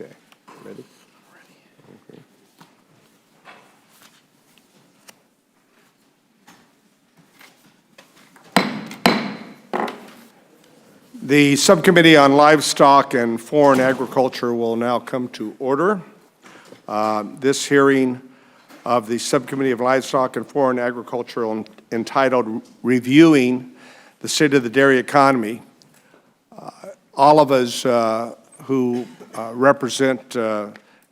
Okay, ready? Okay. The Subcommittee on Livestock and Foreign Agriculture will now come to order. This hearing of the Subcommittee of Livestock and Foreign Agriculture entitled Reviewing the State of the Dairy Economy. All of us who represent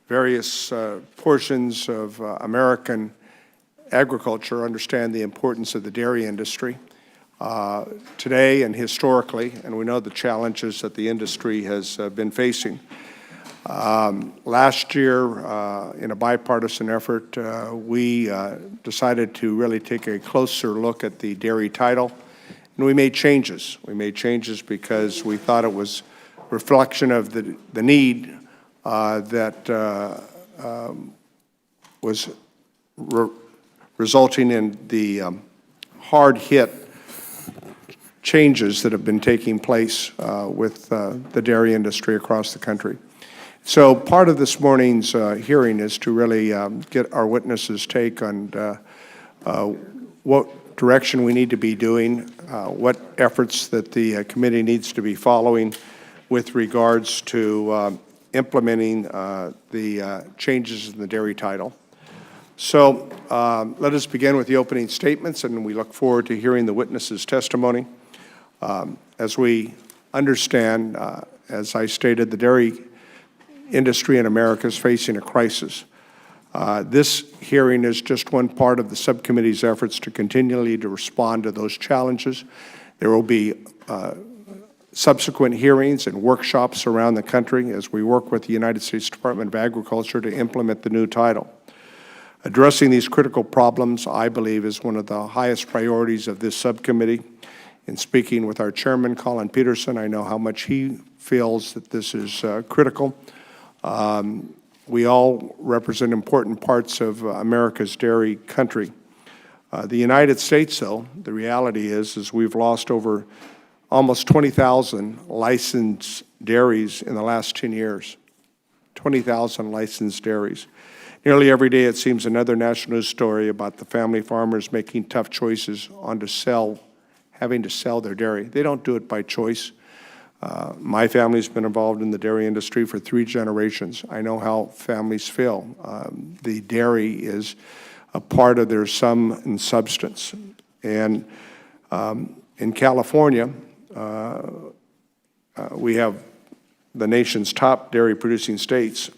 various portions of American agriculture understand the importance of the dairy industry today and historically, and we know the challenges that the industry has been facing. Last year, in a bipartisan effort, we decided to really take a closer look at the dairy title, and we made changes. We made changes because we thought it was a reflection of the need that was resulting in the hard-hit changes that have been taking place with the dairy industry across the country. So part of this morning's hearing is to really get our witnesses' take on what direction we need to be doing, what efforts that the committee needs to be following with regards to implementing the changes in the dairy title. So let us begin with the opening statements, and we look forward to hearing the witnesses' testimony. As we understand, as I stated, the dairy industry in America is facing a crisis. This hearing is just one part of the subcommittee's efforts to continually respond to those challenges. There will be subsequent hearings and workshops around the country as we work with the United States Department of Agriculture to implement the new title. Addressing these critical problems, I believe, is one of the highest priorities of this subcommittee. In speaking with our chairman, Colin Peterson, I know how much he feels that this is critical. We all represent important parts of America's dairy country. The United States, though, the reality is we've lost over almost 20,000 licensed dairies in the last 10 years. 20,000 licensed dairies. Nearly every day it seems another national news story about the family farmers making tough choices on having to sell their dairy. They don't do it by choice. My family's been involved in the dairy industry for 3 generations. I know how families feel. The dairy is a part of their sum and substance. And in California, we have the nation's top dairy producing states,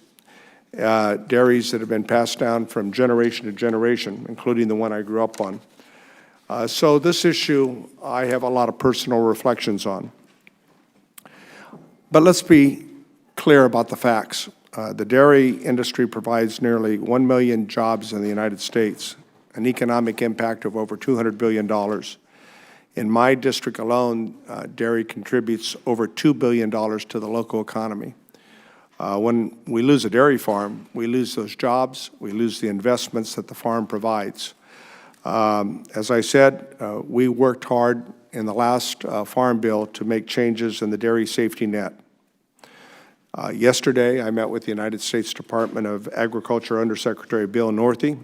dairies that have been passed down from generation to generation, including the one I grew up on. So this issue I have a lot of personal reflections on. But let's be clear about the facts. The dairy industry provides nearly 1 million jobs in the United States, an economic impact of over $200 billion. In my district alone, dairy contributes over $2 billion to the local economy. When we lose a dairy farm, we lose those jobs, we lose the investments that the farm provides. As I said, we worked hard in the last Farm Bill to make changes in the dairy safety net. Yesterday, I met with the United States Department of Agriculture Undersecretary Bill Northey,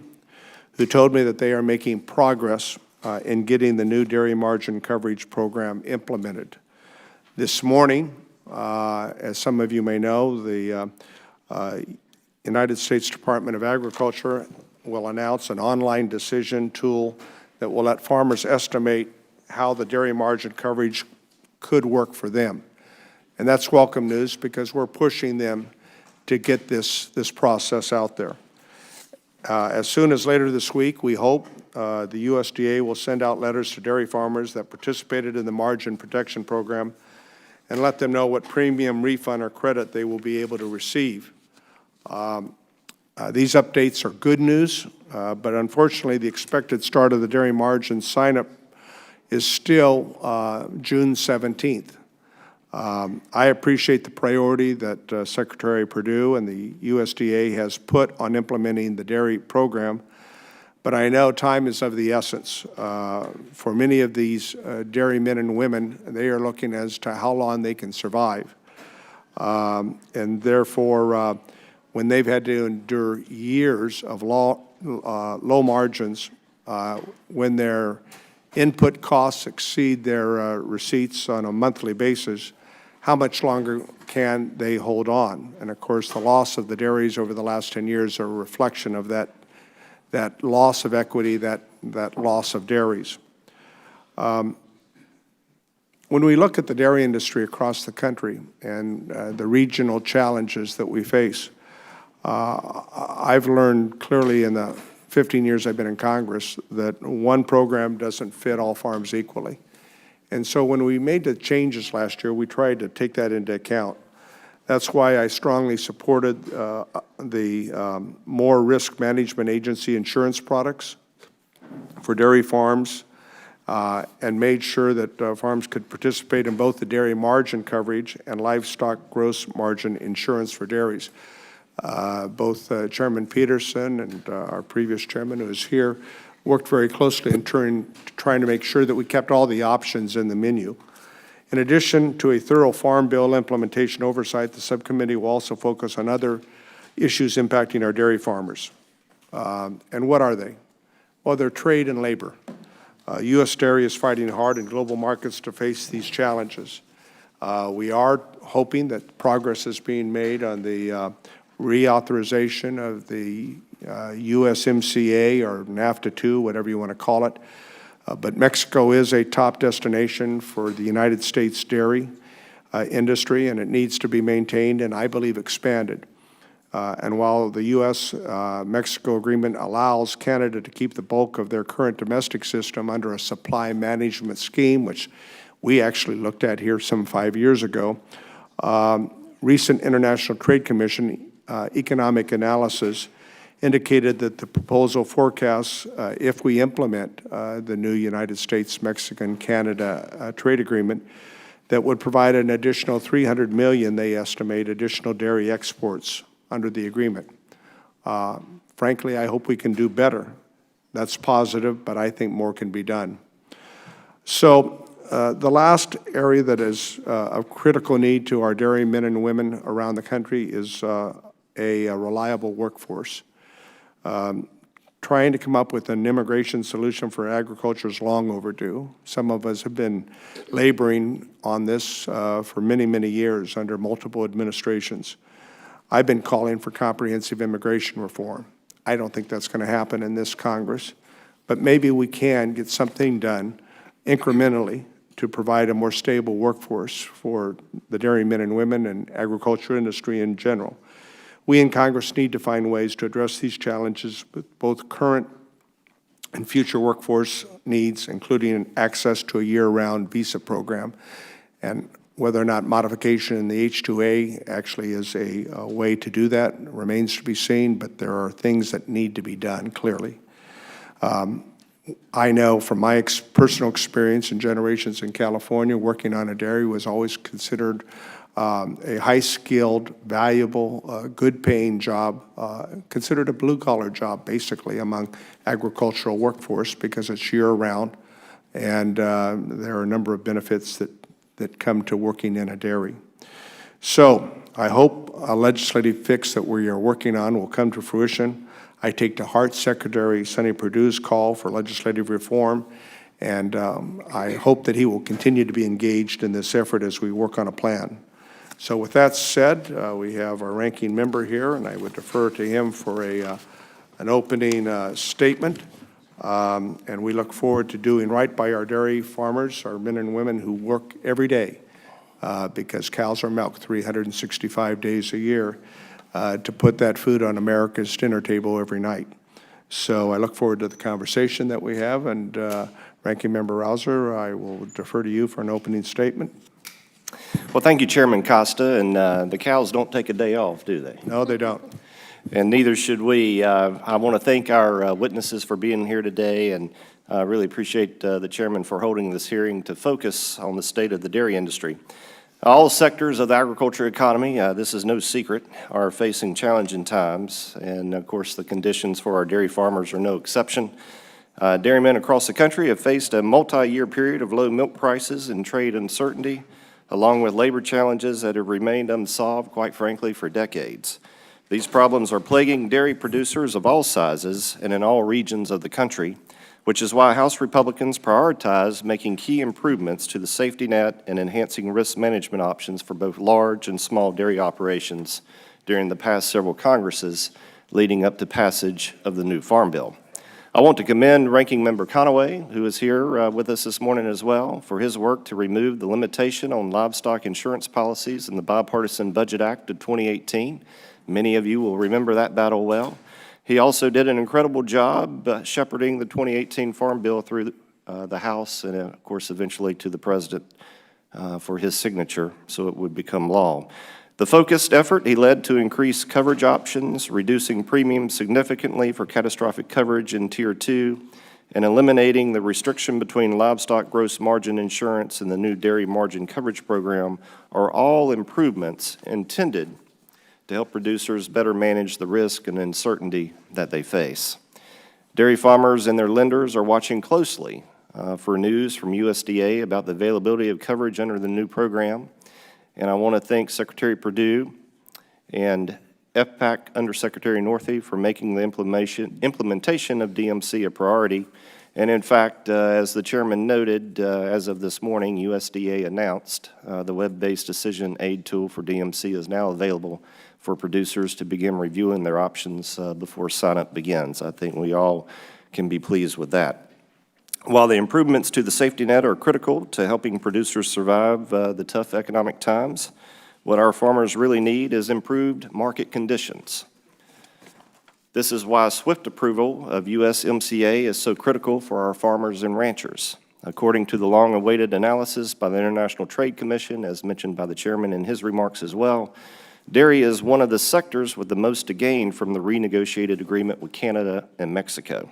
who told me that they are making progress in getting the new dairy margin coverage program implemented. This morning, as some of you may know, the United States Department of Agriculture will announce an online decision tool that will let farmers estimate how the dairy margin coverage could work for them. And that's welcome news because we're pushing them to get this process out there. As soon as later this week, we hope the USDA will send out letters to dairy farmers that participated in the margin protection program and let them know what premium refund or credit they will be able to receive. These updates are good news, but unfortunately the expected start of the dairy margin sign-up is still June 17th. I appreciate the priority that Secretary Perdue and the USDA has put on implementing the dairy program, but I know time is of the essence. For many of these dairy men and women, they are looking as to how long they can survive. And therefore, when they've had to endure years of low margins, when their input costs exceed their receipts on a monthly basis, how much longer can they hold on? And of course, the loss of the dairies over the last 10 years are a reflection of that loss of equity, that loss of dairies. When we look at the dairy industry across the country and the regional challenges that we face, I've learned clearly in the 15 years I've been in Congress that one program doesn't fit all farms equally. And so when we made the changes last year, we tried to take that into account. That's why I strongly supported the more risk management agency insurance products for dairy farms and made sure that farms could participate in both the dairy margin coverage and livestock gross margin insurance for dairies. Both Chairman Peterson and our previous chairman, who is here, worked very closely in trying to make sure that we kept all the options in the menu. In addition to a thorough Farm Bill implementation oversight, the subcommittee will also focus on other issues impacting our dairy farmers. And what are they? Well, they're trade and labor. U.S. dairy is fighting hard in global markets to face these challenges. We are hoping that progress is being made on the reauthorization of the USMCA or NAFTA 2, whatever you want to call it. But Mexico is a top destination for the United States dairy industry, and it needs to be maintained and, I believe, expanded. And while the U.S.-Mexico agreement allows Canada to keep the bulk of their current domestic system under a supply management scheme, which we actually looked at here some 5 years ago, recent International Trade Commission economic analysis indicated that the proposal forecasts, if we implement the new United States-Mexican-Canada trade agreement, that would provide an additional $300 million, they estimate, additional dairy exports under the agreement. Frankly, I hope we can do better. That's positive, but I think more can be done. So the last area that is of critical need to our dairy men and women around the country is a reliable workforce. Trying to come up with an immigration solution for agriculture is long overdue. Some of us have been laboring on this for many, many years under multiple administrations. I've been calling for comprehensive immigration reform. I don't think that's going to happen in this Congress, but maybe we can get something done incrementally to provide a more stable workforce for the dairy men and women and agriculture industry in general. We in Congress need to find ways to address these challenges with both current and future workforce needs, including access to a year-round visa program. And Whether or not modification in the H-2A actually is a way to do that remains to be seen, but there are things that need to be done, clearly. I know from my personal experience in generations in California, working on a dairy was always considered a high-skilled, valuable, good-paying job, considered a blue-collar job, basically, among agricultural workforce because it's year-round, and there are a number of benefits that come to working in a dairy. So I hope a legislative fix that we are working on will come to fruition. I take to heart Secretary Sonny Perdue's call for legislative reform, and I hope that he will continue to be engaged in this effort as we work on a plan. So with that said, we have our ranking member here, and I would defer to him for an opening statement. And we look forward to doing right by our dairy farmers, our men and women who work every day, because cows are milked 365 days a year, to put that food on America's dinner table every night. So I look forward to the conversation that we have, and Ranking Member Hartzler, I will defer to you for an opening statement. Well, thank you, Chairman Costa, and the cows don't take a day off, do they? No, they don't. And neither should we. I want to thank our witnesses for being here today, and I really appreciate the chairman for holding this hearing to focus on the state of the dairy industry. All sectors of the agriculture economy, this is no secret, are facing challenging times, and of course the conditions for our dairy farmers are no exception. Dairymen across the country have faced a multi-year period of low milk prices and trade uncertainty, along with labor challenges that have remained unsolved, quite frankly, for decades. These problems are plaguing dairy producers of all sizes and in all regions of the country, which is why House Republicans prioritize making key improvements to the safety net and enhancing risk management options for both large and small dairy operations during the past several Congresses leading up to passage of the new Farm Bill. I want to commend Ranking Member Conaway, who is here with us this morning as well, for his work to remove the limitation on livestock insurance policies in the Bipartisan Budget Act of 2018. Many of you will remember that battle well. He also did an incredible job shepherding the 2018 Farm Bill through the House and, of course, eventually to the President for his signature so it would become law. The focused effort he led to increase coverage options, reducing premiums significantly for catastrophic coverage in Tier 2, and eliminating the restriction between livestock gross margin insurance and the new dairy margin coverage program are all improvements intended to help producers better manage the risk and uncertainty that they face. Dairy farmers and their lenders are watching closely for news from USDA about the availability of coverage under the new program. And I want to thank Secretary Perdue and FPAC Undersecretary Northey for making the implementation of DMC a priority. And in fact, as the chairman noted, as of this morning, USDA announced the web-based decision aid tool for DMC is now available for producers to begin reviewing their options before sign-up begins. I think we all can be pleased with that. While the improvements to the safety net are critical to helping producers survive the tough economic times, what our farmers really need is improved market conditions. This is why swift approval of USMCA is so critical for our farmers and ranchers. According to the long-awaited analysis by the International Trade Commission, as mentioned by the chairman in his remarks as well, dairy is one of the sectors with the most to gain from the renegotiated agreement with Canada and Mexico.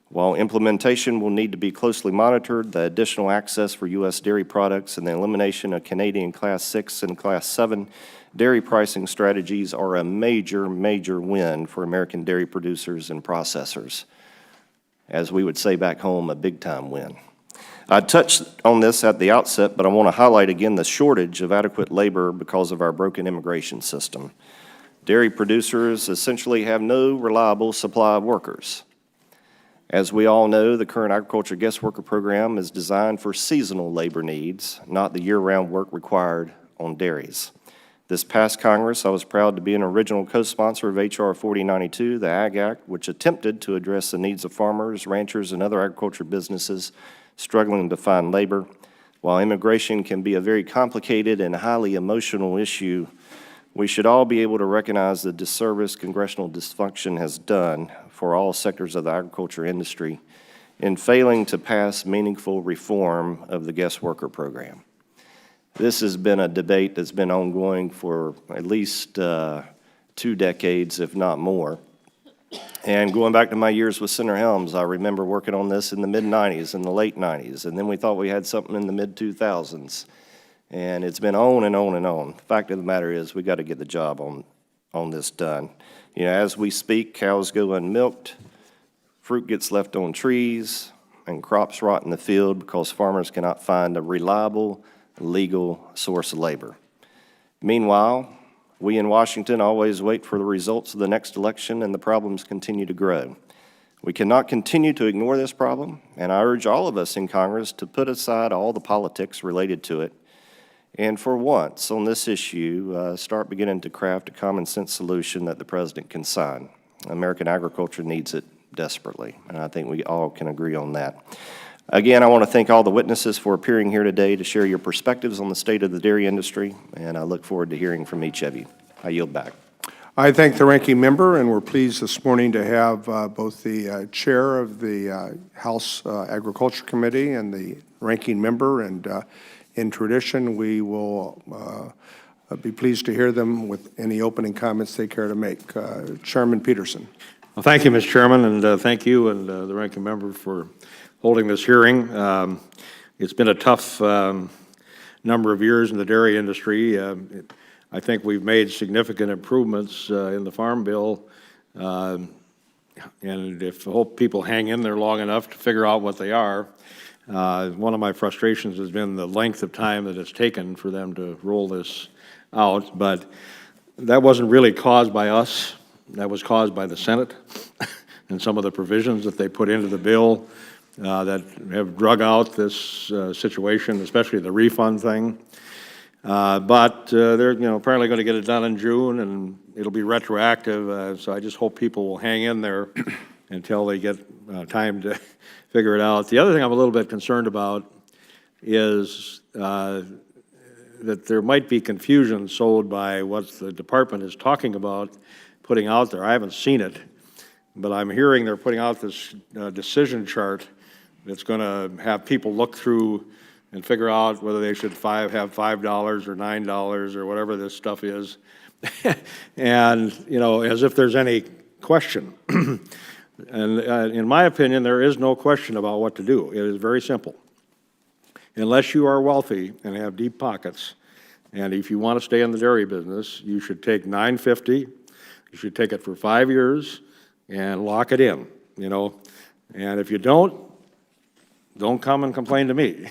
While implementation will need to be closely monitored, the additional access for U.S. dairy products and the elimination of Canadian Class 6 and Class 7 dairy pricing strategies are a major, major win for American dairy producers and processors. As we would say back home, a big-time win. I touched on this at the outset, but I want to highlight again the shortage of adequate labor because of our broken immigration system. Dairy producers essentially have no reliable supply of workers. As we all know, the current agriculture guest worker program is designed for seasonal labor needs, not the year-round work required on dairies. This past Congress, I was proud to be an original co-sponsor of H.R. 4092, the Ag Act, which attempted to address the needs of farmers, ranchers, and other agriculture businesses struggling to find labor. While immigration can be a very complicated and highly emotional issue, we should all be able to recognize the disservice congressional dysfunction has done for all sectors of the agriculture industry in failing to pass meaningful reform of the guest worker program. This has been a debate that's been ongoing for at least 2 decades, if not more. And going back to my years with Senator Helms, I remember working on this in the mid-'90s and the late '90s, and then we thought we had something in the mid-2000s. And it's been on and on and on. The fact of the matter is, we got to get the job on this done. You know, as we speak, cows go unmilked, fruit gets left on trees, and crops rot in the field because farmers cannot find a reliable, legal source of labor. Meanwhile, we in Washington always wait for the results of the next election, and the problems continue to grow. We cannot continue to ignore this problem, and I urge all of us in Congress to put aside all the politics related to it, and for once on this issue, start beginning to craft a common sense solution that the President can sign. American agriculture needs it desperately, and I think we all can agree on that. Again, I want to thank all the witnesses for appearing here today to share your perspectives on the state of the dairy industry, and I look forward to hearing from each of you. I yield back. I thank the ranking member, and we're pleased this morning to have both the chair of the House Agriculture Committee and the ranking member, and in tradition, we will be pleased to hear them with any opening comments they care to make. Chairman Peterson. Well, thank you, Mr. Chairman, and thank you and the ranking member for holding this hearing. It's been a tough number of years in the dairy industry. I think we've made significant improvements in the Farm Bill, and if I hope people hang in there long enough to figure out what they are. One of my frustrations has been the length of time that it's taken for them to roll this out, but that wasn't really caused by us. That was caused by the Senate and some of the provisions that they put into the bill that have drug out this situation, especially the refund thing. But they're apparently going to get it done in June, and it'll be retroactive. So I just hope people will hang in there until they get time to figure it out. The other thing I'm a little bit concerned about is that there might be confusion sowed by what the department is talking about putting out there. I haven't seen it, but I'm hearing they're putting out this decision chart that's going to have people look through and figure out whether they should have $5 or $9 or whatever this stuff is. And, as if there's any question. And in my opinion, there is no question about what to do. It is very simple. Unless you are wealthy and have deep pockets, and if you want to stay in the dairy business, you should take $9.50. You should take it for 5 years and lock it in, And if you don't come and complain to me,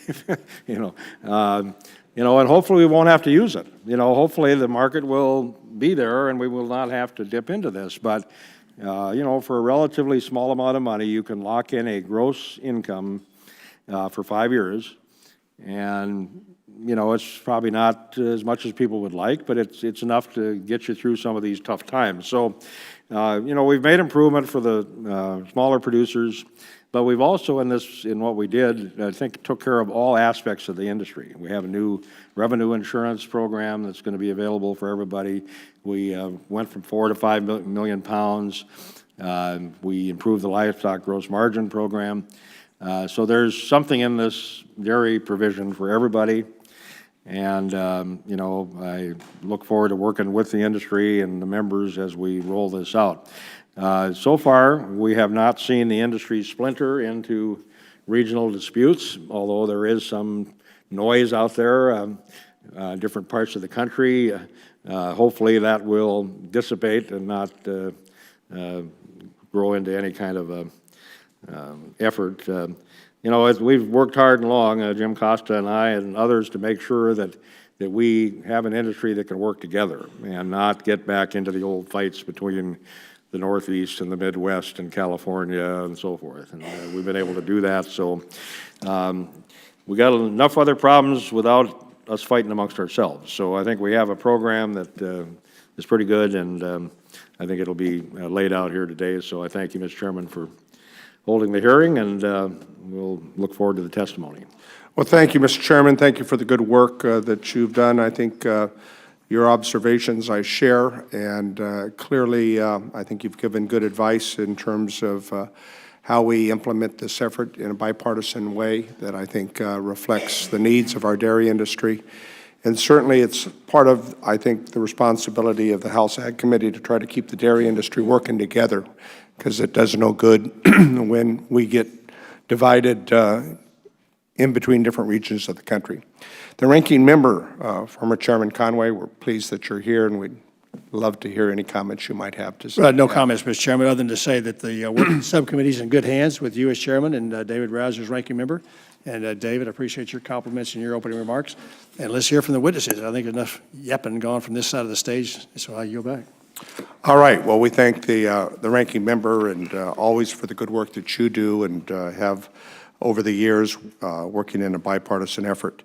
and hopefully we won't have to use it. Hopefully the market will be there and we will not have to dip into this. But, for a relatively small amount of money, you can lock in a gross income for 5 years. And, it's probably not as much as people would like, but it's enough to get you through some of these tough times. So, we've made improvement for the smaller producers, but we've also in what we did, I think, took care of all aspects of the industry. We have a new revenue insurance program that's going to be available for everybody. We went from 4 to 5 million pounds. We improved the livestock gross margin program. So there's something in this dairy provision for everybody. And, I look forward to working with the industry and the members as we roll this out. So far, we have not seen the industry splinter into regional disputes, although there is some noise out there, different parts of the country. Hopefully that will dissipate and not grow into any kind of effort. As we've worked hard and long, Jim Costa and I and others, to make sure that we have an industry that can work together and not get back into the old fights between the Northeast and the Midwest and California and so forth. And we've been able to do that. So we got enough other problems without us fighting amongst ourselves. So I think we have a program that is pretty good, and I think it'll be laid out here today. So I thank you, Mr. Chairman, for holding the hearing, and we'll look forward to the testimony. Well, thank you, Mr. Chairman. Thank you for the good work that you've done. I think your observations I share, and clearly I think you've given good advice in terms of how we implement this effort in a bipartisan way that I think reflects the needs of our dairy industry. And certainly it's part of, I think, the responsibility of the House Ag Committee to try to keep the dairy industry working together, because it does no good when we get divided in between different regions of the country. The ranking member, former Chairman Conway, we're pleased that you're here, and we'd love to hear any comments you might have to say. No comments, Mr. Chairman, other than to say that the working subcommittee's in good hands with you as chairman and David Rouser as ranking member. And David, I appreciate your compliments and your opening remarks. And let's hear from the witnesses. I think enough yapping gone from this side of the stage, so I yield back. All right. Well, we thank the ranking member and always for the good work that you do and have over the years working in a bipartisan effort.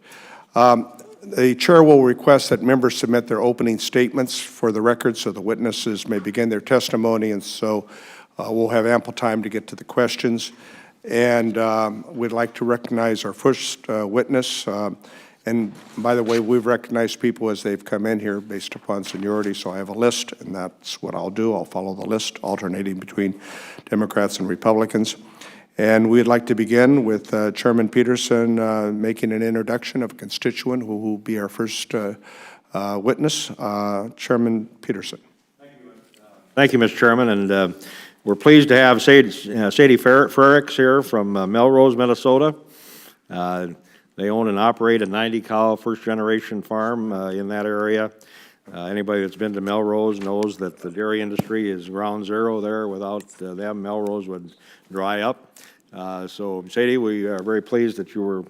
The chair will request that members submit their opening statements for the record so the witnesses may begin their testimony, and so we'll have ample time to get to the questions. And we'd like to recognize our first witness. And by the way, we've recognized people as they've come in here based upon seniority, so I have a list, and that's what I'll do. I'll follow the list, alternating between Democrats and Republicans. And we'd like to begin with Chairman Peterson making an introduction of a constituent who will be our first witness. Chairman Peterson. Thank you, Mr. Chairman, and we're pleased to have Sadie Frericks here from Melrose, Minnesota. They own and operate a 90-cow first-generation farm in that area. Anybody that's been to Melrose knows that the dairy industry is ground zero there. Without them, Melrose would dry up. So, Sadie, we are very pleased that you were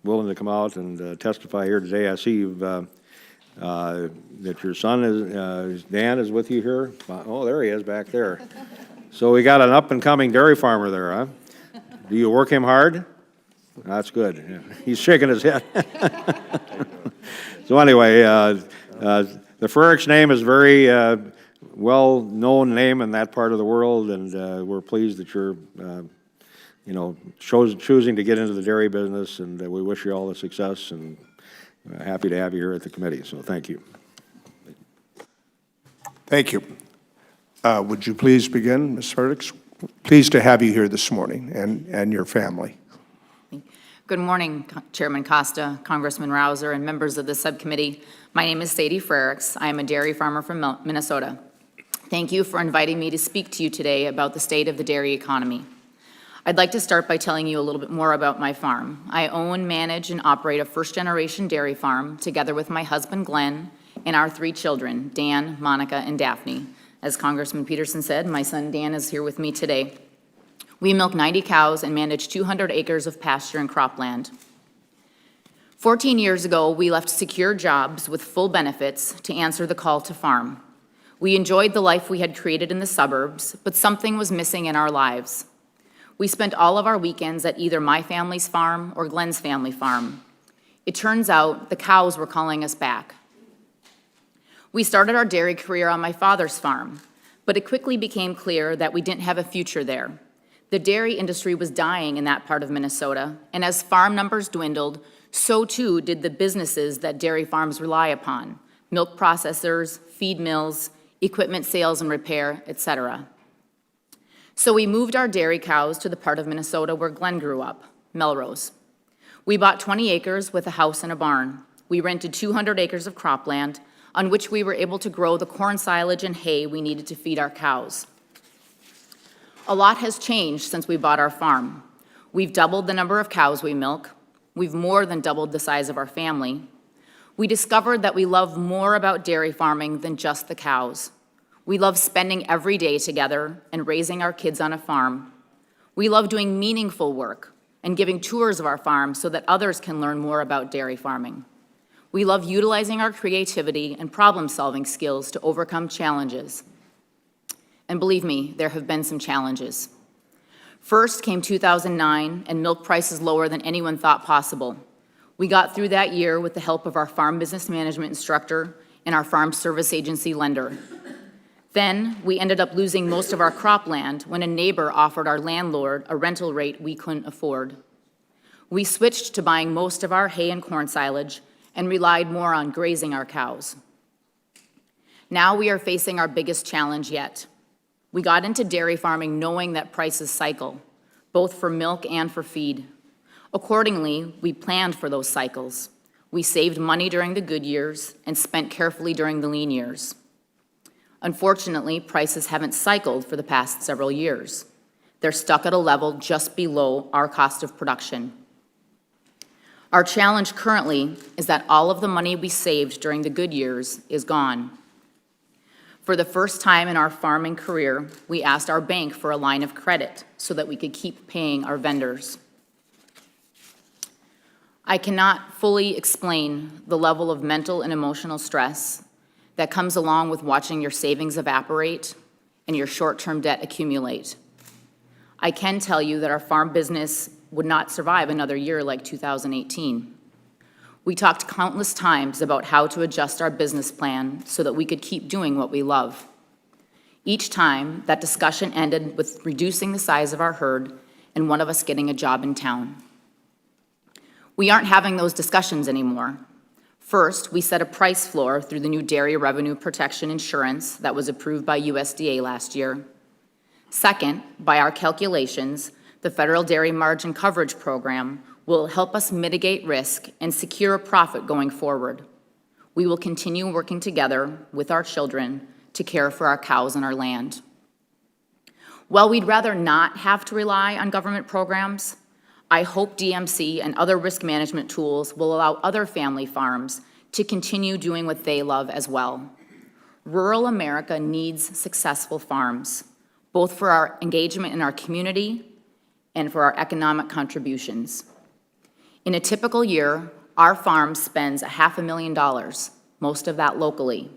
willing to come out and testify here today. I see you've, that your son is, Dan is with you here. Oh, there he is back there. So we got an up-and-coming dairy farmer there, huh? Do you work him hard? That's good. Yeah. He's shaking his head. So anyway, the Frericks name is very well-known name in that part of the world, and we're pleased that you're, choosing to get into the dairy business, and we wish you all the success, and happy to have you here at the committee, so thank you. Thank you. Would you please begin, Ms. Frericks? Pleased to have you here this morning and your family. Good morning, Chairman Costa, Congressman Rouser, and members of the subcommittee. My name is Sadie Frericks. I am a dairy farmer from Minnesota. Thank you for inviting me to speak to you today about the state of the dairy economy. I'd like to start by telling you a little bit more about my farm. I own, manage, and operate a first-generation dairy farm together with my husband, Glenn, and our 3 children, Dan, Monica, and Daphne. As Congressman Peterson said, my son Dan is here with me today. We milk 90 cows and manage 200 acres of pasture and cropland. 14 years ago, we left secure jobs with full benefits to answer the call to farm. We enjoyed the life we had created in the suburbs, but something was missing in our lives. We spent all of our weekends at either my family's farm or Glenn's family farm. It turns out the cows were calling us back. We started our dairy career on my father's farm, but it quickly became clear that we didn't have a future there. The dairy industry was dying in that part of Minnesota, and as farm numbers dwindled, so too did the businesses that dairy farms rely upon: milk processors, feed mills, equipment sales and repair, etc. So we moved our dairy cows to the part of Minnesota where Glenn grew up, Melrose. We bought 20 acres with a house and a barn. We rented 200 acres of cropland on which we were able to grow the corn silage and hay we needed to feed our cows. A lot has changed since we bought our farm. We've doubled the number of cows we milk. We've more than doubled the size of our family. We discovered that we love more about dairy farming than just the cows. We love spending every day together and raising our kids on a farm. We love doing meaningful work and giving tours of our farm so that others can learn more about dairy farming. We love utilizing our creativity and problem-solving skills to overcome challenges. And believe me, there have been some challenges. First came 2009, and milk prices lower than anyone thought possible. We got through that year with the help of our farm business management instructor and our farm service agency lender. Then we ended up losing most of our cropland when a neighbor offered our landlord a rental rate we couldn't afford. We switched to buying most of our hay and corn silage and relied more on grazing our cows. Now we are facing our biggest challenge yet. We got into dairy farming knowing that prices cycle, both for milk and for feed. Accordingly, we planned for those cycles. We saved money during the good years and spent carefully during the lean years. Unfortunately, prices haven't cycled for the past several years. They're stuck at a level just below our cost of production. Our challenge currently is that all of the money we saved during the good years is gone. For the first time in our farming career, we asked our bank for a line of credit so that we could keep paying our vendors. I cannot fully explain the level of mental and emotional stress that comes along with watching your savings evaporate and your short-term debt accumulate. I can tell you that our farm business would not survive another year like 2018. We talked countless times about how to adjust our business plan so that we could keep doing what we love. Each time, that discussion ended with reducing the size of our herd and one of us getting a job in town. We aren't having those discussions anymore. First, we set a price floor through the new Dairy Revenue Protection Insurance that was approved by USDA last year. Second, by our calculations, the Federal Dairy Margin Coverage Program will help us mitigate risk and secure a profit going forward. We will continue working together with our children to care for our cows and our land. While we'd rather not have to rely on government programs, I hope DMC and other risk management tools will allow other family farms to continue doing what they love as well. Rural America needs successful farms, both for our engagement in our community and for our economic contributions. In a typical year, our farm spends $500,000, most of that locally.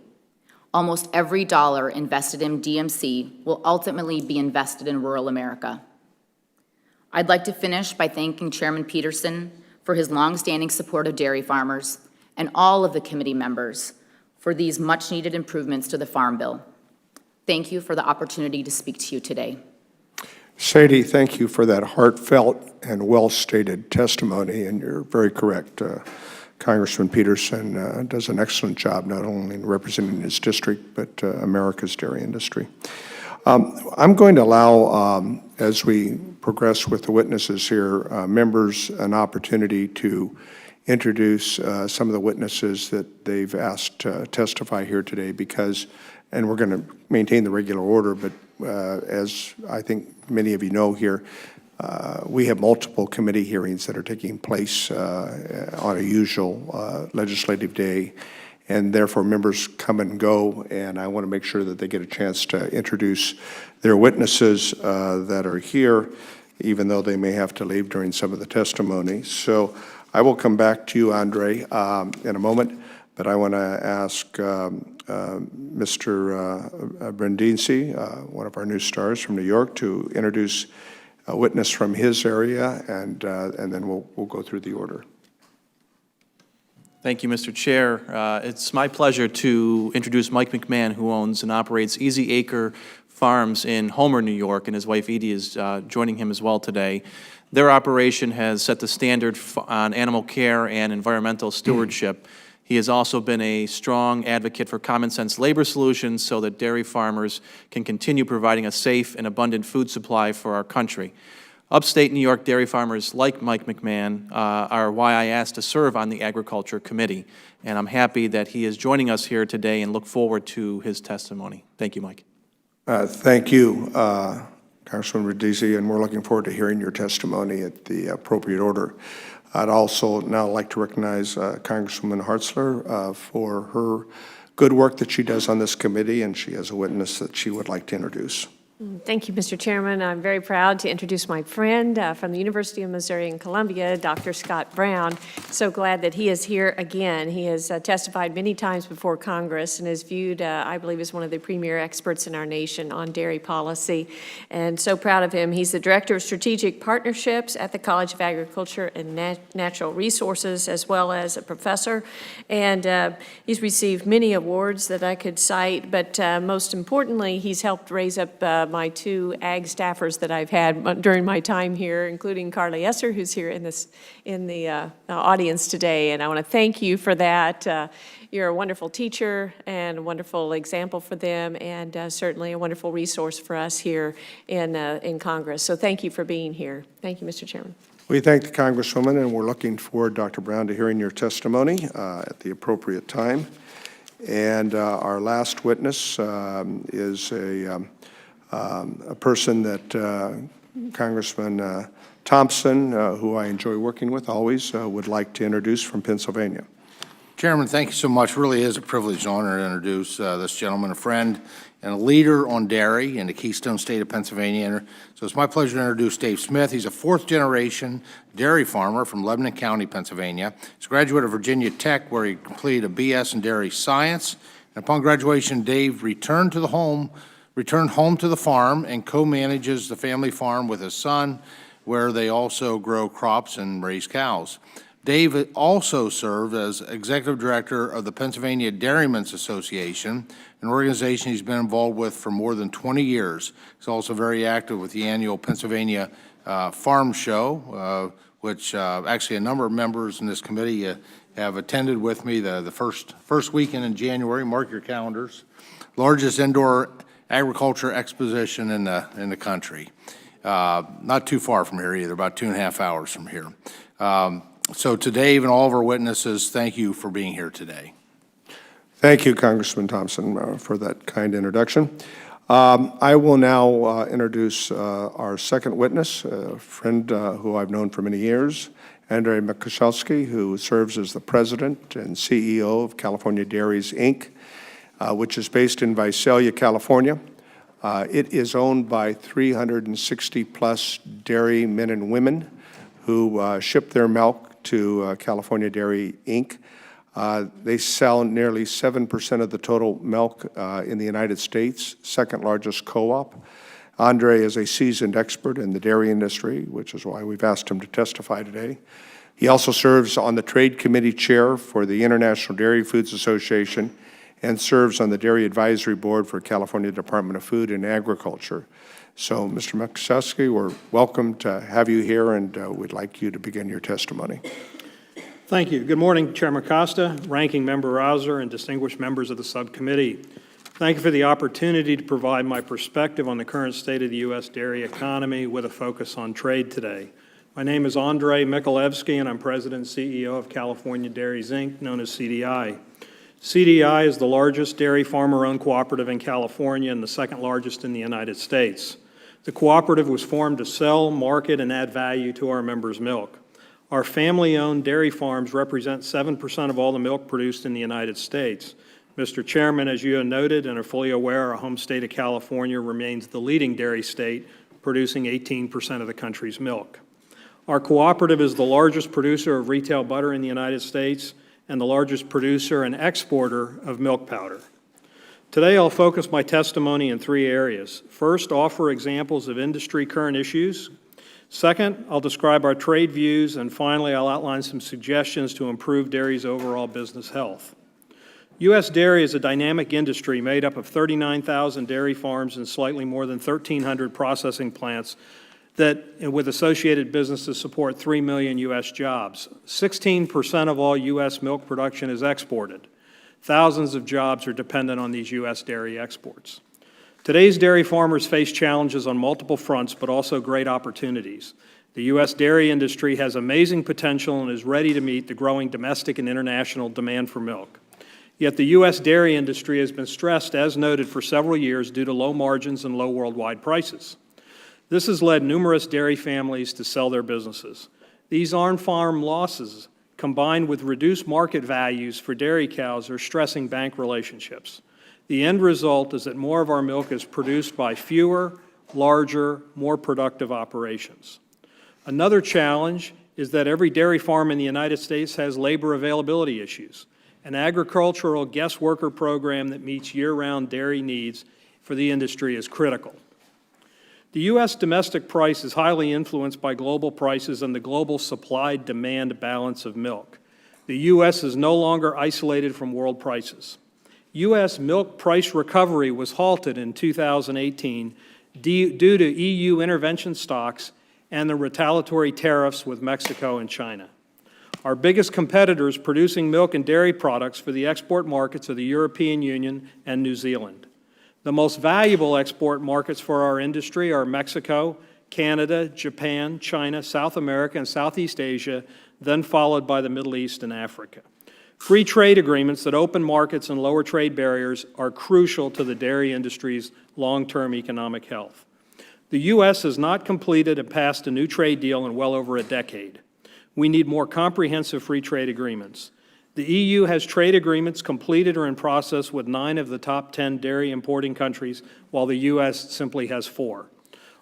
Almost every dollar invested in DMC will ultimately be invested in rural America. I'd like to finish by thanking Chairman Peterson for his longstanding support of dairy farmers and all of the committee members for these much-needed improvements to the Farm Bill. Thank you for the opportunity to speak to you today. Sadie, thank you for that heartfelt and well-stated testimony, and you're very correct. Congressman Peterson does an excellent job not only in representing his district, but America's dairy industry. I'm going to allow, as we progress with the witnesses here, members an opportunity to introduce some of the witnesses that they've asked to testify here today because, and we're going to maintain the regular order, but as I think many of you know here, we have multiple committee hearings that are taking place on a usual legislative day, and therefore members come and go, and I want to make sure that they get a chance to introduce their witnesses that are here, even though they may have to leave during some of the testimony. So I will come back to you, Andre, in a moment, but I want to ask Mr. Brindisi, one of our new stars from New York, to introduce a witness from his area, and then we'll go through the order. Thank you, Mr. Chair. It's my pleasure to introduce Mike Mcmahan, who owns and operates Easy Acre Farms in Homer, New York, and his wife Edie is joining him as well today. Their operation has set the standard on animal care and environmental stewardship. He has also been a strong advocate for common sense labor solutions so that dairy farmers can continue providing a safe and abundant food supply for our country. Upstate New York dairy farmers like Mike Mcmahan are why I asked to serve on the Agriculture Committee, and I'm happy that he is joining us here today and look forward to his testimony. Thank you, Mike. Thank you, Congressman Brindisi, and we're looking forward to hearing your testimony at the appropriate order. I'd also now like to recognize Congresswoman Hartzler for her good work that she does on this committee, and she has a witness that she would like to introduce. Thank you, Mr. Chairman. I'm very proud to introduce my friend from the University of Missouri in Columbia, Dr. Scott Brown. So glad that he is here again. He has testified many times before Congress and is viewed, I believe, as one of the premier experts in our nation on dairy policy, and so proud of him. He's the Director of Strategic Partnerships at the College of Agriculture and Natural Resources, as well as a professor, and he's received many awards that I could cite, but most importantly, he's helped raise up my two ag staffers that I've had during my time here, including Carly Esser, who's here in the audience today, and I want to thank you for that. You're a wonderful teacher and a wonderful example for them, and certainly a wonderful resource for us here in Congress. So thank you for being here. Thank you, Mr. Chairman. We thank the Congresswoman, and we're looking forward, Dr. Brown, to hearing your testimony at the appropriate time. And our last witness is a person that Congressman Thompson, who I enjoy working with always, would like to introduce from Pennsylvania. Chairman, thank you so much. Really is a privilege and honor to introduce this gentleman, a friend and a leader on dairy in the Keystone State of Pennsylvania. So it's my pleasure to introduce Dave Smith. He's a fourth-generation dairy farmer from Lebanon County, Pennsylvania. He's a graduate of Virginia Tech, where he completed a BS in dairy science. And upon graduation, Dave returned home to the farm and co-manages the family farm with his son, where they also grow crops and raise cows. Dave also served as executive director of the Pennsylvania Dairymen's Association, an organization he's been involved with for more than 20 years. He's also very active with the annual Pennsylvania Farm Show, which actually a number of members in this committee have attended with me the first weekend in January. Mark your calendars. Largest indoor agriculture exposition in the country. Not too far from here either, about 2.5 hours from here. So to Dave and all of our witnesses, thank you for being here today. Thank you, Congressman Thompson, for that kind introduction. I will now introduce our second witness, a friend who I've known for many years, Andrei Mcmahan, who serves as the president and CEO of California Dairies, Inc., which is based in Visalia, California. It is owned by 360-plus dairy men and women who ship their milk to California Dairy, Inc. They sell nearly 7% of the total milk in the United States, second largest co-op. Andre is a seasoned expert in the dairy industry, which is why we've asked him to testify today. He also serves on the Trade Committee Chair for the International Dairy Foods Association and serves on the Dairy Advisory Board for California Department of Food and Agriculture. So, Mr. Mcmahan, we're welcome to have you here, and we'd like you to begin your testimony. Thank you. Good morning, Chairman Costa, Ranking Member Rouser, and distinguished members of the subcommittee. Thank you for the opportunity to provide my perspective on the current state of the U.S. dairy economy with a focus on trade today. My name is Andrei Mcmahan, and I'm President and CEO of California Dairies, Inc., known as CDI. CDI is the largest dairy farmer-owned cooperative in California and the second largest in the United States. The cooperative was formed to sell, market, and add value to our members' milk. Our family-owned dairy farms represent 7% of all the milk produced in the United States. Mr. Chairman, as you have noted and are fully aware, our home state of California remains the leading dairy state, producing 18% of the country's milk. Our cooperative is the largest producer of retail butter in the United States and the largest producer and exporter of milk powder. Today, I'll focus my testimony in 3 areas. First, offer examples of industry current issues. Second, I'll describe our trade views. And finally, I'll outline some suggestions to improve dairy's overall business health. U.S. dairy is a dynamic industry made up of 39,000 dairy farms and slightly more than 1,300 processing plants that, with associated businesses, support 3 million U.S. jobs. 16% of all U.S. milk production is exported. Thousands of jobs are dependent on these U.S. dairy exports. Today's dairy farmers face challenges on multiple fronts, but also great opportunities. The U.S. dairy industry has amazing potential and is ready to meet the growing domestic and international demand for milk. Yet the U.S. dairy industry has been stressed, as noted, for several years due to low margins and low worldwide prices. This has led numerous dairy families to sell their businesses. These on-farm losses, combined with reduced market values for dairy cows, are stressing bank relationships. The end result is that more of our milk is produced by fewer, larger, more productive operations. Another challenge is that every dairy farm in the United States has labor availability issues. An agricultural guest worker program that meets year-round dairy needs for the industry is critical. The U.S. domestic price is highly influenced by global prices and the global supply-demand balance of milk. The U.S. is no longer isolated from world prices. U.S. milk price recovery was halted in 2018 due to EU intervention stocks and the retaliatory tariffs with Mexico and China. Our biggest competitors producing milk and dairy products for the export markets are the European Union and New Zealand. The most valuable export markets for our industry are Mexico, Canada, Japan, China, South America, and Southeast Asia, then followed by the Middle East and Africa. Free trade agreements that open markets and lower trade barriers are crucial to the dairy industry's long-term economic health. The U.S. has not completed and passed a new trade deal in well over a decade. We need more comprehensive free trade agreements. The EU has trade agreements completed or in process with 9 of the top 10 dairy importing countries, while the U.S. simply has 4.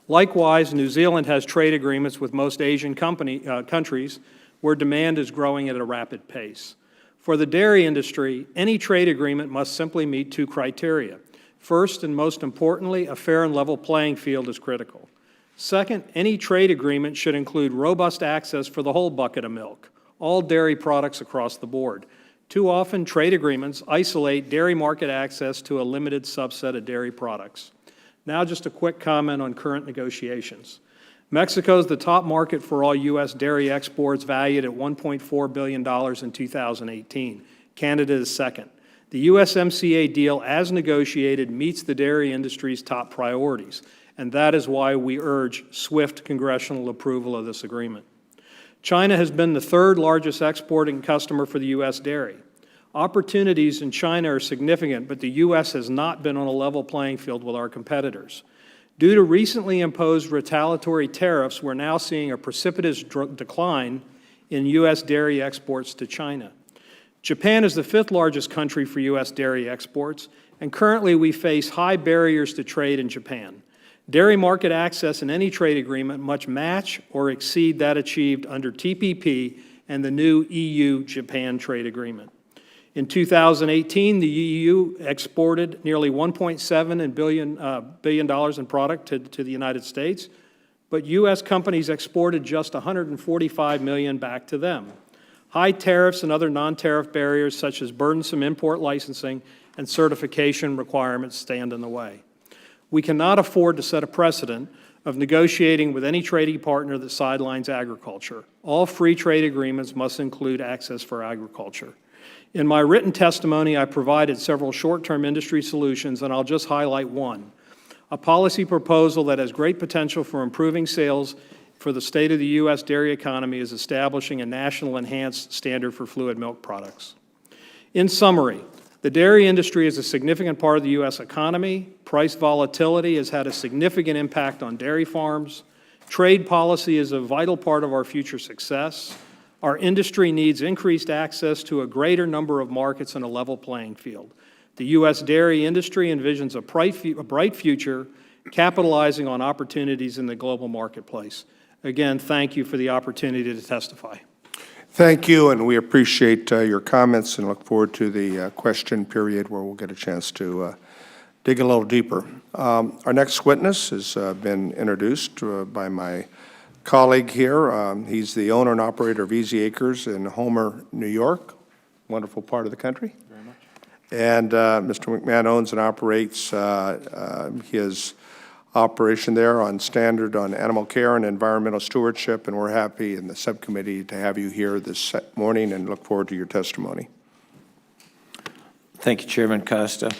Likewise, New Zealand has trade agreements with most Asian countries where demand is growing at a rapid pace. For the dairy industry, any trade agreement must simply meet 2 criteria. First, and most importantly, a fair and level playing field is critical. Second, any trade agreement should include robust access for the whole bucket of milk, all dairy products across the board. Too often, trade agreements isolate dairy market access to a limited subset of dairy products. Now, just a quick comment on current negotiations. Mexico is the top market for all U.S. dairy exports, valued at $1.4 billion in 2018. Canada is second. The USMCA deal, as negotiated, meets the dairy industry's top priorities, and that is why we urge swift congressional approval of this agreement. China has been the 3rd largest exporting customer for the U.S. dairy. Opportunities in China are significant, but the U.S. has not been on a level playing field with our competitors. Due to recently imposed retaliatory tariffs, we're now seeing a precipitous decline in U.S. dairy exports to China. Japan is the 5th largest country for U.S. dairy exports, and currently we face high barriers to trade in Japan. Dairy market access in any trade agreement must match or exceed that achieved under TPP and the new EU-Japan trade agreement. In 2018, the EU exported nearly $1.7 billion in product to the United States, but U.S. companies exported just $145 million back to them. High tariffs and other non-tariff barriers, such as burdensome import licensing and certification requirements, stand in the way. We cannot afford to set a precedent of negotiating with any trading partner that sidelines agriculture. All free trade agreements must include access for agriculture. In my written testimony, I provided several short-term industry solutions, and I'll just highlight one: a policy proposal that has great potential for improving sales for the state of the U.S. dairy economy is establishing a national enhanced standard for fluid milk products. In summary, the dairy industry is a significant part of the U.S. economy. Price volatility has had a significant impact on dairy farms. Trade policy is a vital part of our future success. Our industry needs increased access to a greater number of markets and a level playing field. The U.S. dairy industry envisions a bright future, capitalizing on opportunities in the global marketplace. Again, thank you for the opportunity to testify. Thank you, and we appreciate your comments and look forward to the question period where we'll get a chance to dig a little deeper. Our next witness has been introduced by my colleague here. He's the owner and operator of Easy Acres in Homer, New York, wonderful part of the country. Very much. And Mr. Mcmahan owns and operates his operation there on standard on animal care and environmental stewardship, and we're happy in the subcommittee to have you here this morning and look forward to your testimony. Thank you, Chairman Costa.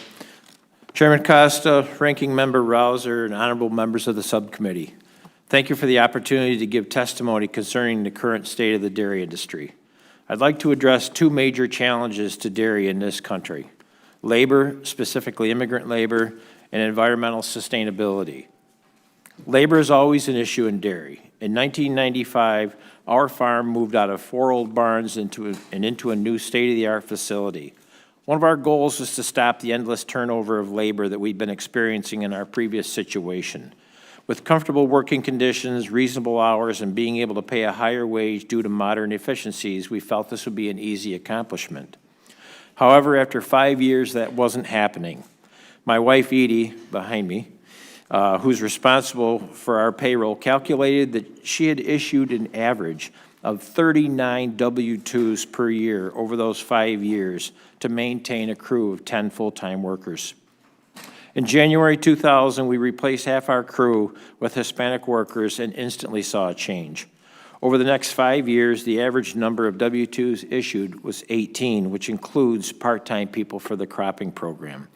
Chairman Costa, Ranking Member Rouser, and honorable members of the subcommittee, thank you for the opportunity to give testimony concerning the current state of the dairy industry. I'd like to address 2 major challenges to dairy in this country: labor, specifically immigrant labor, and environmental sustainability. Labor is always an issue in dairy. In 1995, our farm moved out of 4 old barns into a new state-of-the-art facility. One of our goals was to stop the endless turnover of labor that we'd been experiencing in our previous situation. With comfortable working conditions, reasonable hours, and being able to pay a higher wage due to modern efficiencies, we felt this would be an easy accomplishment. However, after 5 years, that wasn't happening. My wife, Edie, behind me, who's responsible for our payroll, calculated that she had issued an average of 39 W-2s per year over those 5 years to maintain a crew of 10 full-time workers. In January 2000, we replaced half our crew with Hispanic workers and instantly saw a change. Over the next 5 years, the average number of W-2s issued was 18, which includes part-time people for the cropping program.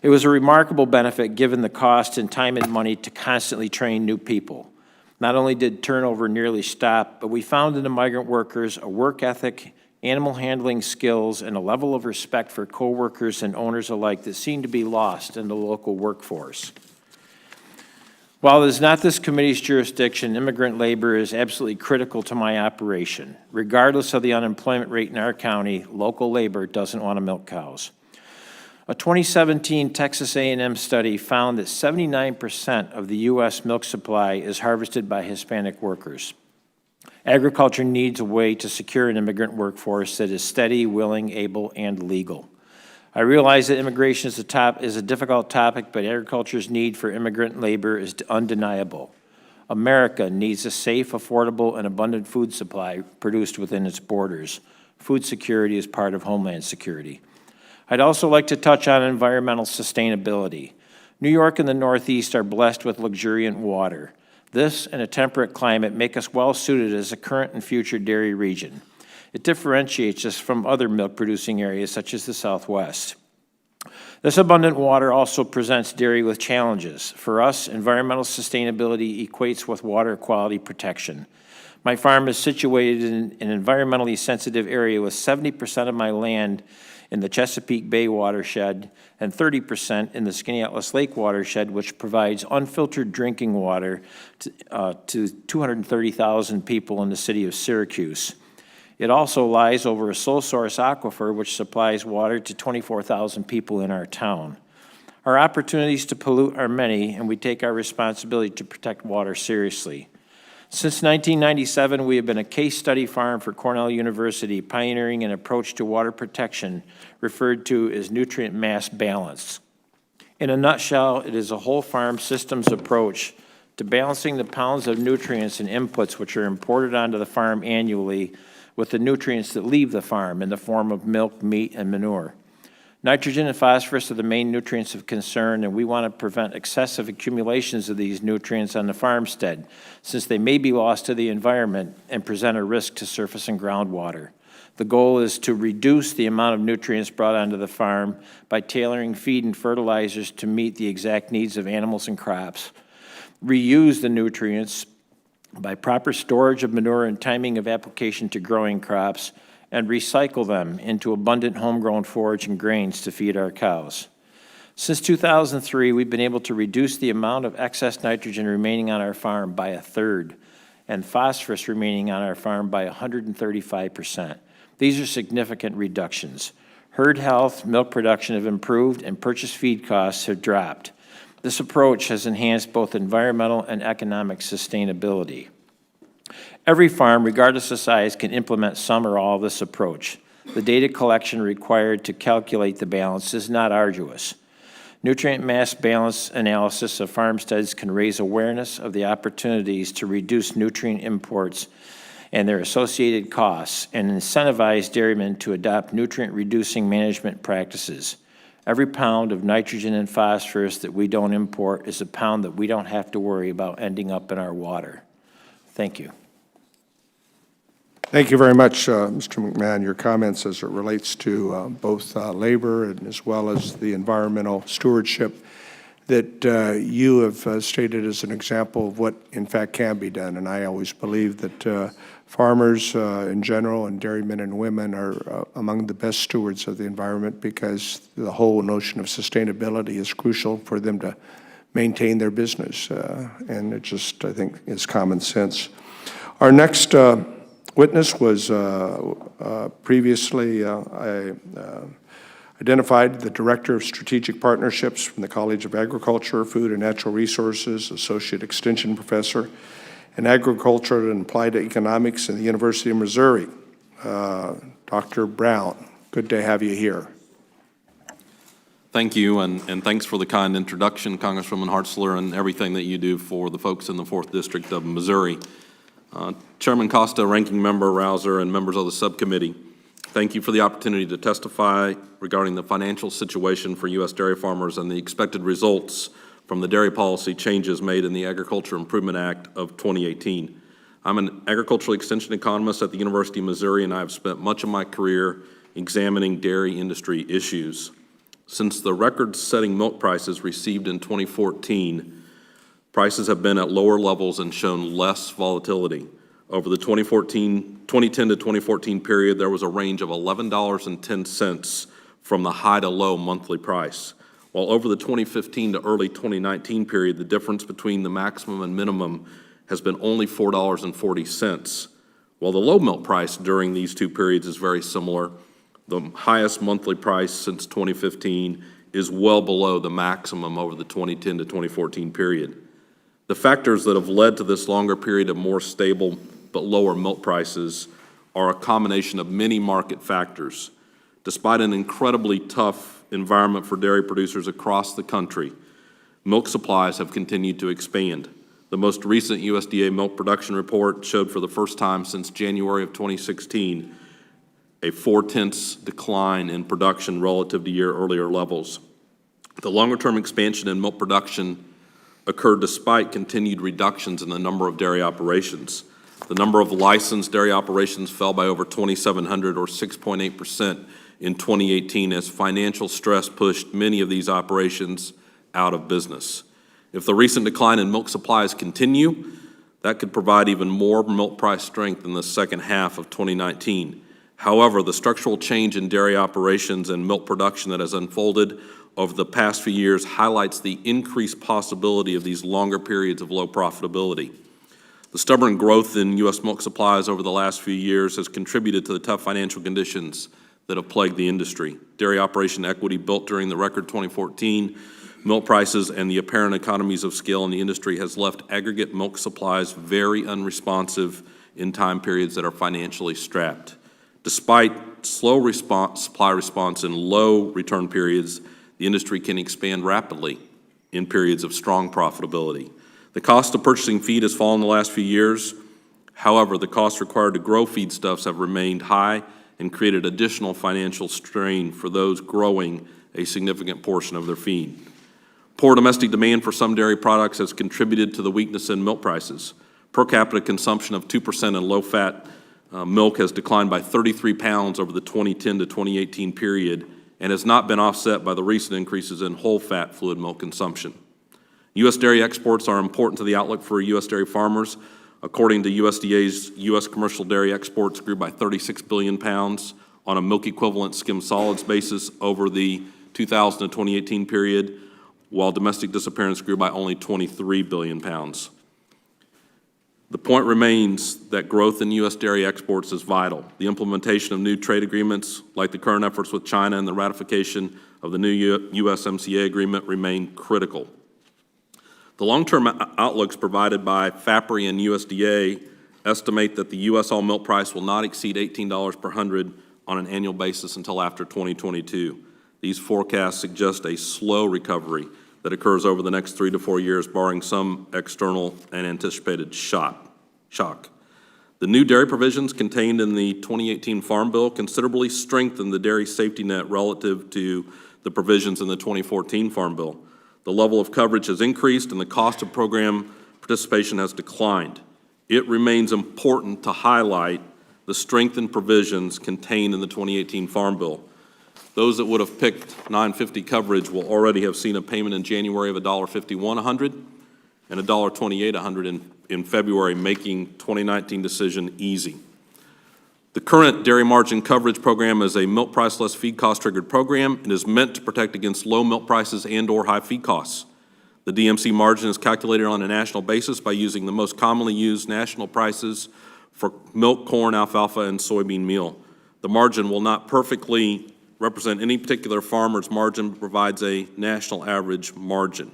It was a remarkable benefit given the cost and time and money to constantly train new people. Not only did turnover nearly stop, but we found in the migrant workers a work ethic, animal handling skills, and a level of respect for coworkers and owners alike that seemed to be lost in the local workforce. While it is not this committee's jurisdiction, immigrant labor is absolutely critical to my operation. Regardless of the unemployment rate in our county, local labor doesn't want to milk cows. A 2017 Texas A&M study found that 79% of the U.S. milk supply is harvested by Hispanic workers. Agriculture needs a way to secure an immigrant workforce that is steady, willing, able, and legal. I realize that immigration is a difficult topic, but agriculture's need for immigrant labor is undeniable. America needs a safe, affordable, and abundant food supply produced within its borders. Food security is part of homeland security. I'd also like to touch on environmental sustainability. New York and the Northeast are blessed with luxuriant water. This and a temperate climate make us well-suited as a current and future dairy region. It differentiates us from other milk-producing areas such as the Southwest. This abundant water also presents dairy with challenges. For us, environmental sustainability equates with water quality protection. My farm is situated in an environmentally sensitive area with 70% of my land in the Chesapeake Bay watershed and 30% in the Skaneateles Lake watershed, which provides unfiltered drinking water to 230,000 people in the city of Syracuse. It also lies over a sole source aquifer, which supplies water to 24,000 people in our town. Our opportunities to pollute are many, and we take our responsibility to protect water seriously. Since 1997, we have been a case study farm for Cornell University, pioneering an approach to water protection referred to as nutrient mass balance. In a nutshell, it is a whole farm systems approach to balancing the pounds of nutrients and inputs which are imported onto the farm annually with the nutrients that leave the farm in the form of milk, meat, and manure. Nitrogen and phosphorus are the main nutrients of concern, and we want to prevent excessive accumulations of these nutrients on the farmstead, since they may be lost to the environment and present a risk to surface and groundwater. The goal is to reduce the amount of nutrients brought onto the farm by tailoring feed and fertilizers to meet the exact needs of animals and crops, reuse the nutrients by proper storage of manure and timing of application to growing crops, and recycle them into abundant homegrown forage and grains to feed our cows. Since 2003, we've been able to reduce the amount of excess nitrogen remaining on our farm by 1/3 and phosphorus remaining on our farm by 135%. These are significant reductions. Herd health, milk production have improved, and purchase feed costs have dropped. This approach has enhanced both environmental and economic sustainability. Every farm, regardless of size, can implement some or all of this approach. The data collection required to calculate the balance is not arduous. Nutrient mass balance analysis of farmsteads can raise awareness of the opportunities to reduce nutrient imports and their associated costs, and incentivize dairymen to adopt nutrient-reducing management practices. Every pound of nitrogen and phosphorus that we don't import is a pound that we don't have to worry about ending up in our water. Thank you. Thank you very much, Mr. McMahon. Your comments as it relates to both labor and as well as the environmental stewardship that you have stated as an example of what in fact can be done. And I always believe that farmers in general and dairymen and women are among the best stewards of the environment, because the whole notion of sustainability is crucial for them to maintain their business. And it just, I think, is common sense. Our next witness was previously identified the Director of Strategic Partnerships from the College of Agriculture, Food and Natural Resources, Associate Extension Professor in Agriculture and Applied Economics in the University of Missouri. Dr. Brown, good to have you here. Thank you, and thanks for the kind introduction, Congresswoman Hartzler, and everything that you do for the folks in the 4th District of Missouri. Chairman Costa, Ranking Member Rouser, and members of the subcommittee, thank you for the opportunity to testify regarding the financial situation for U.S. dairy farmers and the expected results from the dairy policy changes made in the Agriculture Improvement Act of 2018. I'm an agricultural extension economist at the University of Missouri, and I have spent much of my career examining dairy industry issues. Since the record-setting milk prices received in 2014, Prices have been at lower levels and shown less volatility. Over the 2010 to 2014 period, there was a range of $11.10 from the high to low monthly price, while over the 2015 to early 2019 period, the difference between the maximum and minimum has been only $4.40. While the low milk price during these two periods is very similar, the highest monthly price since 2015 is well below the maximum over the 2010 to 2014 period. The factors that have led to this longer period of more stable but lower milk prices are a combination of many market factors. Despite an incredibly tough environment for dairy producers across the country, milk supplies have continued to expand. The most recent USDA milk production report showed for the first time since January of 2016 a 0.4 decline in production relative to year earlier levels. The longer-term expansion in milk production occurred despite continued reductions in the number of dairy operations. The number of licensed dairy operations fell by over 2,700 or 6.8% in 2018 as financial stress pushed many of these operations out of business. If the recent decline in milk supplies continue, that could provide even more milk price strength in the second half of 2019. However, the structural change in dairy operations and milk production that has unfolded over the past few years highlights the increased possibility of these longer periods of low profitability. The stubborn growth in U.S. milk supplies over the last few years has contributed to the tough financial conditions that have plagued the industry. Dairy operation equity built during the record 2014 milk prices and the apparent economies of scale in the industry has left aggregate milk supplies very unresponsive in time periods that are financially strapped. Despite slow supply response in low return periods, the industry can expand rapidly in periods of strong profitability. The cost of purchasing feed has fallen the last few years. However, the costs required to grow feedstuffs have remained high and created additional financial strain for those growing a significant portion of their feed. Poor domestic demand for some dairy products has contributed to the weakness in milk prices. Per capita consumption of 2% in low-fat milk has declined by 33 pounds over the 2010 to 2018 period and has not been offset by the recent increases in whole-fat fluid milk consumption. U.S. dairy exports are important to the outlook for U.S. dairy farmers. According to USDA's U.S. commercial dairy exports grew by 36 billion pounds on a milk equivalent skimmed solids basis over the 2000 to 2018 period, while domestic disappearance grew by only 23 billion pounds. The point remains that growth in U.S. dairy exports is vital. The implementation of new trade agreements, like the current efforts with China and the ratification of the new USMCA agreement, remain critical. The long-term outlooks provided by FAPRI and USDA estimate that the U.S. all milk price will not exceed $18 per hundred on an annual basis until after 2022. These forecasts suggest a slow recovery that occurs over the next 3 to 4 years, barring some external and anticipated shock. The new dairy provisions contained in the 2018 Farm Bill considerably strengthened the dairy safety net relative to the provisions in the 2014 Farm Bill. The level of coverage has increased and the cost of program participation has declined. It remains important to highlight the strengthened provisions contained in the 2018 Farm Bill. Those that would have picked $9.50 coverage will already have seen a payment in January of $1.51 a hundred and $1.28 a hundred in February, making 2019 decision easy. The current dairy margin coverage program is a milk price less feed cost triggered program and is meant to protect against low milk prices and or high feed costs. The DMC margin is calculated on a national basis by using the most commonly used national prices for milk, corn, alfalfa, and soybean meal. The margin will not perfectly represent any particular farmer's margin, but provides a national average margin.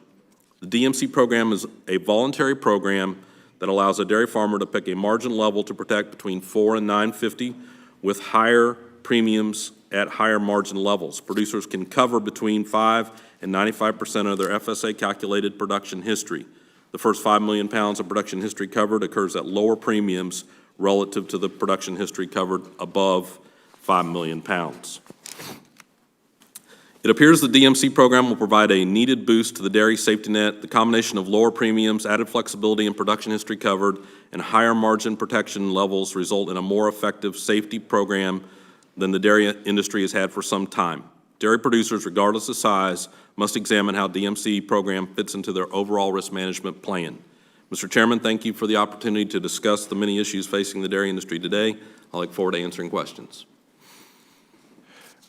The DMC program is a voluntary program that allows a dairy farmer to pick a margin level to protect between $4 and $9.50 with higher premiums at higher margin levels. Producers can cover between 5 and 95% of their FSA calculated production history. The first 5 million pounds of production history covered occurs at lower premiums relative to the production history covered above 5 million pounds. It appears the DMC program will provide a needed boost to the dairy safety net. The combination of lower premiums, added flexibility in production history covered, and higher margin protection levels result in a more effective safety program than the dairy industry has had for some time. Dairy producers, regardless of size, must examine how DMC program fits into their overall risk management plan. Mr. Chairman, thank you for the opportunity to discuss the many issues facing the dairy industry today. I look forward to answering questions.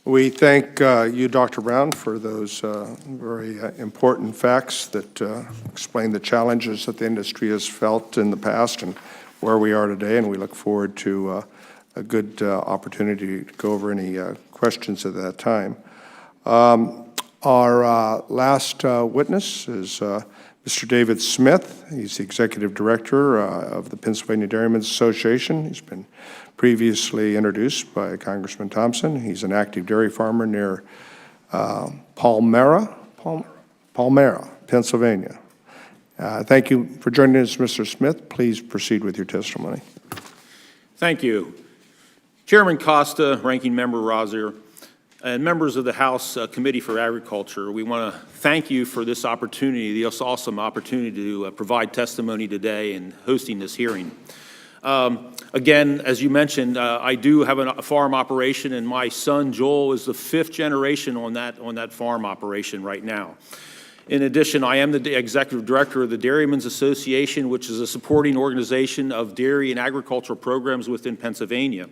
We thank you, Dr. Brown, for those very important facts that explain the challenges that the industry has felt in the past and where we are today, and we look forward to a good opportunity to go over any questions at that time. Our last witness is Mr. David Smith. He's the Executive Director of the Pennsylvania Dairymen's Association. He's been previously introduced by Congressman Thompson. He's an active dairy farmer near Palmyra, Pennsylvania. Thank you for joining us, Mr. Smith. Please proceed with your testimony. Thank you. Chairman Costa, Ranking Member Rosier, and members of the House Committee for Agriculture, we want to thank you for this opportunity, this awesome opportunity to provide testimony today and hosting this hearing. Again, as you mentioned, I do have a farm operation, and my son Joel is the 5th generation on that farm operation right now. In addition, I am the Executive Director of the Dairymen's Association, which is a supporting organization of dairy and agricultural programs within Pennsylvania.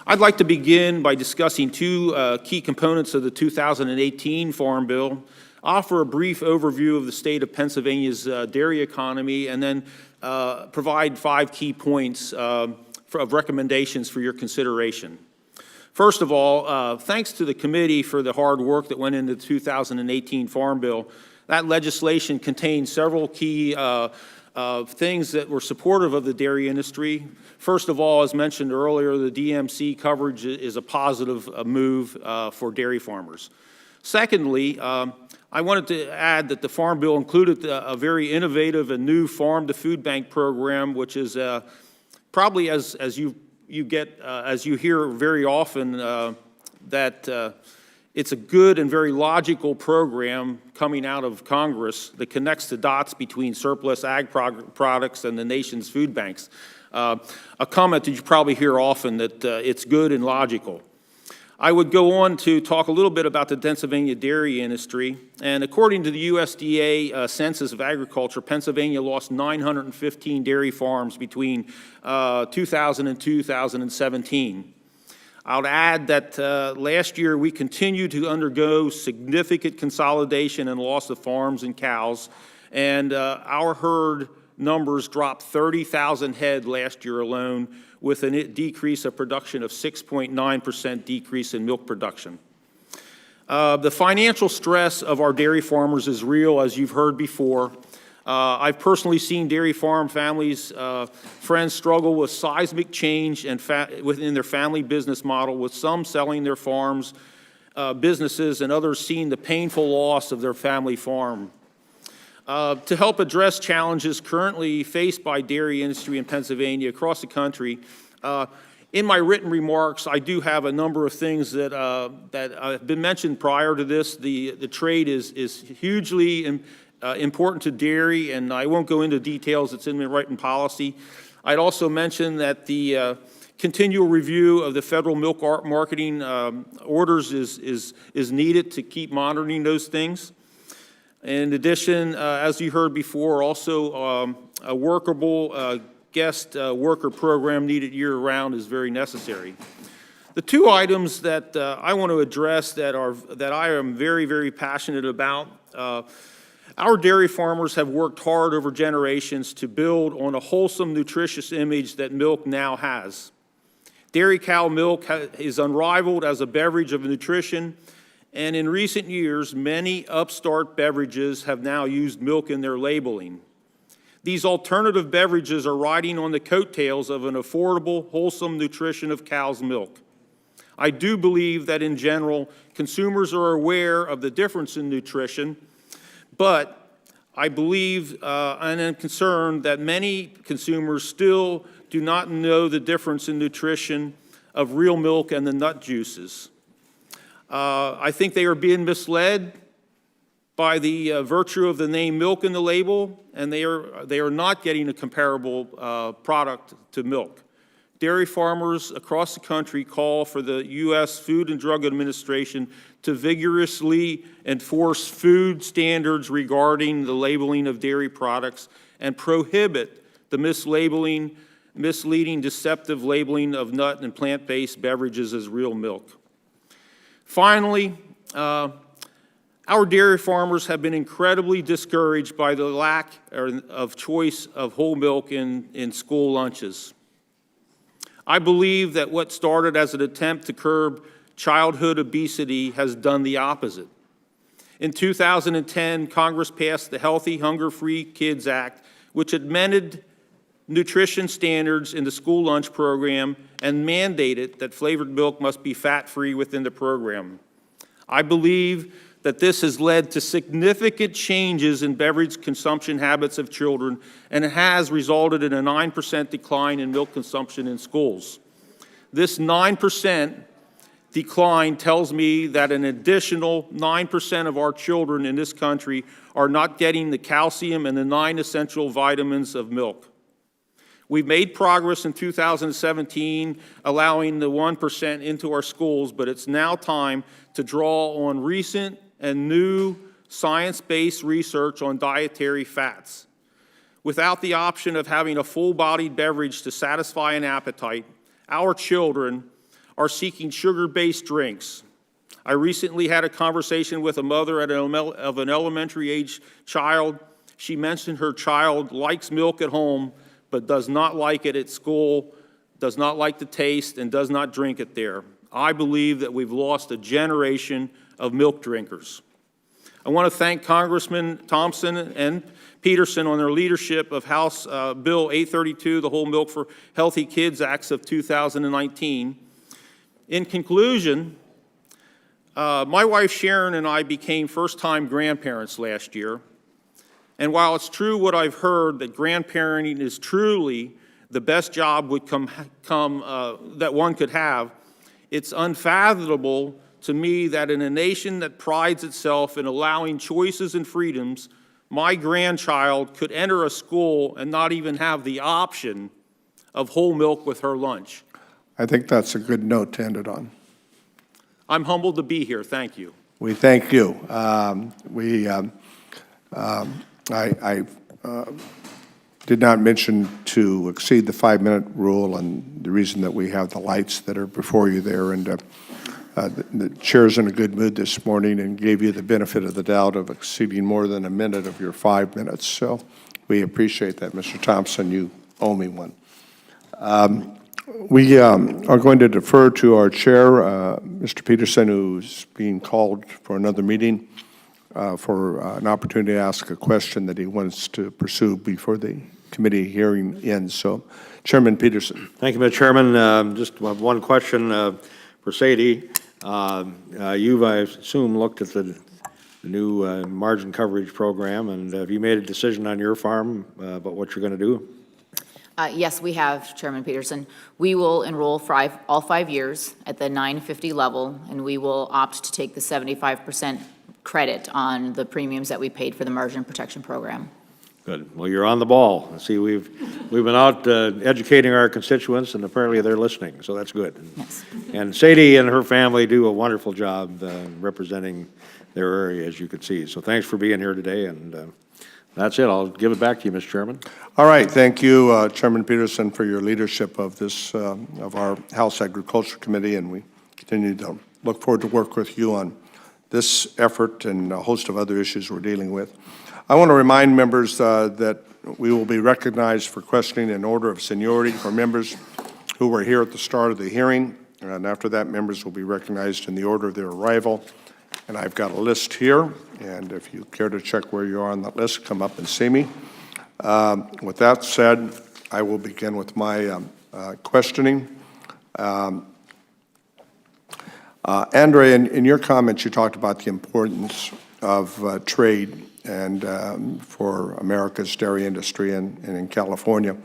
I'd like to begin by discussing two key components of the 2018 Farm Bill, offer a brief overview of the state of Pennsylvania's dairy economy, and then provide 5 key points of recommendations for your consideration. First of all, thanks to the committee for the hard work that went into the 2018 Farm Bill. That legislation contained several key things that were supportive of the dairy industry. First of all, as mentioned earlier, the DMC coverage is a positive move for dairy farmers. Secondly, I wanted to add that the Farm Bill included a very innovative and new farm-to-food bank program, which is probably as you hear very often that it's a good and very logical program coming out of Congress that connects the dots between surplus ag products and the nation's food banks. A comment that you probably hear often that it's good and logical. I would go on to talk a little bit about the Pennsylvania dairy industry. And according to the USDA Census of Agriculture, Pennsylvania lost 915 dairy farms between 2000 and 2017. I would add that last year we continued to undergo significant consolidation and loss of farms and cows, and our herd numbers dropped 30,000 head last year alone, with a decrease of production of 6.9% decrease in milk production. The financial stress of our dairy farmers is real, as you've heard before. I've personally seen dairy farm families, friends struggle with seismic change and within their family business model, with some selling their farms, businesses, and others seeing the painful loss of their family farm. To help address challenges currently faced by dairy industry in Pennsylvania across the country, in my written remarks, I do have a number of things that have been mentioned prior to this. The trade is hugely important to dairy, and I won't go into details. It's in the written policy. I'd also mention that the continual review of the federal milk marketing orders is needed to keep monitoring those things. In addition, as you heard before, also a workable guest worker program needed year-round is very necessary. The two items that I want to address that I am very, very passionate about, our dairy farmers have worked hard over generations to build on a wholesome, nutritious image that milk now has. Dairy cow milk is unrivaled as a beverage of nutrition, and in recent years, many upstart beverages have now used milk in their labeling. These alternative beverages are riding on the coattails of an affordable, wholesome nutrition of cow's milk. I do believe that in general, consumers are aware of the difference in nutrition, but I believe and am concerned that many consumers still do not know the difference in nutrition of real milk and the nut juices. I think they are being misled by the virtue of the name milk in the label, and they are not getting a comparable product to milk. dairy farmers across the country call for the U.S. Food and Drug Administration to vigorously enforce food standards regarding the labeling of dairy products and prohibit the misleading, deceptive labeling of nut and plant-based beverages as real milk. Finally, our dairy farmers have been incredibly discouraged by the lack of choice of whole milk in school lunches. I believe that what started as an attempt to curb childhood obesity has done the opposite. In 2010, Congress passed the Healthy, Hunger-Free Kids Act, which amended nutrition standards in the school lunch program and mandated that flavored milk must be fat-free within the program. I believe that this has led to significant changes in beverage consumption habits of children, and it has resulted in a 9% decline in milk consumption in schools. This 9% decline tells me that an additional 9% of our children in this country are not getting the calcium and the 9 essential vitamins of milk. We've made progress in 2017, allowing the 1% into our schools, but it's now time to draw on recent and new science-based research on dietary fats. Without the option of having a full-bodied beverage to satisfy an appetite, our children are seeking sugar-based drinks. I recently had a conversation with a mother of an elementary-age child. She mentioned her child likes milk at home, but does not like it at school, does not like the taste, and does not drink it there. I believe that we've lost a generation of milk drinkers. I want to thank Congressman Thompson and Peterson on their leadership of House Bill 832, the Whole Milk for Healthy Kids Acts of 2019. In conclusion, my wife Sharon and I became first-time grandparents last year. And while it's true what I've heard, that grandparenting is truly the best job that one could have, it's unfathomable to me that in a nation that prides itself in allowing choices and freedoms, my grandchild could enter a school and not even have the option of whole milk with her lunch. I think that's a good note to end it on. I'm humbled to be here. Thank you. We thank you. I did not mention to exceed the 5-minute rule, and the reason that we have the lights that are before you there, and the chair's in a good mood this morning and gave you the benefit of the doubt of exceeding more than a minute of your 5 minutes. So we appreciate that, Mr. Thompson. You owe me one. We are going to defer to our chair, Mr. Peterson, who's being called for another meeting, for an opportunity to ask a question that he wants to pursue before the committee hearing ends. So, Chairman Peterson. Thank you, Mr. Chairman. Just one question for Sadie. You've, I assume, looked at the new margin coverage program, and have you made a decision on your farm about what you're going to do? Yes, we have, Chairman Peterson. We will enroll for all 5 years at the 950 level, and we will opt to take the 75% credit on the premiums that we paid for the margin protection program. Good. Well, you're on the ball. See, we've been out educating our constituents, and apparently they're listening, so that's good. Yes. And Sadie and her family do a wonderful job representing their area, as you can see. So thanks for being here today, and that's it. I'll give it back to you, Mr. Chairman. All right. Thank you, Chairman Peterson, for your leadership of this, of our House Agriculture Committee, and we continue to look forward to work with you on this effort and a host of other issues we're dealing with. I want to remind members that we will be recognized for questioning in order of seniority for members who were here at the start of the hearing, and after that, members will be recognized in the order of their arrival. And I've got a list here, and if you care to check where you are on that list, come up and see me. With that said, I will begin with my questioning. Andre, in your comments, you talked about the importance of trade and for America's dairy industry and in California.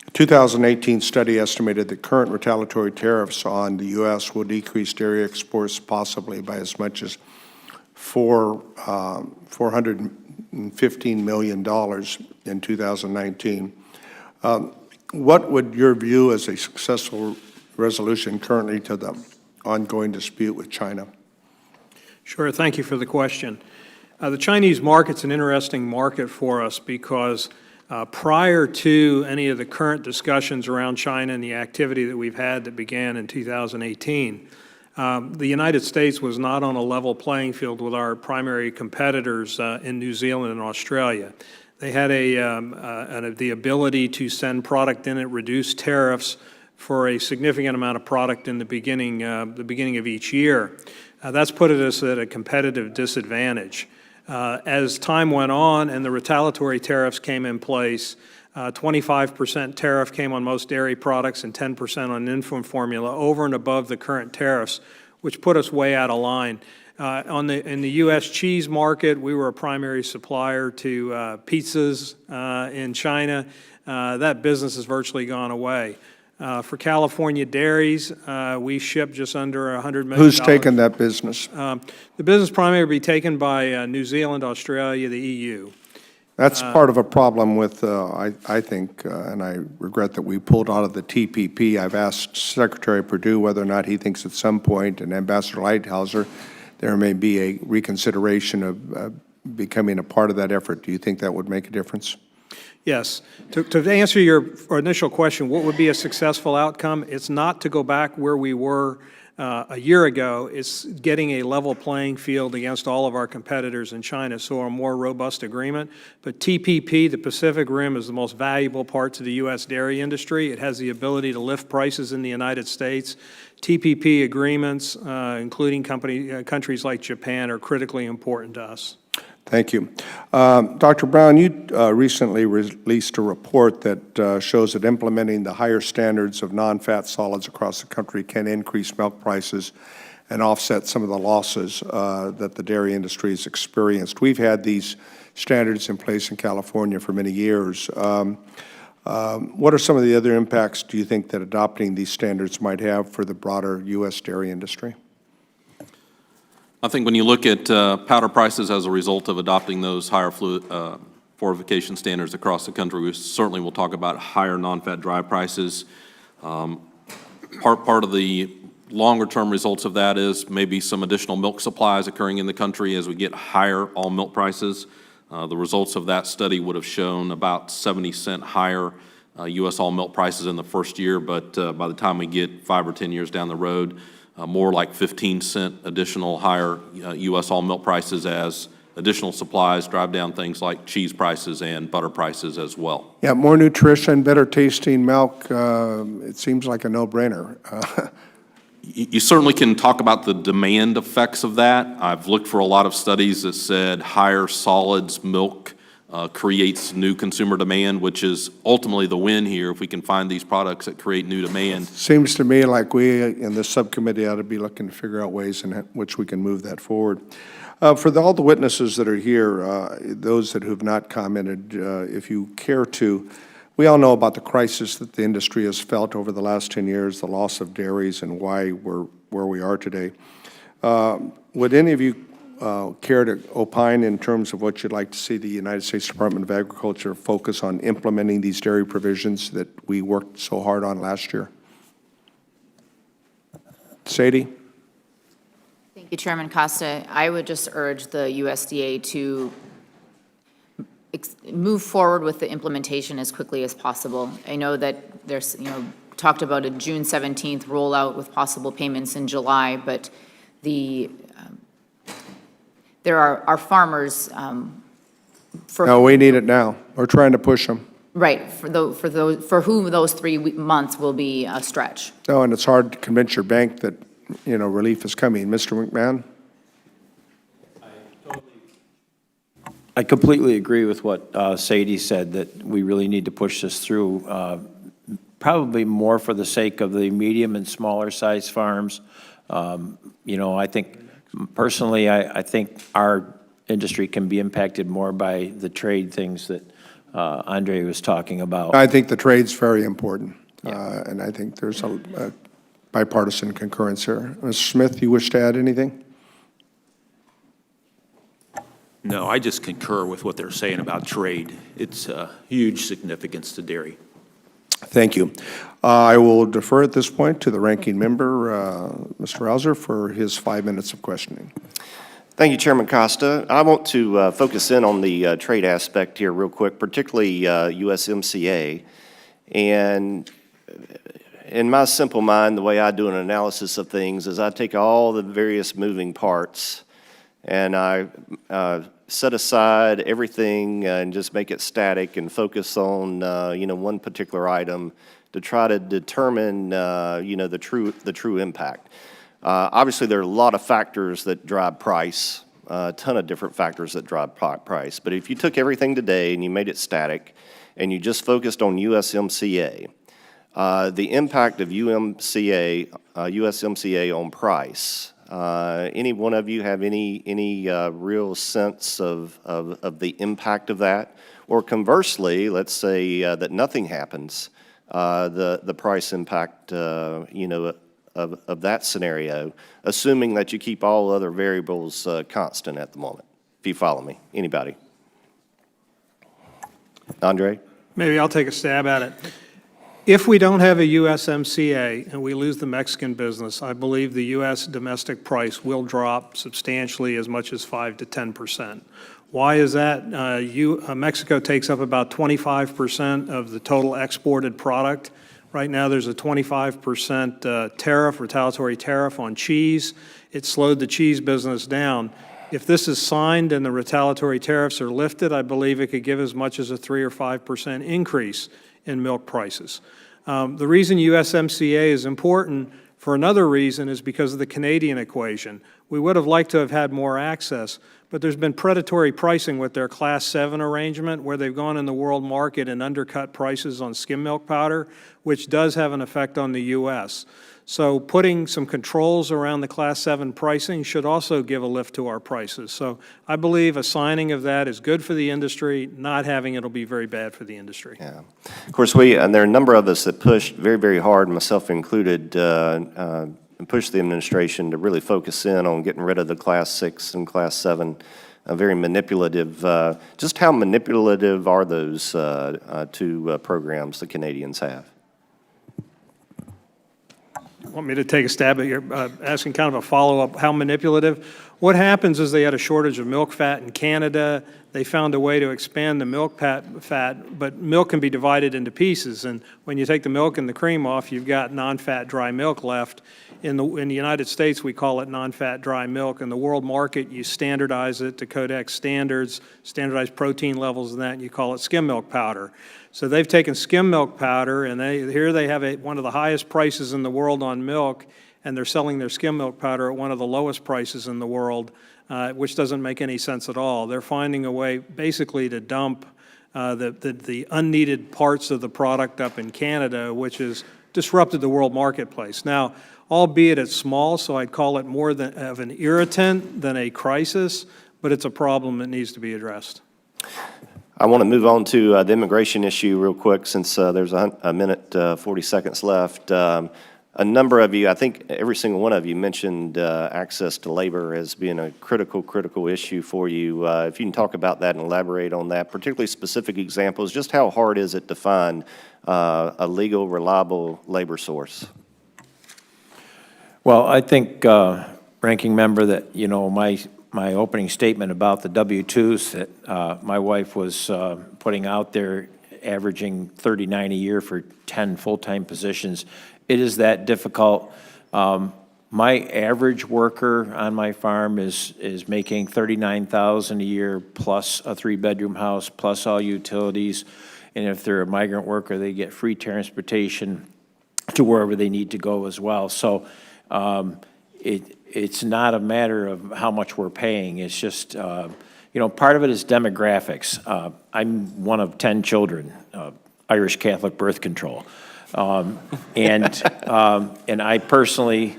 A 2018 study estimated that current retaliatory tariffs on the U.S. will decrease dairy exports possibly by as much as $415 million in 2019. What would your view as a successful resolution currently to the ongoing dispute with China? Sure, thank you for the question. The Chinese market's an interesting market for us because prior to any of the current discussions around China and the activity that we've had that began in 2018, the United States was not on a level playing field with our primary competitors in New Zealand and Australia. They had the ability to send product in at reduced tariffs for a significant amount of product in the beginning of each year. That's put us at a competitive disadvantage. As time went on and the retaliatory tariffs came in place, 25% tariff came on most dairy products and 10% on infant formula over and above the current tariffs, which put us way out of line. In the U.S. cheese market, we were a primary supplier to pizzas in China. That business has virtually gone away. For California dairies, we ship just under $100 million. Who's taken that business? The business primarily will be taken by New Zealand, Australia, the EU. That's part of a problem with, I think, and I regret that we pulled out of the TPP. I've asked Secretary Perdue whether or not he thinks at some point, and Ambassador Lighthizer, there may be a reconsideration of becoming a part of that effort. Do you think that would make a difference? Yes. To answer your initial question, what would be a successful outcome? It's not to go back where we were a year ago. It's getting a level playing field against all of our competitors in China, so a more robust agreement. But TPP, the Pacific Rim, is the most valuable part to the U.S. dairy industry. It has the ability to lift prices in the United States. TPP agreements, including countries like Japan, are critically important to us. Thank you. Dr. Brown, you recently released a report that shows that implementing the higher standards of non-fat solids across the country can increase milk prices and offset some of the losses that the dairy industry has experienced. We've had these standards in place in California for many years. What are some of the other impacts, do you think, that adopting these standards might have for the broader U.S. dairy industry? I think when you look at powder prices as a result of adopting those higher fortification standards across the country, we certainly will talk about higher non-fat dry prices. Part of the longer-term results of that is maybe some additional milk supplies occurring in the country as we get higher all milk prices. The results of that study would have shown about 70-cent higher U.S. all milk prices in the first year, but by the time we get 5 or 10 years down the road, more like 15-cent additional higher U.S. all milk prices as additional supplies drive down things like cheese prices and butter prices as well. Yeah, more nutrition, better tasting milk, it seems like a no-brainer. You certainly can talk about the demand effects of that. I've looked for a lot of studies that said higher solids milk creates new consumer demand, which is ultimately the win here if we can find these products that create new demand. Seems to me like we in this subcommittee ought to be looking to figure out ways in which we can move that forward. For all the witnesses that are here, those that have not commented, if you care to, we all know about the crisis that the industry has felt over the last 10 years, the loss of dairies and why we're where we are today. Would any of you care to opine in terms of what you'd like to see the United States Department of Agriculture focus on implementing these dairy provisions that we worked so hard on last year? Sadie? Thank you, Chairman Costa. I would just urge the USDA to move forward with the implementation as quickly as possible. I know that there's, talked about a June 17th rollout with possible payments in July, but there are farmers for No, we need it now. We're trying to push them. right for whom those 3 months will be a stretch. No, and it's hard to convince your bank that relief is coming. Mr. McMahon? I completely agree with what Sadie said, that we really need to push this through, probably more for the sake of the medium and smaller size farms. I think, personally, I think our industry can be impacted more by the trade things that Andre was talking about. I think the trade's very important, and I think there's a bipartisan concurrence here. Mr. Smith, you wish to add anything? No, I just concur with what they're saying about trade. It's huge significance to dairy. Thank you. I will defer at this point to the ranking member, Mr. Rouser, for his 5 minutes of questioning. Thank you, Chairman Costa. I want to focus in on the trade aspect here real quick, particularly USMCA. And in my simple mind, the way I do an analysis of things is I take all the various moving parts and I set aside everything and just make it static and focus on, one particular item to try to determine, the true impact. Obviously, there are a lot of factors that drive price, a ton of different factors that drive price. But if you took everything today and you made it static and you just focused on USMCA, the impact of USMCA on price, any one of you have any real sense of the impact of that? Or conversely, let's say that nothing happens, the price impact, of that scenario, assuming that you keep all other variables constant at the moment, if you follow me. Anybody? Andre? Maybe I'll take a stab at it. If we don't have a USMCA and we lose the Mexican business, I believe the U.S. domestic price will drop substantially, as much as 5 to 10%. Why is that? Mexico takes up about 25% of the total exported product. Right now, there's a 25% tariff, retaliatory tariff on cheese. It slowed the cheese business down. If this is signed and the retaliatory tariffs are lifted, I believe it could give as much as a 3 or 5% increase in milk prices. The reason USMCA is important for another reason is because of the Canadian equation. We would have liked to have had more access, but there's been predatory pricing with their Class 7 arrangement, where they've gone in the world market and undercut prices on skim milk powder, which does have an effect on the U.S. So putting some controls around the Class 7 pricing should also give a lift to our prices. So I believe a signing of that is good for the industry. Not having it will be very bad for the industry. Yeah. Of course, and there are a number of us that pushed very, very hard, myself included, and pushed the administration to really focus in on getting rid of the Class 6 and Class 7, very manipulative. Just how manipulative are those two programs the Canadians have? Want me to take a stab at your asking kind of a follow-up, how manipulative? What happens is they had a shortage of milk fat in Canada. They found a way to expand the milk fat, but milk can be divided into pieces. And when you take the milk and the cream off, you've got non-fat dry milk left. In the United States, we call it non-fat dry milk. In the world market, you standardize it to Codex standards, standardized protein levels and that, and you call it skim milk powder. So they've taken skim milk powder, and here they have one of the highest prices in the world on milk, and they're selling their skim milk powder at one of the lowest prices in the world, which doesn't make any sense at all. They're finding a way basically to dump the unneeded parts of the product up in Canada, which has disrupted the world marketplace. Now, albeit it's small, so I'd call it more of an irritant than a crisis, but it's a problem that needs to be addressed. I want to move on to the immigration issue real quick, since there's a minute, 40 seconds left. A number of you, I think every single one of you, mentioned access to labor as being a critical issue for you. If you can talk about that and elaborate on that, particularly specific examples, just how hard is it to find a legal, reliable labor source? Well, I think, Ranking Member, that, my opening statement about the W-2s that my wife was putting out there, averaging $39 a year for 10 full-time positions, it is that difficult. My average worker on my farm is making $39,000 a year plus a 3-bedroom house plus all utilities, and if they're a migrant worker, they get free transportation to wherever they need to go as well. So it's not a matter of how much we're paying. It's just, part of it is demographics. I'm one of 10 children, Irish Catholic birth control. And I personally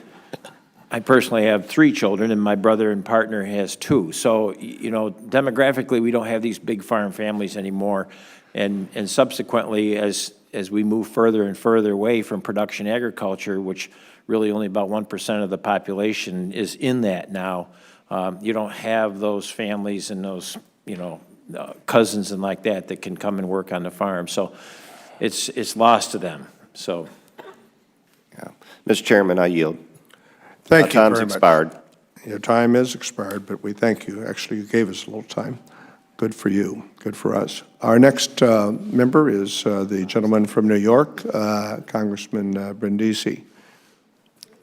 have 3 children, and my brother and partner has 2. So, demographically, we don't have these big farm families anymore. And subsequently, as we move further and further away from production agriculture, which really only about 1% of the population is in that now, you don't have those families and those, cousins and like that can come and work on the farm. So it's lost to them, so. Mr. Chairman, I yield. Thank you very much. Time's expired. Your time is expired, but we thank you. Actually, you gave us a little time. Good for you. Good for us. Our next member is the gentleman from New York, Congressman Brindisi.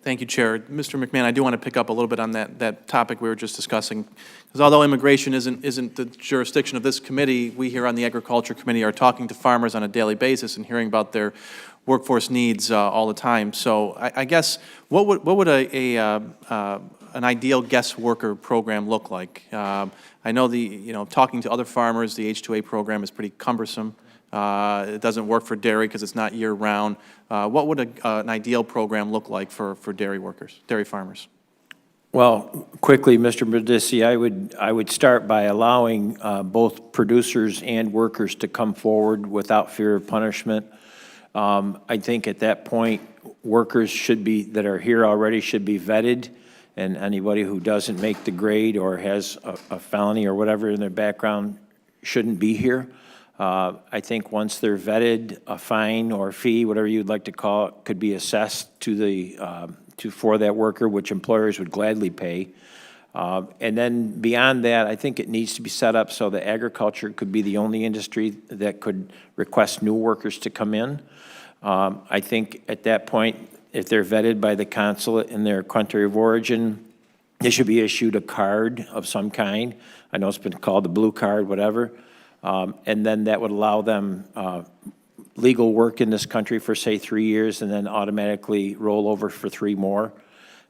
Thank you, Chair. Mr. McMahon, I do want to pick up a little bit on that topic we were just discussing, because although immigration isn't the jurisdiction of this committee, we here on the Agriculture Committee are talking to farmers on a daily basis and hearing about their workforce needs all the time. So I guess what would an ideal guest worker program look like? I know talking to other farmers, the H-2A program is pretty cumbersome. It doesn't work for dairy because it's not year-round. What would an ideal program look like for dairy workers, dairy farmers? Well, quickly, Mr. Brindisi, I would start by allowing both producers and workers to come forward without fear of punishment. I think at that point, workers that are here already should be vetted, and anybody who doesn't make the grade or has a felony or whatever in their background shouldn't be here. I think once they're vetted, a fine or fee, whatever you'd like to call it, could be assessed for that worker, which employers would gladly pay. And then beyond that, I think it needs to be set up so that agriculture could be the only industry that could request new workers to come in. I think at that point, if they're vetted by the consulate in their country of origin, they should be issued a card of some kind. I know it's been called the blue card, whatever. And then that would allow them legal work in this country for, say, 3 years and then automatically roll over for 3 more.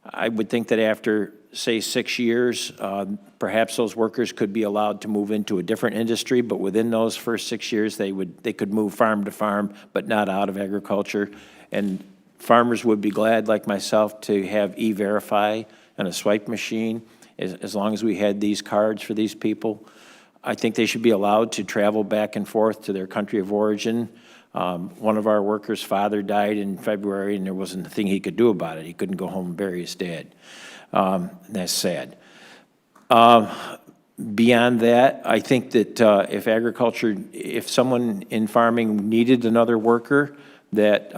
I would think that after, say, 6 years, perhaps those workers could be allowed to move into a different industry, but within those first 6 years, they could move farm to farm, but not out of agriculture. And farmers would be glad, like myself, to have E-Verify and a swipe machine, as long as we had these cards for these people. I think they should be allowed to travel back and forth to their country of origin. One of our workers' father died in February, and there wasn't a thing he could do about it. He couldn't go home and bury his dad. That's sad. Beyond that, I think that if someone in farming needed another worker, that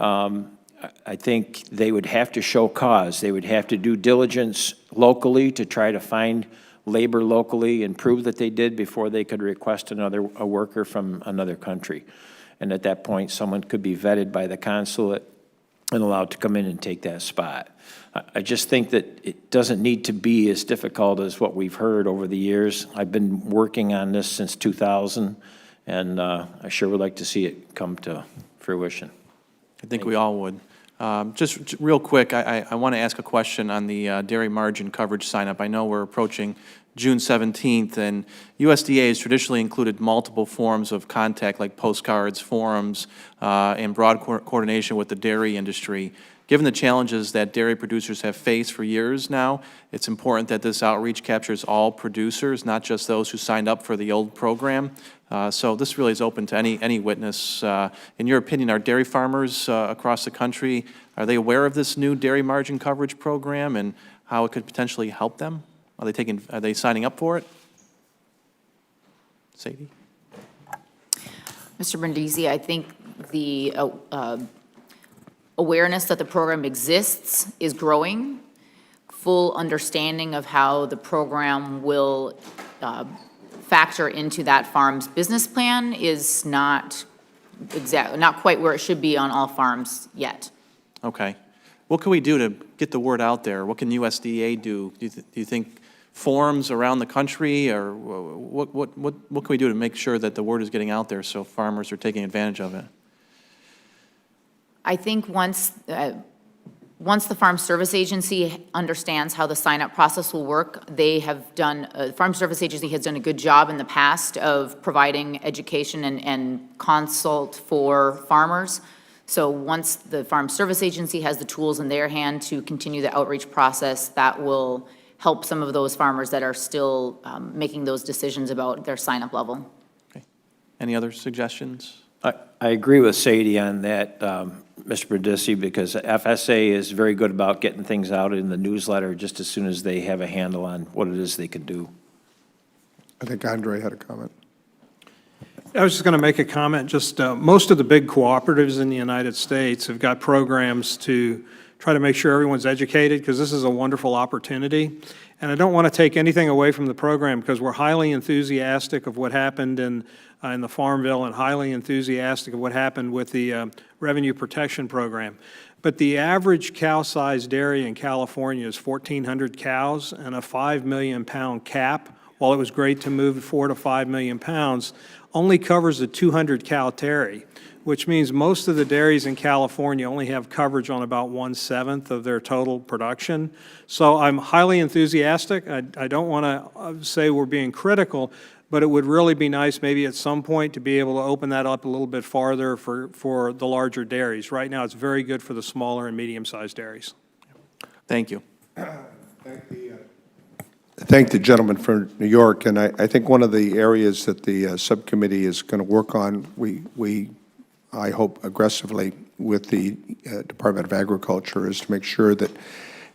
I think they would have to show cause. They would have to do diligence locally to try to find labor locally and prove that they did before they could request a worker from another country. And at that point, someone could be vetted by the consulate and allowed to come in and take that spot. I just think that it doesn't need to be as difficult as what we've heard over the years. I've been working on this since 2000, and I sure would like to see it come to fruition. I think we all would. Just real quick, I want to ask a question on the dairy margin coverage sign-up. I know we're approaching June 17th, and USDA has traditionally included multiple forms of contact, like postcards, forums, and broad coordination with the dairy industry. Given the challenges that dairy producers have faced for years now, it's important that this outreach captures all producers, not just those who signed up for the old program. So this really is open to any witness. In your opinion, are dairy farmers across the country, are they aware of this new dairy margin coverage program and how it could potentially help them? Are they signing up for it? Sadie? Mr. Brindisi, I think the awareness that the program exists is growing. Full understanding of how the program will factor into that farm's business plan is not quite where it should be on all farms yet. Okay. What can we do to get the word out there? What can USDA do? Do you think forums around the country, or what can we do to make sure that the word is getting out there so farmers are taking advantage of it? I think once the Farm Service Agency understands how the sign-up process will work, Farm Service Agency has done a good job in the past of providing education and consult for farmers. So once the Farm Service Agency has the tools in their hand to continue the outreach process, that will help some of those farmers that are still making those decisions about their sign-up level. Okay. Any other suggestions? I agree with Sadie on that, Mr. Brindisi, because FSA is very good about getting things out in the newsletter just as soon as they have a handle on what it is they can do. I think Andre had a comment. I was just going to make a comment. Just most of the big cooperatives in the United States have got programs to try to make sure everyone's educated, because this is a wonderful opportunity. And I don't want to take anything away from the program, because we're highly enthusiastic of what happened in the Farm Bill and highly enthusiastic of what happened with the Revenue Protection Program. But the average cow-sized dairy in California is 1,400 cows and a 5 million pound cap. While it was great to move 4 to 5 million pounds, only covers the 200 cow dairy, which means most of the dairies in California only have coverage on about 1/7 of their total production. So I'm highly enthusiastic. I don't want to say we're being critical, but it would really be nice maybe at some point to be able to open that up a little bit farther for the larger dairies. Right now, it's very good for the smaller and medium-sized dairies. Thank you. Thank the gentleman from New York, and I think one of the areas that the subcommittee is going to work on, I hope aggressively with the Department of Agriculture, is to make sure that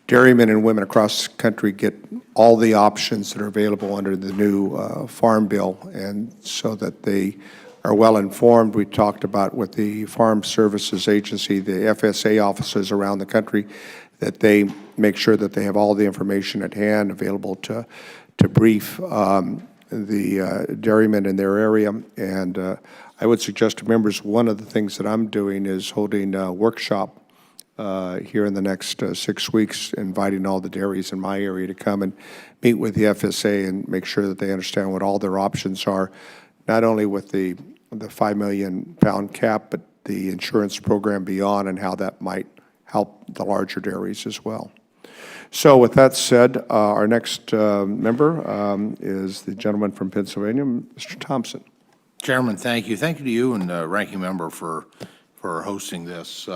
dairymen and women across the country get all the options that are available under the new Farm Bill, and so that they are well informed. We talked about with the Farm Services Agency, the FSA offices around the country, that they make sure that they have all the information at hand available to brief the dairymen in their area. And I would suggest to members, one of the things that I'm doing is holding a workshop here in the next 6 weeks, inviting all the dairies in my area to come and meet with the FSA and make sure that they understand what all their options are, not only with the 5 million pound cap, but the insurance program beyond, and how that might help the larger dairies as well. So with that said, our next member is the gentleman from Pennsylvania, Mr. Thompson. Chairman, thank you. Thank you to you and Ranking Member for hosting this.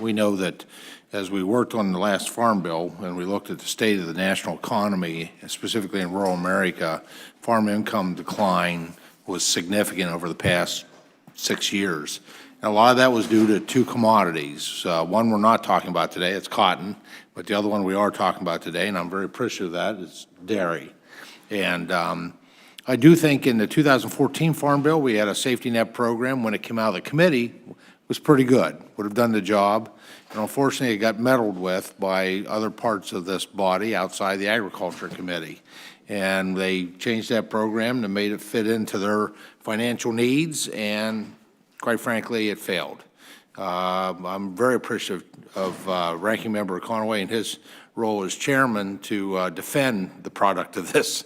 We know that as we worked on the last Farm Bill and we looked at the state of the national economy, specifically in rural America, farm income decline was significant over the past 6 years. And a lot of that was due to two commodities. One we're not talking about today, it's cotton, but the other one we are talking about today, and I'm very appreciative of that, is dairy. And I do think in the 2014 Farm Bill, we had a safety net program when it came out of the committee, was pretty good, would have done the job. And unfortunately, it got meddled with by other parts of this body outside the Agriculture Committee. And they changed that program and made it fit into their financial needs, and quite frankly, it failed. I'm very appreciative of Ranking Member Conway and his role as chairman to defend the product of this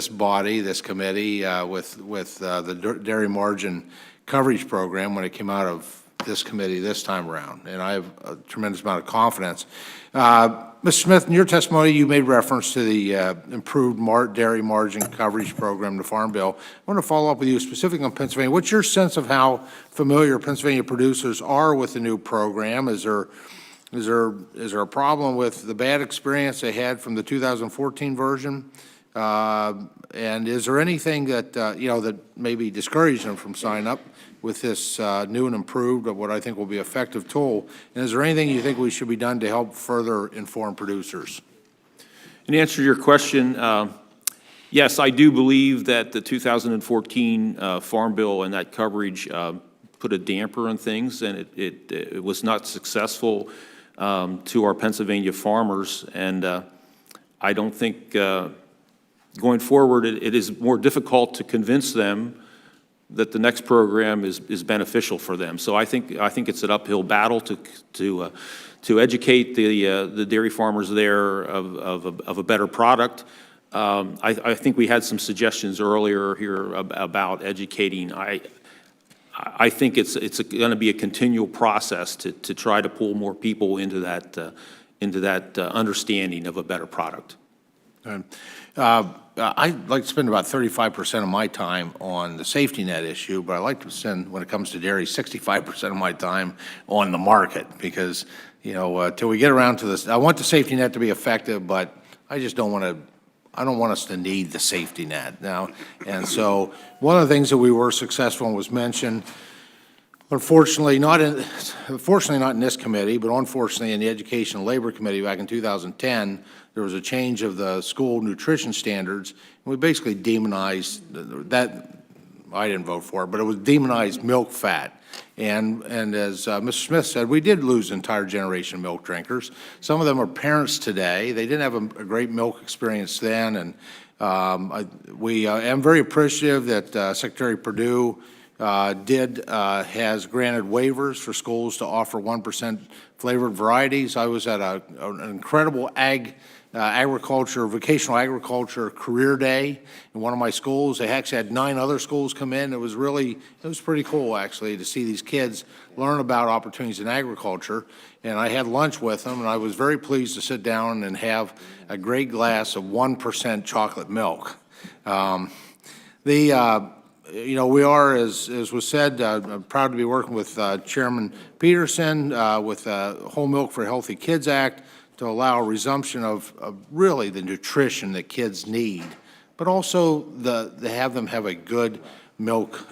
body, this committee, with the dairy margin coverage program when it came out of this committee this time around, and I have a tremendous amount of confidence. Mr. Smith, in your testimony, you made reference to the improved dairy margin coverage program, the Farm Bill. I want to follow up with you specifically on Pennsylvania. What's your sense of how familiar Pennsylvania producers are with the new program? Is there a problem with the bad experience they had from the 2014 version? And is there anything that that maybe discouraged them from signing up with this new and improved, of what I think will be an effective tool? And is there anything you think we should be done to help further inform producers? In answer to your question, yes, I do believe that the 2014 Farm Bill and that coverage put a damper on things, and it was not successful to our Pennsylvania farmers. And I don't think going forward it is more difficult to convince them that the next program is beneficial for them. So I think it's an uphill battle to educate the dairy farmers there of a better product. I think we had some suggestions earlier here about educating. I think it's going to be a continual process to try to pull more people into that understanding of a better product. I'd like to spend about 35% of my time on the safety net issue, but I like to spend, when it comes to dairy, 65% of my time on the market, because, till we get around to this, I want the safety net to be effective, but I just don't want to, I don't want us to need the safety net now. And so one of the things that we were successful in was mentioned, unfortunately not in this committee, but unfortunately in the Education and Labor Committee back in 2010, there was a change of the school nutrition standards, and we basically demonized that. I didn't vote for it, but it was demonized milk fat. And as Mr. Smith said, we did lose an entire generation of milk drinkers. Some of them are parents today. They didn't have a great milk experience then, and I'm very appreciative that Secretary Perdue has granted waivers for schools to offer 1% flavored varieties. I was at an incredible vocational agriculture career day in one of my schools. They actually had 9 other schools come in. It was pretty cool, actually, to see these kids learn about opportunities in agriculture. And I had lunch with them, and I was very pleased to sit down and have a great glass of 1% chocolate milk. We are, as was said, proud to be working with Chairman Peterson with Whole Milk for Healthy Kids Act to allow a resumption of really the nutrition that kids need, but also to have them have a good milk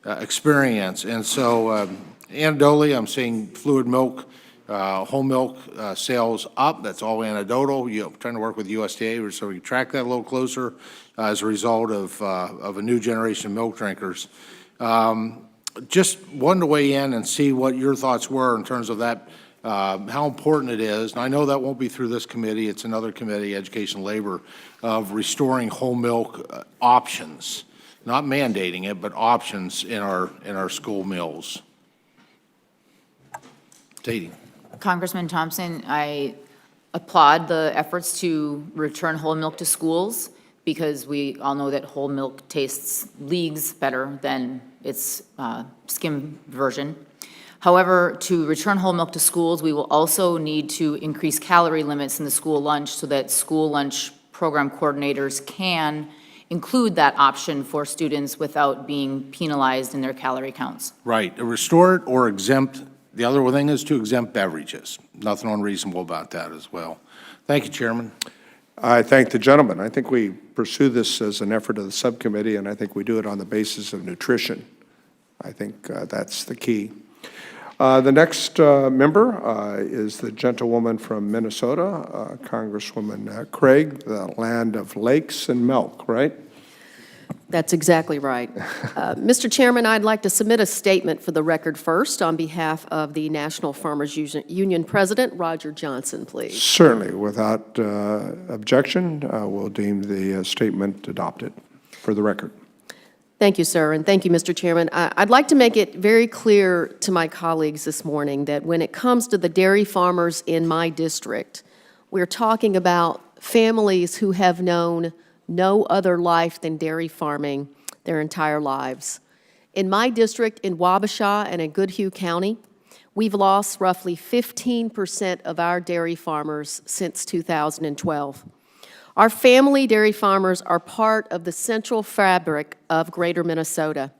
experience. And so anecdotally, I'm seeing fluid milk, whole milk sales up. That's all anecdotal. Trying to work with USDA so we can track that a little closer as a result of a new generation of milk drinkers. Just wanted to weigh in and see what your thoughts were in terms of that, how important it is, and I know that won't be through this committee, it's another committee, Education and Labor, of restoring whole milk options, not mandating it, but options in our school meals. Katie. Congressman Thompson, I applaud the efforts to return whole milk to schools because we all know that whole milk tastes leagues better than its skim version. However, to return whole milk to schools, we will also need to increase calorie limits in the school lunch so that school lunch program coordinators can include that option for students without being penalized in their calorie counts. Right. Restore it or exempt. The other thing is to exempt beverages. Nothing unreasonable about that as well. Thank you, Chairman. I thank the gentleman. I think we pursue this as an effort of the subcommittee, and I think we do it on the basis of nutrition. I think that's the key. The next member is the gentlewoman from Minnesota, Congresswoman Craig, the land of lakes and milk, right? That's exactly right. Mr. Chairman, I'd like to submit a statement for the record first on behalf of the National Farmers Union President, Roger Johnson, please. Certainly. Without objection, we'll deem the statement adopted for the record. Thank you, sir, and thank you, Mr. Chairman. I'd like to make it very clear to my colleagues this morning that when it comes to the dairy farmers in my district, we're talking about families who have known no other life than dairy farming their entire lives. In my district, in Wabasha and in Goodhue County, we've lost roughly 15% of our dairy farmers since 2012. Our family dairy farmers are part of the central fabric of greater Minnesota.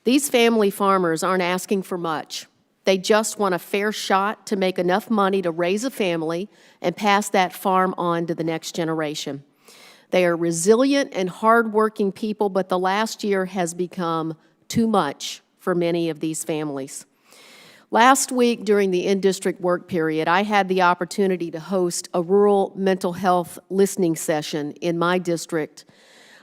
These family farmers aren't asking for much. They just want a fair shot to make enough money to raise a family and pass that farm on to the next generation. They are resilient and hardworking people, but the last year has become too much for many of these families. Last week, during the in-district work period, I had the opportunity to host a rural mental health listening session in my district.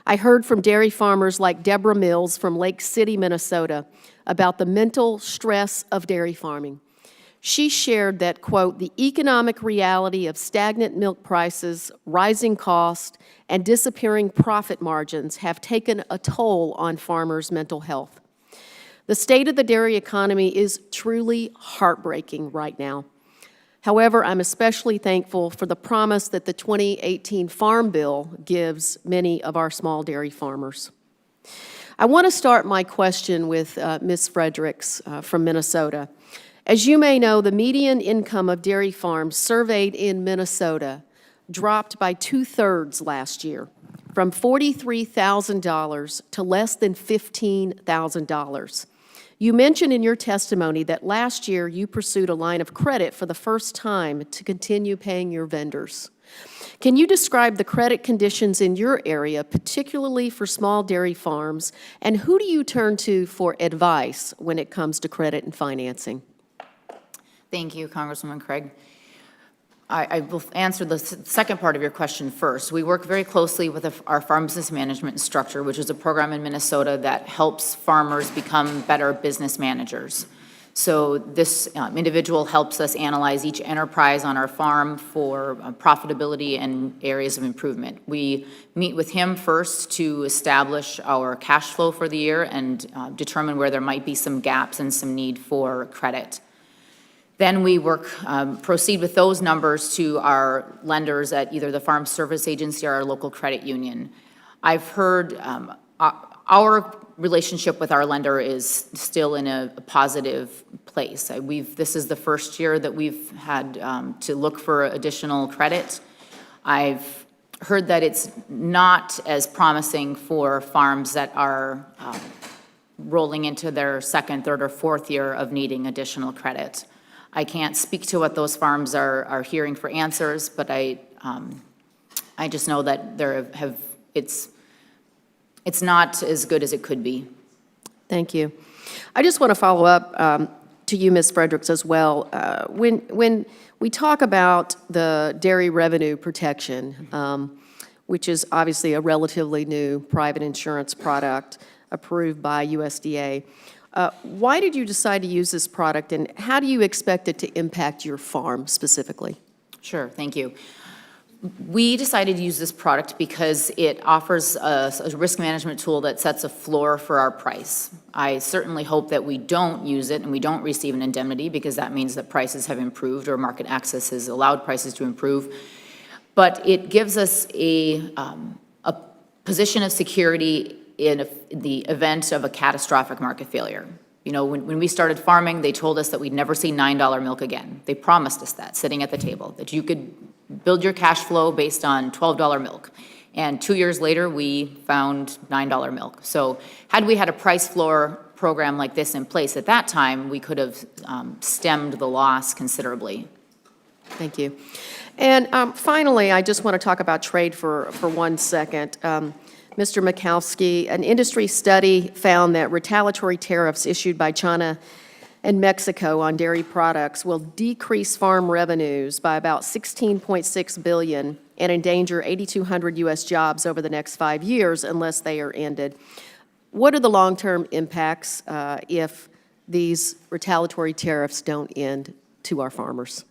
I heard from dairy farmers like Deborah Mills from Lake City, Minnesota, about the mental stress of dairy farming. She shared that, quote, the economic reality of stagnant milk prices, rising costs, and disappearing profit margins have taken a toll on farmers' mental health. The state of the dairy economy is truly heartbreaking right now. However, I'm especially thankful for the promise that the 2018 Farm Bill gives many of our small dairy farmers. I want to start my question with Ms. Fredericks from Minnesota. As you may know, the median income of dairy farms surveyed in Minnesota dropped by 2/3 last year, from $43,000 to less than $15,000. You mentioned in your testimony that last year you pursued a line of credit for the first time to continue paying your vendors. Can you describe the credit conditions in your area, particularly for small dairy farms, and who do you turn to for advice when it comes to credit and financing? Thank you, Congresswoman Craig. I will answer the second part of your question first. We work very closely with our Farm Business Management Instructor, which is a program in Minnesota that helps farmers become better business managers. So this individual helps us analyze each enterprise on our farm for profitability and areas of improvement. We meet with him first to establish our cash flow for the year and determine where there might be some gaps and some need for credit. Then we proceed with those numbers to our lenders at either the Farm Service Agency or our local credit union. I've heard our relationship with our lender is still in a positive place. This is the first year that we've had to look for additional credit. I've heard that it's not as promising for farms that are rolling into their second, third, or fourth year of needing additional credit. I can't speak to what those farms are hearing for answers, but I just know that it's not as good as it could be. Thank you. I just want to follow up to you, Ms. Fredericks, as well. When we talk about the dairy revenue protection, which is obviously a relatively new private insurance product approved by USDA, why did you decide to use this product, and how do you expect it to impact your farm specifically? Sure, thank you. We decided to use this product because it offers a risk management tool that sets a floor for our price. I certainly hope that we don't use it and we don't receive an indemnity, because that means that prices have improved or market access has allowed prices to improve. But it gives us a position of security in the event of a catastrophic market failure. You know, when we started farming, they told us that we'd never see $9 milk again. They promised us that, sitting at the table, that you could build your cash flow based on $12 milk. And 2 years later, we found $9 milk. So had we had a price floor program like this in place at that time, we could have stemmed the loss considerably. Thank you. And finally, I just want to talk about trade for 1 second. Mr. Mikowski, an industry study found that retaliatory tariffs issued by China and Mexico on dairy products will decrease farm revenues by about $16.6 billion and endanger 8,200 U.S. jobs over the next 5 years unless they are ended. What are the long-term impacts if these retaliatory tariffs don't end to our farmers?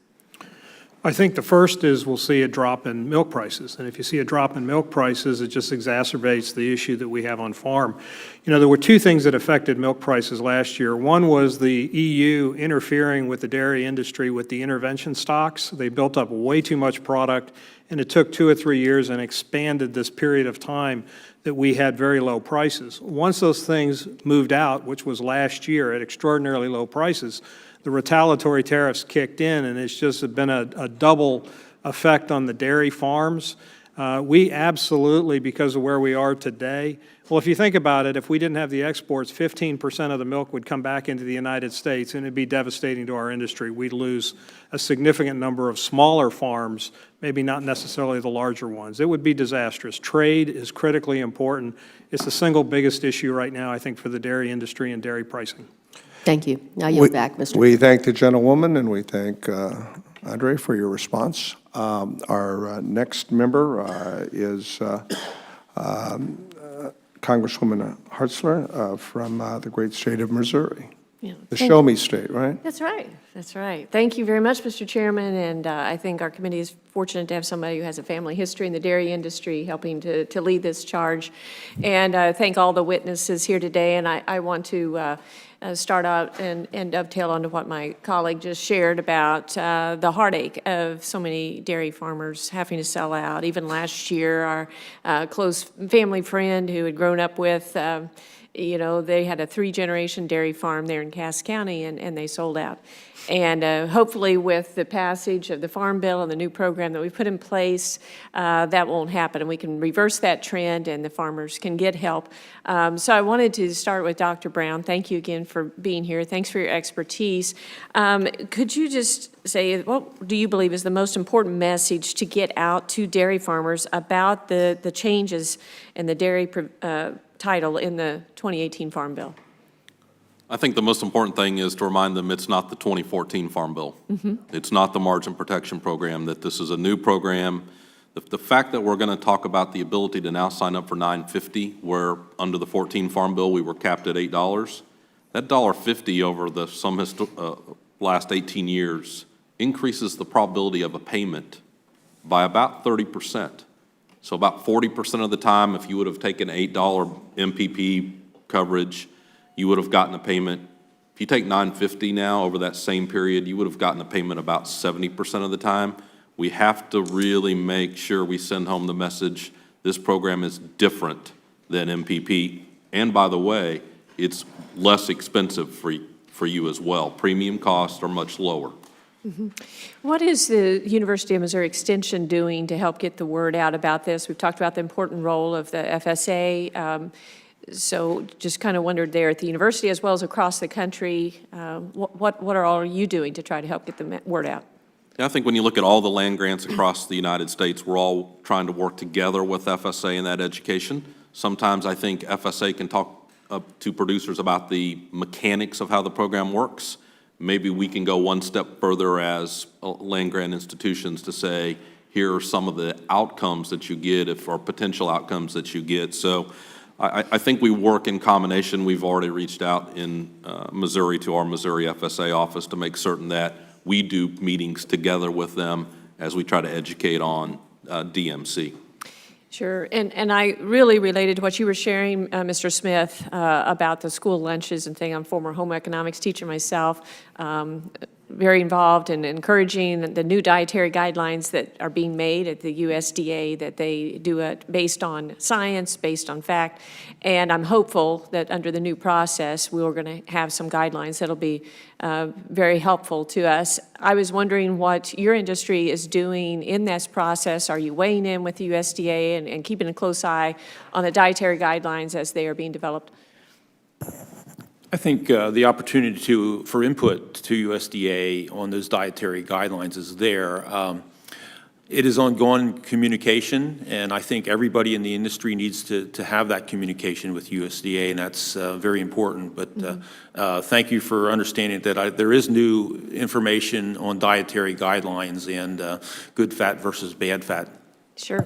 I think the first is we'll see a drop in milk prices. And if you see a drop in milk prices, it just exacerbates the issue that we have on farm. You know, there were two things that affected milk prices last year. One was the EU interfering with the dairy industry with the intervention stocks. They built up way too much product, and it took 2 or 3 years and expanded this period of time that we had very low prices. Once those things moved out, which was last year at extraordinarily low prices, the retaliatory tariffs kicked in, and it's just been a double effect on the dairy farms. We absolutely, because of where we are today, well, if you think about it, if we didn't have the exports, 15% of the milk would come back into the United States, and it'd be devastating to our industry. We'd lose a significant number of smaller farms, maybe not necessarily the larger ones. It would be disastrous. Trade is critically important. It's the single biggest issue right now, I think, for the dairy industry and dairy pricing. Thank you. Now yield back, Mr. We thank the gentlewoman, and we thank Andre for your response. Our next member is Congresswoman Hartzler from the great state of Missouri. Yeah. The show-me state, right? That's right. That's right. Thank you very much, Mr. Chairman, and I think our committee is fortunate to have somebody who has a family history in the dairy industry helping to lead this charge. And thank all the witnesses here today, and I want to start out and dovetail onto what my colleague just shared about the heartache of so many dairy farmers having to sell out. Even last year, our close family friend who had grown up with, you know, they had a 3-generation dairy farm there in Cass County, and they sold out. And hopefully with the passage of the Farm Bill and the new program that we put in place, that won't happen, and we can reverse that trend and the farmers can get help. So I wanted to start with Dr. Brown. Thank you again for being here. Thanks for your expertise. Could you just say, what do you believe is the most important message to get out to dairy farmers about the changes in the dairy title in the 2018 Farm Bill? I think the most important thing is to remind them it's not the 2014 Farm Bill. It's not the Margin Protection Program, that this is a new program. The fact that we're going to talk about the ability to now sign up for $9.50, where under the 14 Farm Bill we were capped at $8, that $1.50 over the last 18 years increases the probability of a payment by about 30%. So about 40% of the time, if you would have taken $8 MPP coverage, you would have gotten a payment. If you take $9.50 now over that same period, you would have gotten a payment about 70% of the time. We have to really make sure we send home the message, this program is different than MPP. And by the way, it's less expensive for you as well. Premium costs are much lower. What is the University of Missouri Extension doing to help get the word out about this? We've talked about the important role of the FSA. So just kind of wondered there at the university as well as across the country, what are all you doing to try to help get the word out? I think when you look at all the land grants across the United States, we're all trying to work together with FSA in that education. Sometimes I think FSA can talk to producers about the mechanics of how the program works. Maybe we can go one step further as land grant institutions to say, here are some of the outcomes that you get, or potential outcomes that you get. So I think we work in combination. We've already reached out in Missouri to our Missouri FSA office to make certain that we do meetings together with them as we try to educate on DMC. Sure, and I really related to what you were sharing, Mr. Smith, about the school lunches and thing. I'm a former home economics teacher myself, very involved in encouraging the new dietary guidelines that are being made at the USDA, that they do it based on science, based on fact, and I'm hopeful that under the new process, we're going to have some guidelines that'll be very helpful to us. I was wondering what your industry is doing in this process. Are you weighing in with the USDA and keeping a close eye on the dietary guidelines as they are being developed? I think the opportunity for input to USDA on those dietary guidelines is there. It is ongoing communication, and I think everybody in the industry needs to have that communication with USDA, and that's very important. But thank you for understanding that there is new information on dietary guidelines and good fat versus bad fat. Sure.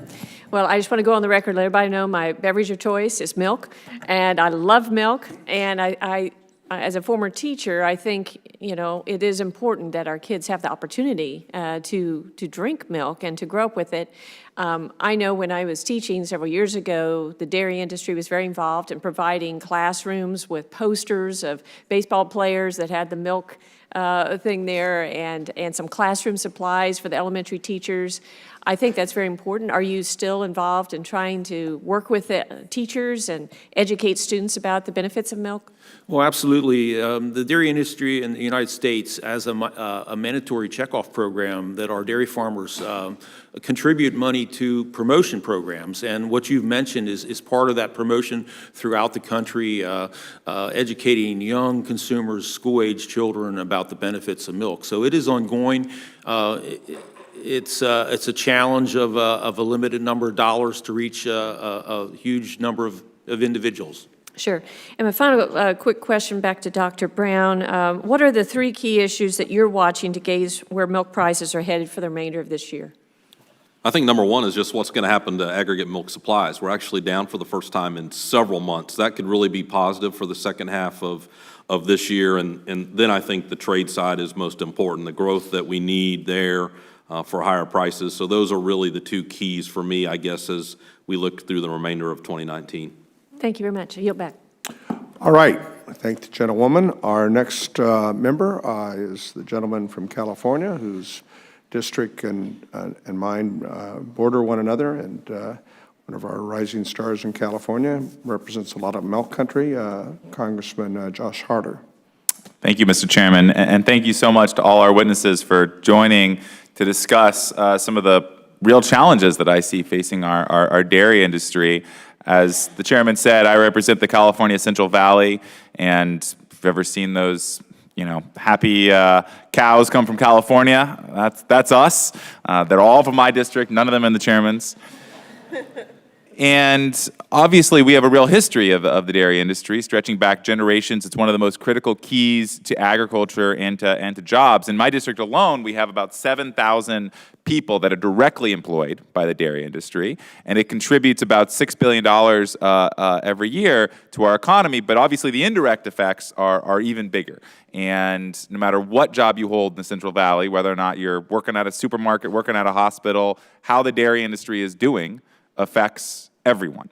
Well, I just want to go on the record, let everybody know my beverage of choice is milk, and I love milk. And I as a former teacher, I think, you know, it is important that our kids have the opportunity to drink milk and to grow up with it. I know when I was teaching several years ago, the dairy industry was very involved in providing classrooms with posters of baseball players that had the milk thing there and some classroom supplies for the elementary teachers. I think that's very important. Are you still involved in trying to work with the teachers and educate students about the benefits of milk? Well, absolutely. The dairy industry in the United States has a mandatory checkoff program that our dairy farmers contribute money to promotion programs. And what you've mentioned is part of that promotion throughout the country, educating young consumers, school-age children about the benefits of milk. So it is ongoing. It's a challenge of a limited number of dollars to reach a huge number of individuals. Sure. And my final quick question back to Dr. Brown. What are the three key issues that you're watching to gauge where milk prices are headed for the remainder of this year? I think number one is just what's going to happen to aggregate milk supplies. We're actually down for the first time in several months. That could really be positive for the second half of this year. And then I think the trade side is most important, the growth that we need there for higher prices. So those are really the two keys for me, I guess, as we look through the remainder of 2019. Thank you very much. I yield back. All right. I thank the gentlewoman. Our next member is the gentleman from California, whose district and mine border one another, and one of our rising stars in California, represents a lot of milk country, Congressman Josh Hartzler. Thank you, Mr. Chairman, and thank you so much to all our witnesses for joining to discuss some of the real challenges that I see facing our dairy industry. As the chairman said, I represent the California Central Valley, and if you've ever seen those, you know, happy cows come from California, that's us. They're all from my district, none of them in the chairman's. And obviously, we have a real history of the dairy industry, stretching back generations. It's one of the most critical keys to agriculture and to jobs. In my district alone, we have about 7,000 people that are directly employed by the dairy industry, and it contributes about $6 billion every year to our economy. But obviously, the indirect effects are even bigger. And no matter what job you hold in the Central Valley, whether or not you're working at a supermarket, working at a hospital, how the dairy industry is doing affects everyone.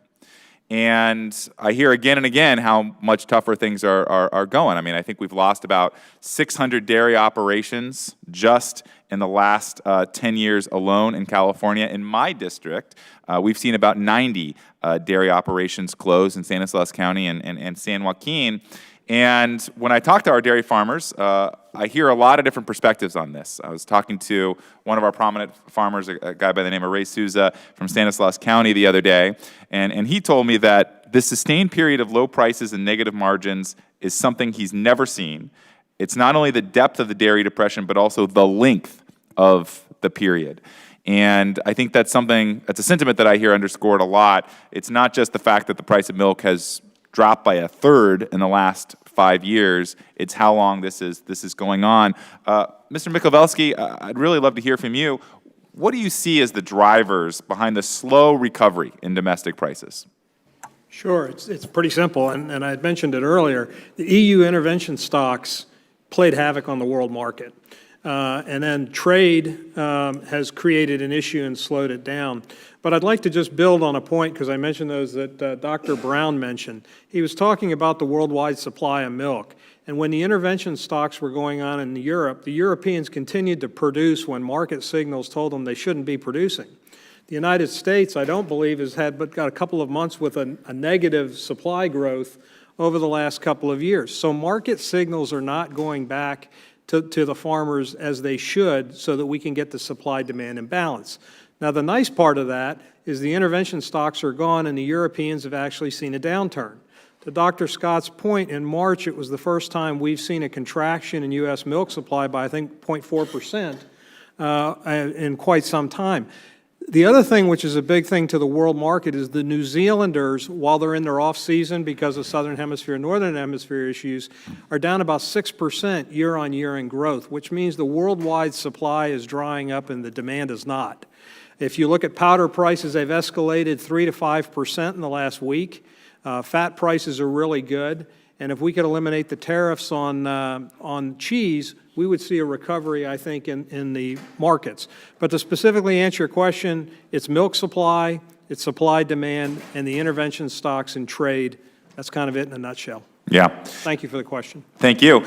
And I hear again and again how much tougher things are going. I mean, I think we've lost about 600 dairy operations just in the last 10 years alone in California. In my district, we've seen about 90 dairy operations close in Stanislaus County and San Joaquin. And when I talk to our dairy farmers, I hear a lot of different perspectives on this. I was talking to one of our prominent farmers, a guy by the name of Ray Souza from Stanislaus County the other day, and he told me that this sustained period of low prices and negative margins is something he's never seen. It's not only the depth of the dairy depression, but also the length of the period. And I think that's a sentiment that I hear underscored a lot. It's not just the fact that the price of milk has dropped by a third in the last 5 years. It's how long this is going on. Mr. Michalowski, I'd really love to hear from you. What do you see as the drivers behind the slow recovery in domestic prices? Sure, it's pretty simple, and I had mentioned it earlier. The EU intervention stocks played havoc on the world market. And then trade has created an issue and slowed it down. But I'd like to just build on a point, because I mentioned those that Dr. Brown mentioned. He was talking about the worldwide supply of milk. And when the intervention stocks were going on in Europe, the Europeans continued to produce when market signals told them they shouldn't be producing. The United States, I don't believe, has got a couple of months with a negative supply growth over the last couple of years. So market signals are not going back to the farmers as they should, so that we can get the supply-demand in balance. Now, the nice part of that is the intervention stocks are gone and the Europeans have actually seen a downturn. To Dr. Scott's point, in March, it was the first time we've seen a contraction in U.S. milk supply by, I think, 0.4% in quite some time. The other thing, which is a big thing to the world market, is the New Zealanders, while they're in their off-season because of Southern Hemisphere and Northern Hemisphere issues, are down about 6% year-on-year in growth, which means the worldwide supply is drying up and the demand is not. If you look at powder prices, they've escalated 3 to 5% in the last week. Fat prices are really good. And if we could eliminate the tariffs on cheese, we would see a recovery, I think, in the markets. But to specifically answer your question, it's milk supply, it's supply demand, and the intervention stocks and trade. That's kind of it in a nutshell. Yeah. Thank you for the question. Thank you.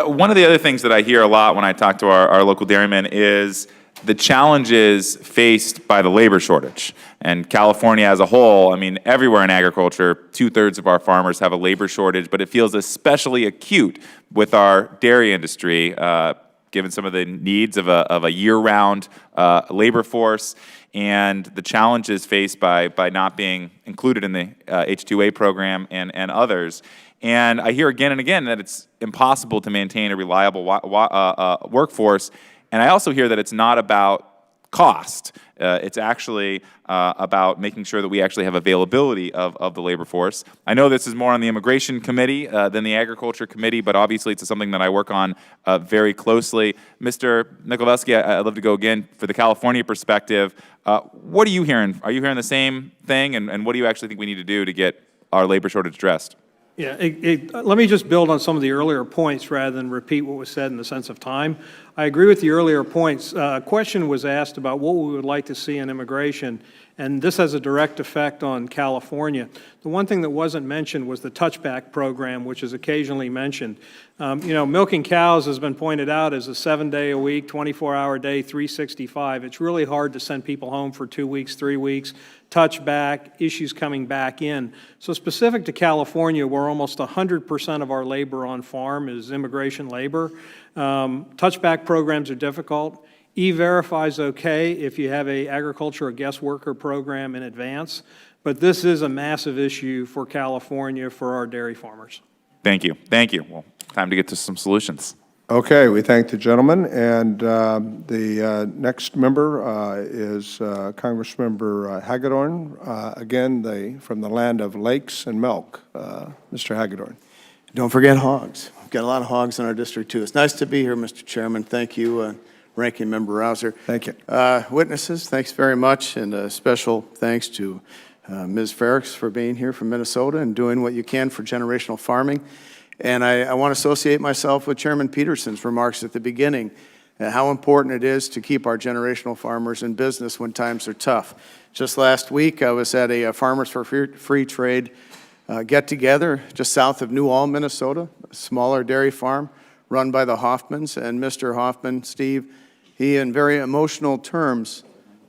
One of the other things that I hear a lot when I talk to our local dairymen is the challenges faced by the labor shortage. And California as a whole, I mean, everywhere in agriculture, 2/3 of our farmers have a labor shortage, but it feels especially acute with our dairy industry, given some of the needs of a year-round labor force and the challenges faced by not being included in the H-2A program and others. And I hear again and again that it's impossible to maintain a reliable workforce. And I also hear that it's not about cost. It's actually about making sure that we actually have availability of the labor force. I know this is more on the Immigration Committee than the Agriculture Committee, but obviously it's something that I work on very closely. Mr. Michalowski, I'd love to go again for the California perspective. What are you hearing? Are you hearing the same thing? And what do you actually think we need to do to get our labor shortage addressed? Yeah, let me just build on some of the earlier points rather than repeat what was said in the sense of time. I agree with the earlier points. A question was asked about what we would like to see in immigration, and this has a direct effect on California. The one thing that wasn't mentioned was the touchback program, which is occasionally mentioned. Milking cows has been pointed out as a 7-day-a-week, 24-hour-day, 365. It's really hard to send people home for 2 weeks, 3 weeks. Touchback, issues coming back in. So specific to California, where almost 100% of our labor on farm is immigration labor, touchback programs are difficult. E-Verify is okay if you have a agriculture or guest worker program in advance, but this is a massive issue for California for our dairy farmers. Thank you. Thank you. Well, time to get to some solutions. Okay, we thank the gentleman, and the next member is Congressmember Hagedorn, again, from the land of lakes and milk. Mr. Hagedorn. Don't forget hogs. We've got a lot of hogs in our district, too. It's nice to be here, Mr. Chairman. Thank you, Ranking Member Rouser. Thank you. Witnesses, thanks very much, and a special thanks to Ms. Ferricks for being here from Minnesota and doing what you can for generational farming. And I want to associate myself with Chairman Peterson's remarks at the beginning, how important it is to keep our generational farmers in business when times are tough. Just last week, I was at a Farmers for Free Trade get-together just south of New Ulm, Minnesota, a smaller dairy farm run by the Hoffmans. And Mr. Hoffman, Steve, he in very emotional terms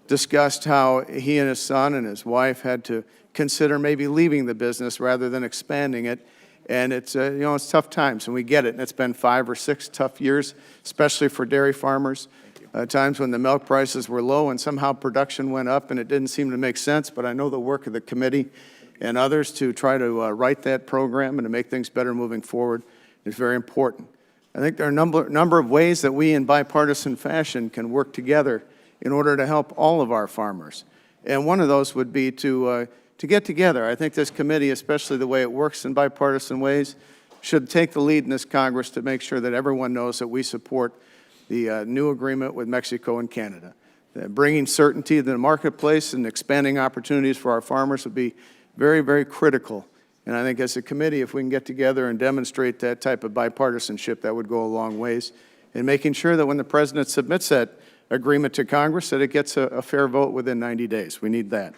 discussed how he and his son and his wife had to consider maybe leaving the business rather than expanding it. And it's, it's tough times, and we get it. And it's been 5 or 6 tough years, especially for dairy farmers. Times when the milk prices were low and somehow production went up, and it didn't seem to make sense. But I know the work of the committee and others to try to write that program and to make things better moving forward is very important. I think there are a number of ways that we in bipartisan fashion can work together in order to help all of our farmers. And one of those would be to get together. I think this committee, especially the way it works in bipartisan ways, should take the lead in this Congress to make sure that everyone knows that we support the new agreement with Mexico and Canada. Bringing certainty to the marketplace and expanding opportunities for our farmers would be very, very critical. And I think as a committee, if we can get together and demonstrate that type of bipartisanship, that would go a long ways in making sure that when the President submits that agreement to Congress, that it gets a fair vote within 90 days. We need that.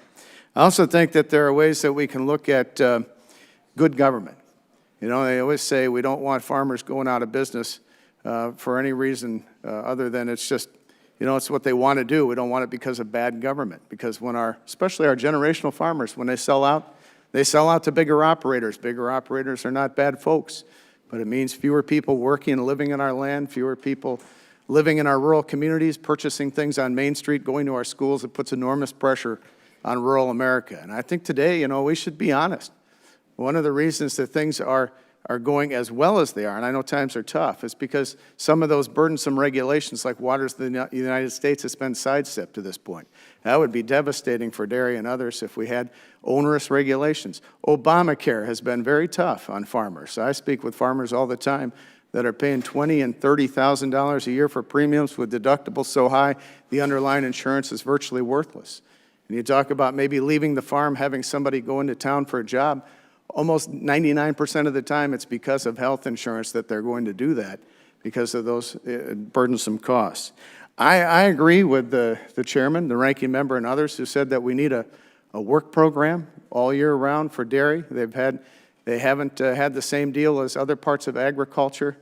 I also think that there are ways that we can look at good government. You know, they always say we don't want farmers going out of business for any reason other than it's just, it's what they want to do. We don't want it because of bad government. Because when especially our generational farmers, when they sell out to bigger operators. Bigger operators are not bad folks, but it means fewer people working and living in our land, fewer people living in our rural communities, purchasing things on Main Street, going to our schools. It puts enormous pressure on rural America. And I think today, we should be honest. One of the reasons that things are going as well as they are, and I know times are tough, is because some of those burdensome regulations like Waters of the United States has been sidestepped to this point. That would be devastating for dairy and others if we had onerous regulations. Obamacare has been very tough on farmers. I speak with farmers all the time that are paying $20,000 and $30,000 a year for premiums with deductibles so high the underlying insurance is virtually worthless. And you talk about maybe leaving the farm, having somebody go into town for a job, almost 99% of the time it's because of health insurance that they're going to do that because of those burdensome costs. I agree with the chairman, the ranking member, and others who said that we need a work program all year round for dairy. They haven't had the same deal as other parts of agriculture,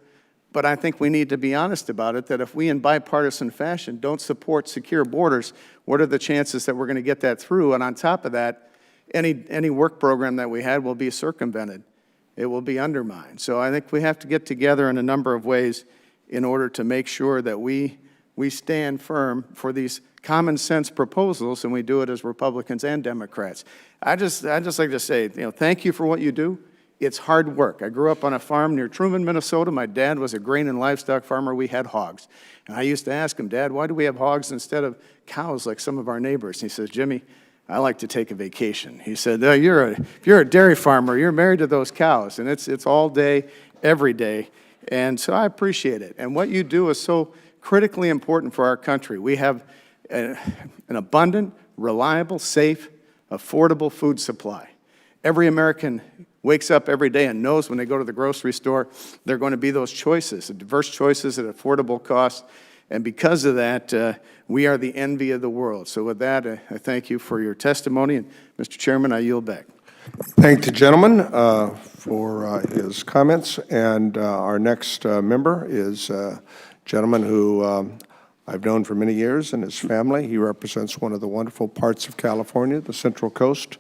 but I think we need to be honest about it, that if we in bipartisan fashion don't support secure borders, what are the chances that we're going to get that through? And on top of that, any work program that we had will be circumvented. It will be undermined. So I think we have to get together in a number of ways in order to make sure that we stand firm for these common sense proposals, and we do it as Republicans and Democrats. I just like to say, thank you for what you do. It's hard work. I grew up on a farm near Truman, Minnesota. My dad was a grain and livestock farmer. We had hogs. And I used to ask him, Dad, why do we have hogs instead of cows like some of our neighbors? And he says, Jimmy, I like to take a vacation. He said, if you're a dairy farmer, you're married to those cows, and it's all day, every day. And so I appreciate it. And what you do is so critically important for our country. We have an abundant, reliable, safe, affordable food supply. Every American wakes up every day and knows when they go to the grocery store, there are going to be those choices, diverse choices at affordable costs. And because of that, we are the envy of the world. So with that, I thank you for your testimony. And Mr. Chairman, I yield back. Thank the gentleman for his comments. And our next member is a gentleman who I've known for many years and his family. He represents one of the wonderful parts of California, the Central Coast,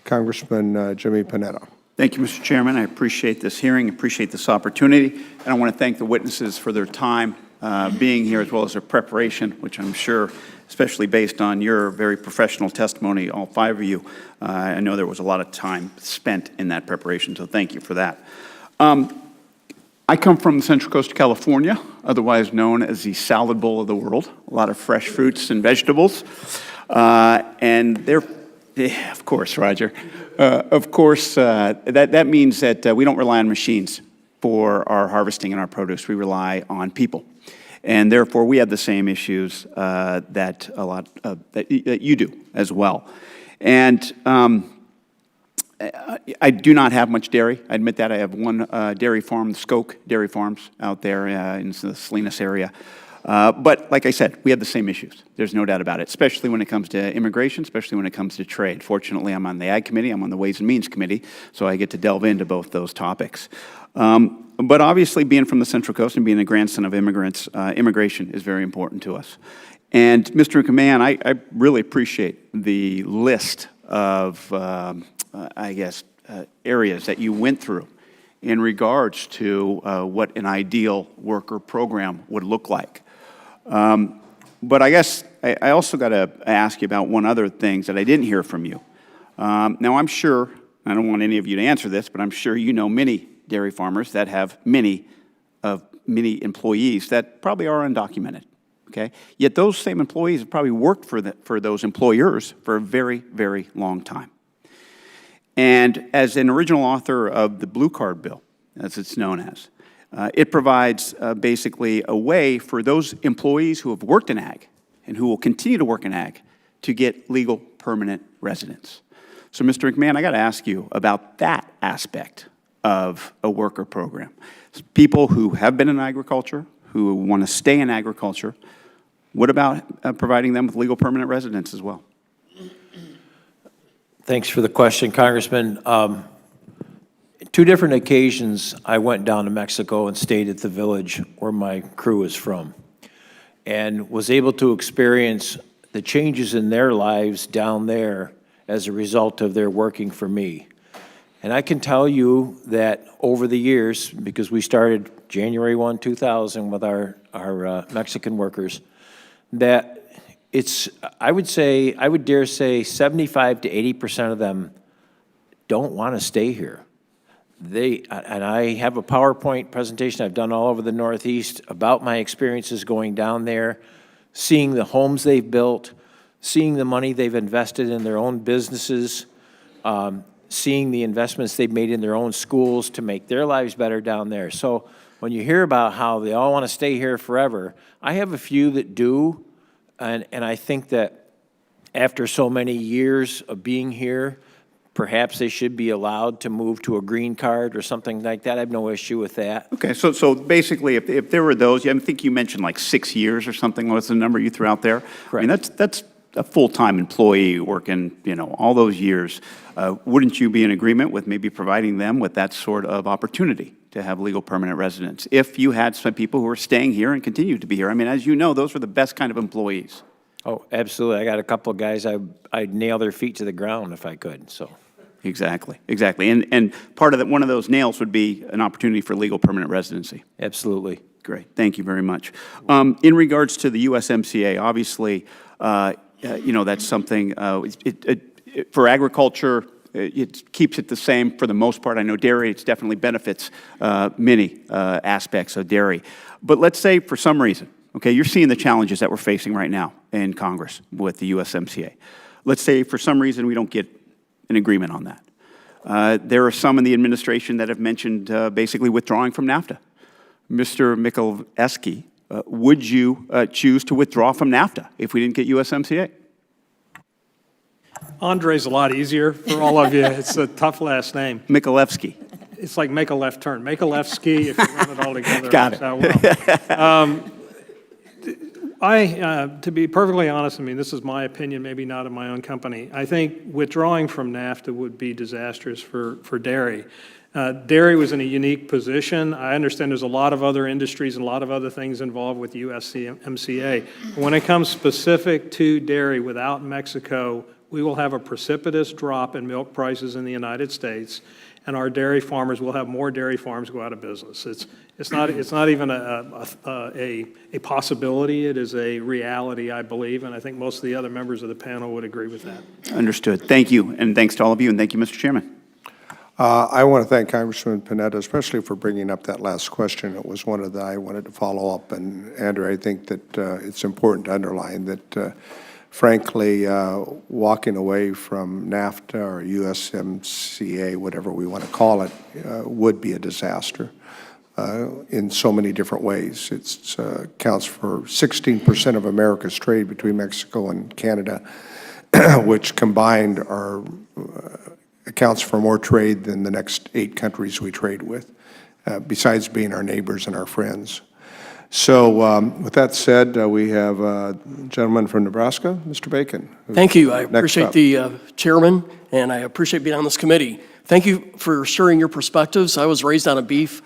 Congressman Jimmy Panetta. Thank you, Mr. Chairman. I appreciate this hearing, appreciate this opportunity, and I want to thank the witnesses for their time being here as well as their preparation, which I'm sure, especially based on your very professional testimony, all 5 of you, I know there was a lot of time spent in that preparation, so thank you for that. I come from the Central Coast of California, otherwise known as the salad bowl of the world. A lot of fresh fruits and vegetables. And they're, of course, Roger. That means that we don't rely on machines for our harvesting and our produce. We rely on people. And therefore, we have the same issues that you do as well. And I do not have much dairy. I admit that. I have one dairy farm, the Skoke Dairy Farms, out there in the Salinas area. But like I said, we have the same issues. There's no doubt about it, especially when it comes to immigration, especially when it comes to trade. Fortunately, I'm on the Ag Committee, I'm on the Ways and Means Committee, so I get to delve into both those topics. But obviously, being from the Central Coast and being a grandson of immigrants, immigration is very important to us. And Mr. Mcmahan, I really appreciate the list of, areas that you went through in regards to what an ideal worker program would look like. But I guess I also got to ask you about one other thing that I didn't hear from you. Now, I'm sure, I don't want any of you to answer this, but I'm sure you know many dairy farmers that have many employees that probably are undocumented, okay? Yet those same employees have probably worked for those employers for a very, very long time. And as an original author of the Blue Card Bill, as it's known as, it provides basically a way for those employees who have worked in ag and who will continue to work in ag to get legal permanent residence. So, Mr. Mcmahan, I got to ask you about that aspect of a worker program. People who have been in agriculture, who want to stay in agriculture, what about providing them with legal permanent residence as well? Thanks for the question, Congressman. Two different occasions, I went down to Mexico and stayed at the village where my crew is from, and was able to experience the changes in their lives down there as a result of their working for me. And I can tell you that over the years, because we started January 1, 2000 with our Mexican workers, that it's, I would dare say 75 to 80% of them don't want to stay here. And I have a PowerPoint presentation I've done all over the Northeast about my experiences going down there, seeing the homes they've built, seeing the money they've invested in their own businesses, seeing the investments they've made in their own schools to make their lives better down there. So when you hear about how they all want to stay here forever, I have a few that do, and I think that after so many years of being here, perhaps they should be allowed to move to a green card or something like that. I have no issue with that. Okay, so basically, if there were those, I think you mentioned like 6 years or something was the number you threw out there. Correct. I mean, that's a full-time employee working, all those years. Wouldn't you be in agreement with maybe providing them with that sort of opportunity to have legal permanent residence if you had some people who are staying here and continue to be here? I mean, as you know, those are the best kind of employees. Oh, absolutely. I got a couple of guys, I'd nail their feet to the ground if I could, so. Exactly. And part of that, one of those nails would be an opportunity for legal permanent residency. Absolutely. Great. Thank you very much. In regards to the USMCA, obviously, that's something, for agriculture, it keeps it the same for the most part. I know dairy, it definitely benefits many aspects of dairy. But let's say for some reason, okay, you're seeing the challenges that we're facing right now in Congress with the USMCA. Let's say for some reason we don't get an agreement on that. There are some in the administration that have mentioned basically withdrawing from NAFTA. Mr. Michalewski, would you choose to withdraw from NAFTA if we didn't get USMCA? Andre's a lot easier for all of you. It's a tough last name. Michalewski. It's like make a left turn. Make a left ski if you run it all together. Got it. Well. To be perfectly honest, I mean, this is my opinion, maybe not of my own company. I think withdrawing from NAFTA would be disastrous for dairy. Dairy was in a unique position. I understand there's a lot of other industries and a lot of other things involved with USMCA. When it comes specific to dairy, without Mexico, we will have a precipitous drop in milk prices in the United States, and our dairy farmers will have more dairy farms go out of business. It's not even a possibility. It is a reality, I believe, and I think most of the other members of the panel would agree with that. Understood. Thank you, and thanks to all of you, and thank you, Mr. Chairman. I want to thank Congressman Panetta, especially for bringing up that last question. It was one of the I wanted to follow up. And Andrew, I think that it's important to underline that, frankly, walking away from NAFTA or USMCA, whatever we want to call it, would be a disaster in so many different ways. It accounts for 16% of America's trade between Mexico and Canada, which combined are accounts for more trade than the next 8 countries we trade with, besides being our neighbors and our friends. So with that said, we have a gentleman from Nebraska, Mr. Bacon. Thank you. I Next appreciate up. the chairman, and I appreciate being on this committee. Thank you for sharing your perspectives. I was raised on a beef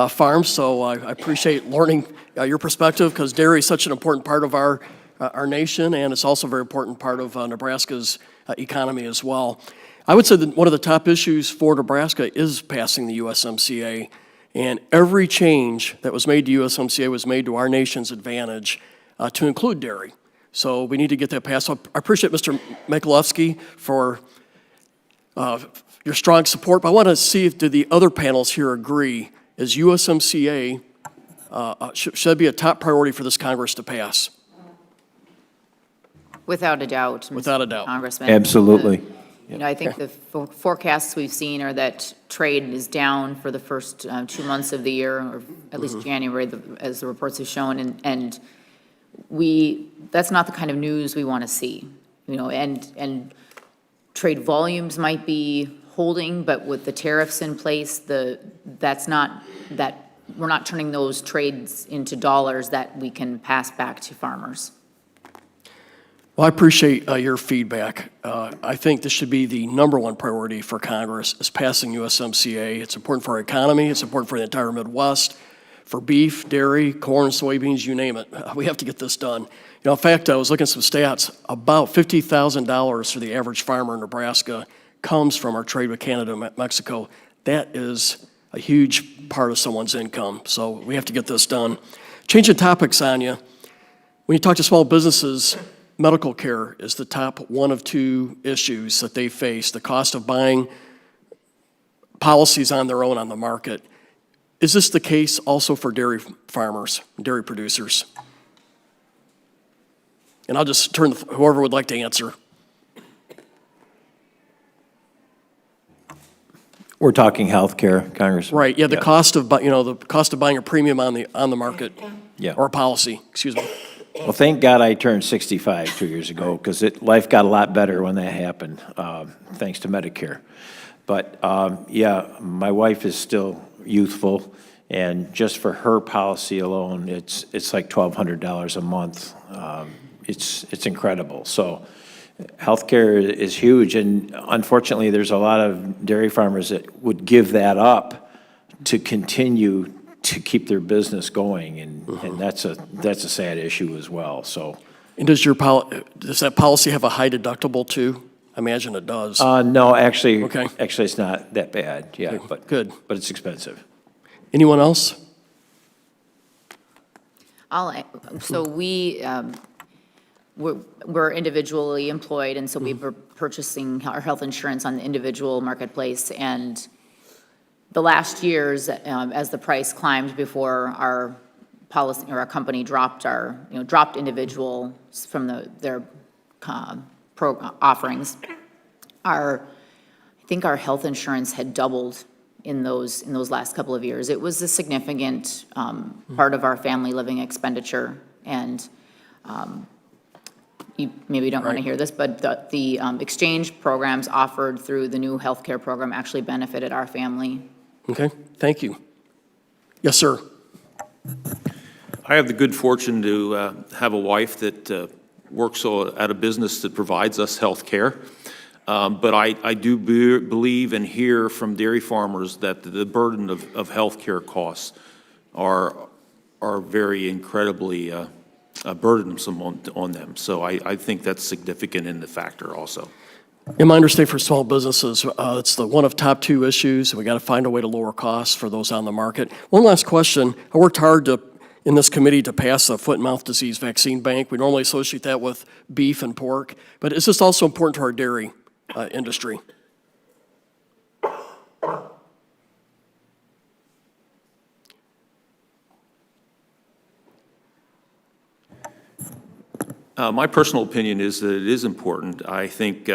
farm, so I appreciate learning your perspective, because dairy is such an important part of our nation, and it's also a very important part of Nebraska's economy as well. I would say that one of the top issues for Nebraska is passing the USMCA, and every change that was made to USMCA was made to our nation's advantage to include dairy. So we need to get that passed. So I appreciate Mr. Michalewski for your strong support, but I want to see if the other panels here agree. Is USMCA, should that be a top priority for this Congress to pass? Without a doubt. Mr. Without a doubt. Congressman. Absolutely. You know, I think the forecasts we've seen are that trade is down for the first 2 months of the year, or at least January, as the reports have shown, and that's not the kind of news we want to see. You know, and trade volumes might be holding, but with the tariffs in place, that's not that we're not turning those trades into dollars that we can pass back to farmers. Well, I appreciate your feedback. I think this should be the #1 priority for Congress, is passing USMCA. It's important for our economy. It's important for the entire Midwest, for beef, dairy, corn, soybeans, you name it. We have to get this done. You know, in fact, I was looking at some stats. About $50,000 for the average farmer in Nebraska comes from our trade with Canada and Mexico. That is a huge part of someone's income. So we have to get this done. Changing topics on you. When you talk to small businesses, medical care is the top 1 of 2 issues that they face, the cost of buying policies on their own on the market. Is this the case also for dairy farmers, dairy producers? And I'll just turn to whoever would like to answer. We're talking healthcare, Congressman. Right, yeah, the cost of, the cost of buying a premium on the market. Yeah. Or a policy, excuse me. Well, thank God I turned 65 2 years ago, because life got a lot better when that happened, thanks to Medicare. But yeah, my wife is still youthful, and just for her policy alone, it's like $1,200 a month. It's incredible. So healthcare is huge, and unfortunately, there's a lot of dairy farmers that would give that up to continue to keep their business going, and that's a sad issue as well. So, And does that policy have a high deductible too? I imagine it does. no, actually, Okay. actually, it's not that bad. Yeah, Okay, but good. But it's expensive. Anyone else? So we're individually employed, and so we were purchasing our health insurance on the individual marketplace, and the last years, as the price climbed before our policy or our company dropped dropped individuals from their offerings, I think our health insurance had doubled in those last couple of years. It was a significant part of our family living expenditure, and you maybe don't want to hear this, but the exchange programs offered through the new healthcare program actually benefited our family. Okay, thank you. Yes, sir. I have the good fortune to have a wife that works at a business that provides us health care. But I do believe and hear from dairy farmers that the burden of health care costs are very incredibly burdensome on them. So I think that's significant in the factor also. In my understanding, for small businesses, it's one of top 2 issues, and we got to find a way to lower costs for those on the market. One last question. I worked hard in this committee to pass a foot and mouth disease vaccine bank. We normally associate that with beef and pork, but is this also important to our dairy industry? My personal opinion is that it is important. I think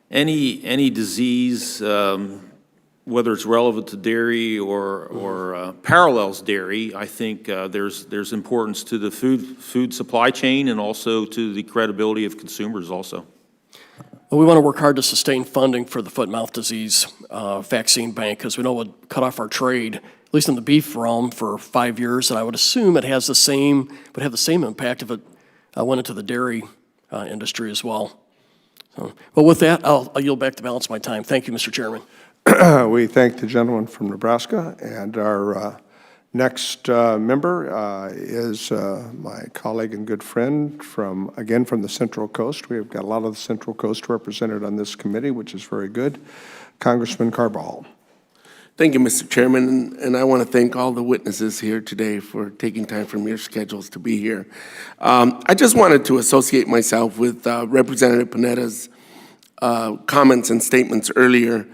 any disease, whether it's relevant to dairy or parallels dairy, I think there's importance to the food supply chain and also to the credibility of consumers also. Well, we want to work hard to sustain funding for the foot and mouth disease vaccine bank, because we know it would cut off our trade, at least in the beef realm, for 5 years, and I would assume it would have the same impact if it went into the dairy industry as well. So, but with that, I'll yield back the balance of my time. Thank you, Mr. Chairman. We thank the gentleman from Nebraska, and our next member is my colleague and good friend from the Central Coast. We've got a lot of the Central Coast represented on this committee, which is very good. Congressman Carbajal. Thank you, Mr. Chairman, and I want to thank all the witnesses here today for taking time from your schedules to be here. I just wanted to associate myself with Representative Panetta's comments and statements earlier.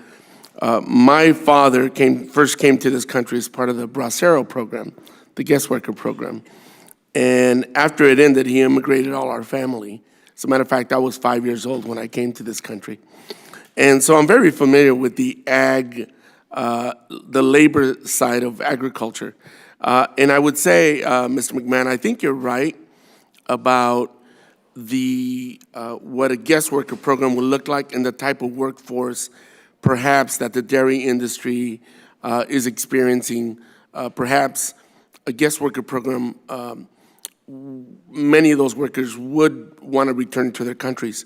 My father first came to this country as part of the Bracero program, the guest worker program. And after it ended, he immigrated all our family. As a matter of fact, I was 5 years old when I came to this country. And so I'm very familiar with the labor side of agriculture. And I would say, Mr. Mcmahan, I think you're right about what a guest worker program will look like and the type of workforce perhaps that the dairy industry is experiencing. Perhaps a guest worker program, many of those workers would want to return to their countries.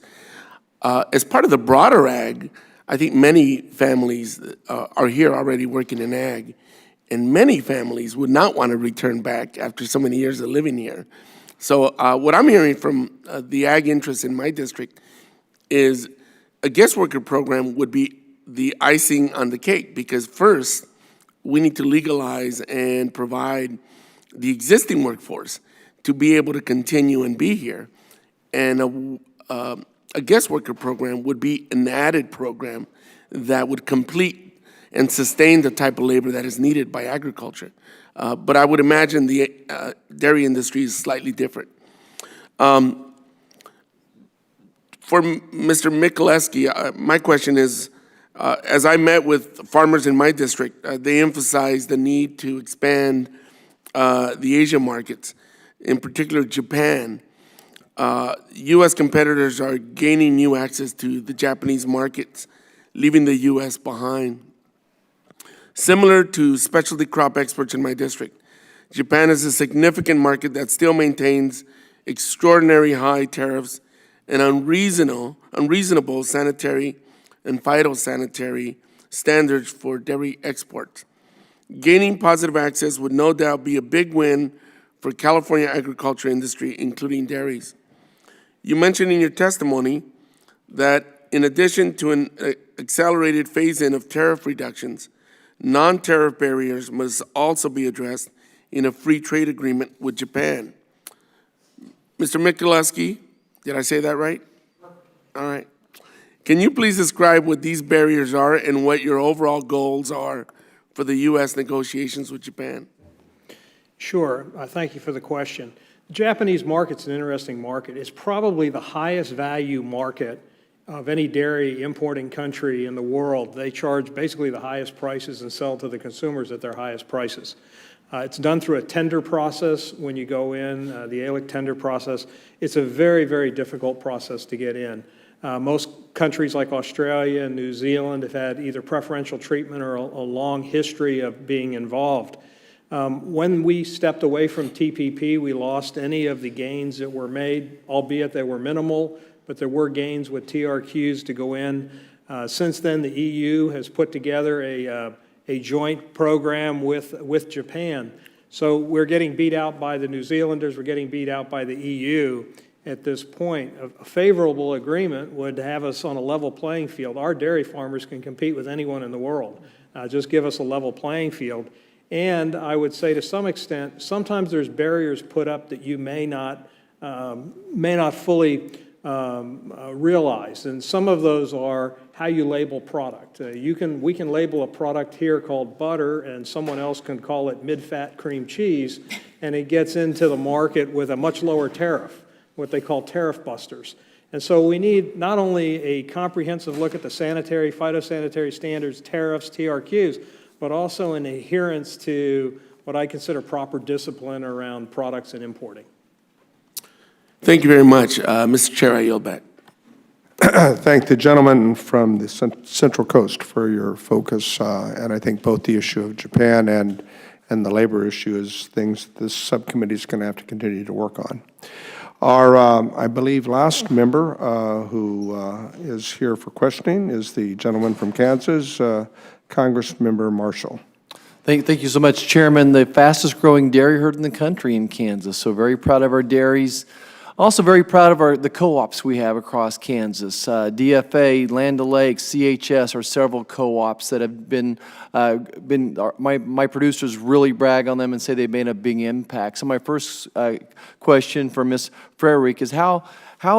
As part of the broader ag, I think many families are here already working in ag, and many families would not want to return back after so many years of living here. So what I'm hearing from the ag interests in my district is a guest worker program would be the icing on the cake, because first, we need to legalize and provide the existing workforce to be able to continue and be here. And a guest worker program would be an added program that would complete and sustain the type of labor that is needed by agriculture. But I would imagine the dairy industry is slightly different. For Mr. Michalewski, my question is, as I met with farmers in my district, they emphasized the need to expand the Asian markets, in particular Japan. U.S. competitors are gaining new access to the Japanese markets, leaving the U.S. behind. Similar to specialty crop exports in my district, Japan is a significant market that still maintains extraordinary high tariffs and unreasonable sanitary and phytosanitary standards for dairy exports. Gaining positive access would no doubt be a big win for California agriculture industry, including dairies. You mentioned in your testimony that in addition to an accelerated phase-in of tariff reductions, non-tariff barriers must also be addressed in a free trade agreement with Japan. Mr. Michalewski, did I say that right? All right. Can you please describe what these barriers are and what your overall goals are for the U.S. negotiations with Japan? Sure. Thank you for the question. The Japanese market's an interesting market. It's probably the highest value market of any dairy importing country in the world. They charge basically the highest prices and sell to the consumers at their highest prices. It's done through a tender process when you go in, the ALEC tender process. It's a very, very difficult process to get in. Most countries like Australia and New Zealand have had either preferential treatment or a long history of being involved. When we stepped away from TPP, we lost any of the gains that were made, albeit they were minimal, but there were gains with TRQs to go in. Since then, the EU has put together a joint program with Japan. So we're getting beat out by the New Zealanders, we're getting beat out by the EU. At this point, a favorable agreement would have us on a level playing field. Our dairy farmers can compete with anyone in the world. Just give us a level playing field. And I would say to some extent, sometimes there's barriers put up that you may not fully realize. And some of those are how you label product. We can label a product here called butter, and someone else can call it mid-fat cream cheese, and it gets into the market with a much lower tariff. what they call tariff busters. And so we need not only a comprehensive look at the sanitary, phytosanitary standards, tariffs, TRQs, but also an adherence to what I consider proper discipline around products and importing. Thank you very much. Mr. Chair, I yield back. Thank the gentleman from the Central Coast for your focus, and I think both the issue of Japan and the labor issue is things this subcommittee is going to have to continue to work on. Our, I believe, last member who is here for questioning is the gentleman from Kansas, Congressmember Marshall. Thank you so much, Chairman. The fastest growing dairy herd in the country in Kansas, so very proud of our dairies. Also very proud of the co-ops we have across Kansas. DFA, Land O'Lakes, CHS are several co-ops that have been my producers really brag on them and say they've made a big impact. So my first question for Ms. Frerick is how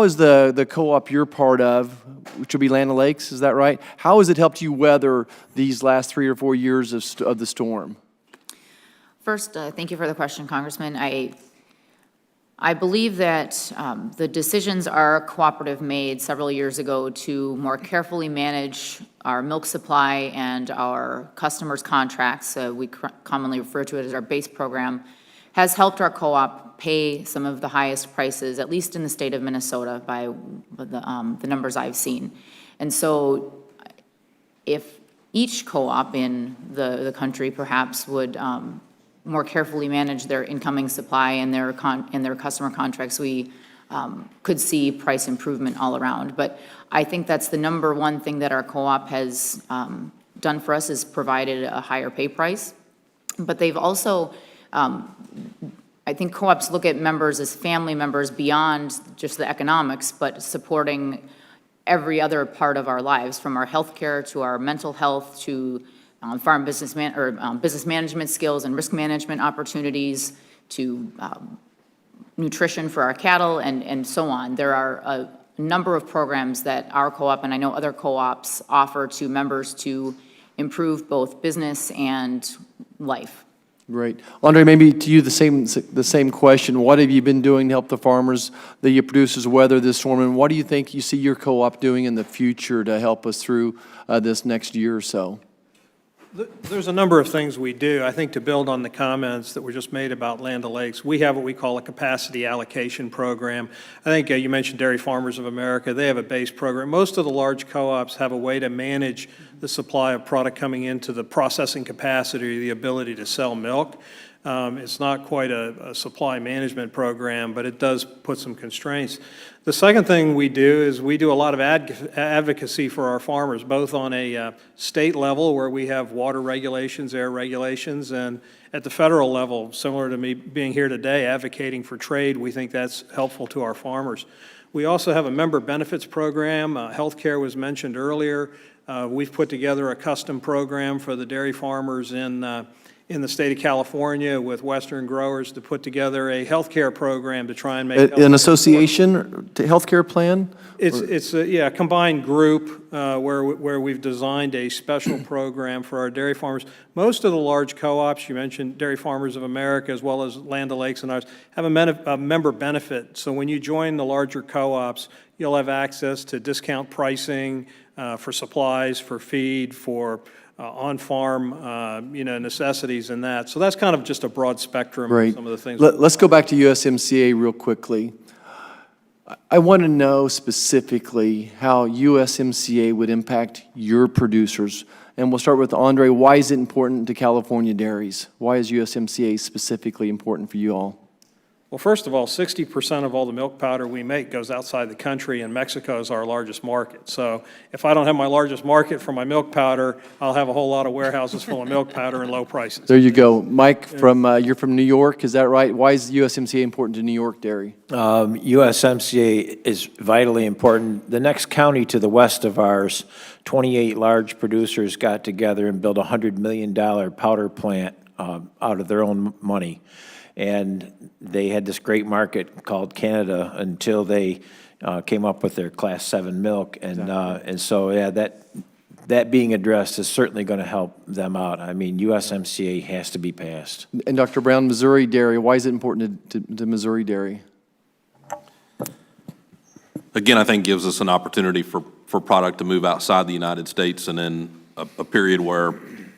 is the co-op you're part of, which will be Land O'Lakes, is that right? How has it helped you weather these last 3 or 4 years of the storm? First, thank you for the question, Congressman. I believe that the decisions our cooperative made several years ago to more carefully manage our milk supply and our customers' contracts, we commonly refer to it as our base program, has helped our co-op pay some of the highest prices, at least in the state of Minnesota, by the numbers I've seen. And so if each co-op in the country perhaps would more carefully manage their incoming supply and their customer contracts, we could see price improvement all around. But I think that's the number one thing that our co-op has done for us, is provided a higher pay price. But they've also, I think co-ops look at members as family members beyond just the economics, but supporting every other part of our lives, from our health care to our mental health to farm business management skills and risk management opportunities, to nutrition for our cattle, and so on. There are a number of programs that our co-op, and I know other co-ops, offer to members to improve both business and life. Great. Andre, maybe to you the same question. What have you been doing to help the farmers, the producers, weather this storm, and what do you think you see your co-op doing in the future to help us through this next year or so? There's a number of things we do. I think to build on the comments that were just made about Land O'Lakes, we have what we call a capacity allocation program. I think you mentioned Dairy Farmers of America. They have a base program. Most of the large co-ops have a way to manage the supply of product coming into the processing capacity, the ability to sell milk. It's not quite a supply management program, but it does put some constraints. The second thing we do is we do a lot of advocacy for our farmers, both on a state level where we have water regulations, air regulations, and at the federal level, similar to me being here today, advocating for trade. We think that's helpful to our farmers. We also have a member benefits program. Healthcare was mentioned earlier. We've put together a custom program for the dairy farmers in the state of California with Western growers to put together a healthcare program to try and make an association to healthcare plan? It's a combined group where we've designed a special program for our dairy farmers. Most of the large co-ops, you mentioned Dairy Farmers of America as well as Land O'Lakes and ours, have a member benefit. So when you join the larger co-ops, you'll have access to discount pricing for supplies, for feed, for on-farm, necessities and that. So that's kind of just a broad spectrum of some of the things. Let's go back to USMCA real quickly. I want to know specifically how USMCA would impact your producers. And we'll start with Andre. Why is it important to California dairies? Why is USMCA specifically important for you all? Well, first of all, 60% of all the milk powder we make goes outside the country, and Mexico is our largest market. So if I don't have my largest market for my milk powder, I'll have a whole lot of warehouses full of milk powder and low prices. There you go. Mike, you're from New York, is that right? Why is USMCA important to New York dairy? USMCA is vitally important. The next county to the west of ours, 28 large producers got together and built a $100 million powder plant out of their own money. And they had this great market called Canada until they came up with their Class 7 milk. And so, yeah, that being addressed is certainly going to help them out. I mean, USMCA has to be passed. And Dr. Brown, Missouri dairy, why is it important to Missouri dairy? again, I think gives us an opportunity for product to move outside the United States, and in a period where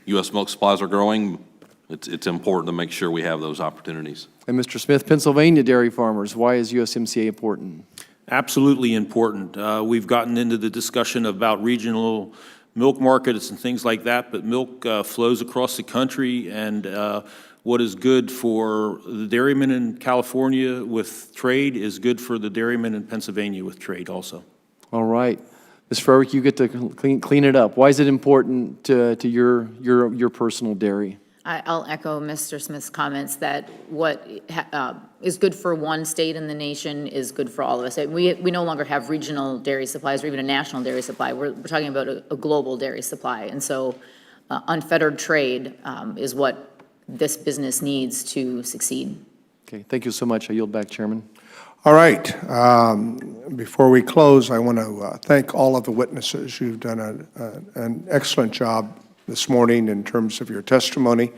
U.S. milk supplies are growing, it's important to make sure we have those opportunities. And Mr. Smith, Pennsylvania dairy farmers, why is USMCA important? Absolutely important. We've gotten into the discussion about regional milk markets and things like that, but milk flows across the country, and what is good for the dairymen in California with trade is good for the dairymen in Pennsylvania with trade also. All right. Ms. Frederick, you get to clean it up. Why is it important to your personal dairy? I'll echo Mr. Smith's comments that what is good for one state in the nation is good for all of us. We no longer have regional dairy supplies or even a national dairy supply. We're talking about a global dairy supply. And so unfettered trade is what this business needs to succeed. Okay, thank you so much. I yield back, Chairman. All right. Before we close, I want to thank all of the witnesses. You've done an excellent job this morning in terms of your testimony.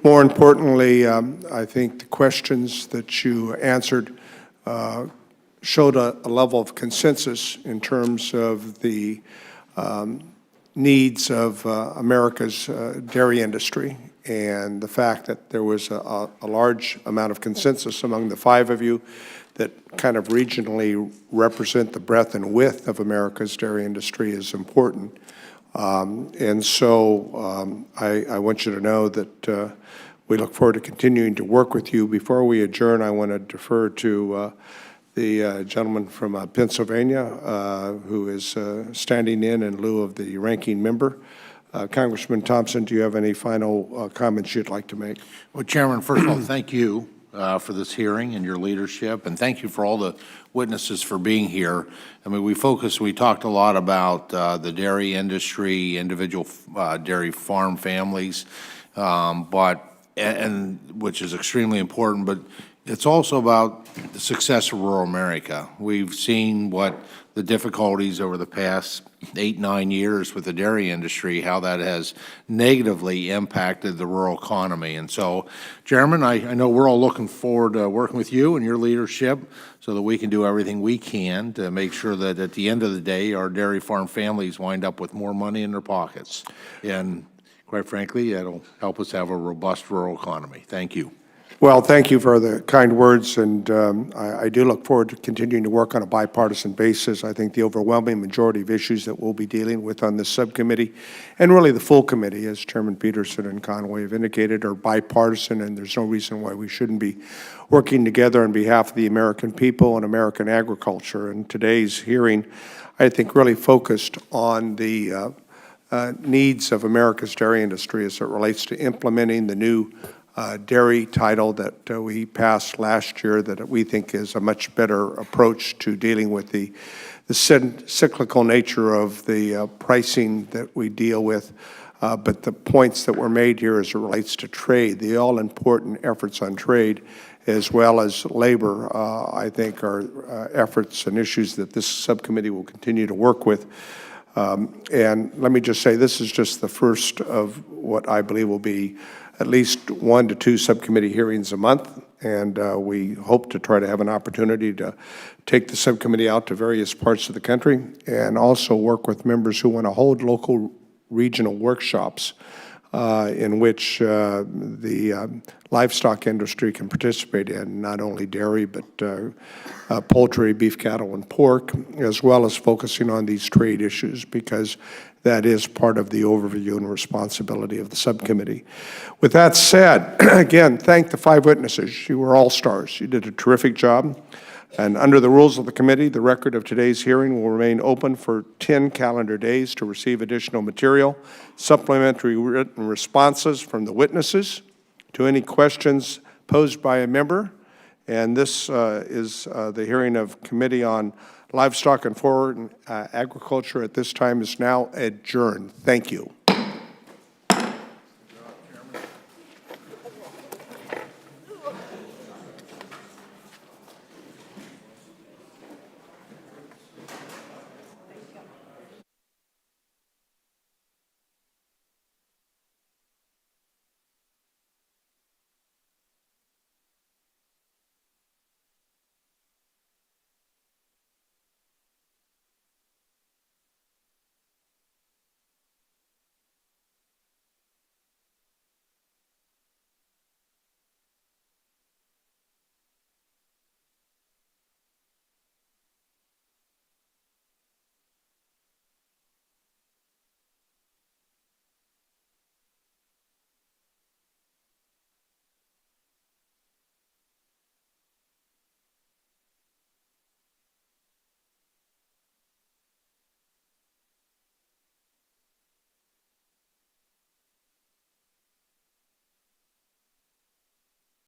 More importantly, I think the questions that you answered showed a level of consensus in terms of the needs of America's dairy industry, and the fact that there was a large amount of consensus among the five of you that kind of regionally represent the breadth and width of America's dairy industry is important. And so I want you to know that we look forward to continuing to work with you. Before we adjourn, I want to defer to the gentleman from Pennsylvania who is standing in lieu of the ranking member. Congressman Thompson, do you have any final comments you'd like to make? Well, Chairman, first of all, thank you for this hearing and your leadership, and thank you for all the witnesses for being here. I mean, we talked a lot about the dairy industry, individual dairy farm families, which is extremely important, but it's also about the success of rural America. We've seen what the difficulties over the past 8-9 years with the dairy industry, how that has negatively impacted the rural economy. And so, Chairman, I know we're all looking forward to working with you and your leadership so that we can do everything we can to make sure that at the end of the day, our dairy farm families wind up with more money in their pockets. And quite frankly, it'll help us have a robust rural economy. Thank you. Well, thank you for the kind words, and I do look forward to continuing to work on a bipartisan basis. I think the overwhelming majority of issues that we'll be dealing with on this subcommittee, and really the full committee, as Chairman Peterson and Conway have indicated, are bipartisan, and there's no reason why we shouldn't be working together on behalf of the American people and American agriculture. And today's hearing, I think, really focused on the needs of America's dairy industry as it relates to implementing the new dairy title that we passed last year that we think is a much better approach to dealing with the cyclical nature of the pricing that we deal with. But the points that were made here as it relates to trade, the all-important efforts on trade, as well as labor, I think are efforts and issues that this subcommittee will continue to work with. And let me just say, this is just the first of what I believe will be at least 1 to 2 subcommittee hearings a month, and we hope to try to have an opportunity to take the subcommittee out to various parts of the country and also work with members who want to hold local regional workshops in which the livestock industry can participate in, not only dairy, but poultry, beef, cattle, and pork, as well as focusing on these trade issues, because that is part of the overview and responsibility of the subcommittee. With that said, again, thank the 5 witnesses. You were all stars. You did a terrific job. And under the rules of the committee, the record of today's hearing will remain open for 10 calendar days to receive additional material, supplementary written responses from the witnesses to any questions posed by a member. And this is the hearing of Committee on Livestock and Foreign Agriculture at this time is now adjourned. Thank you.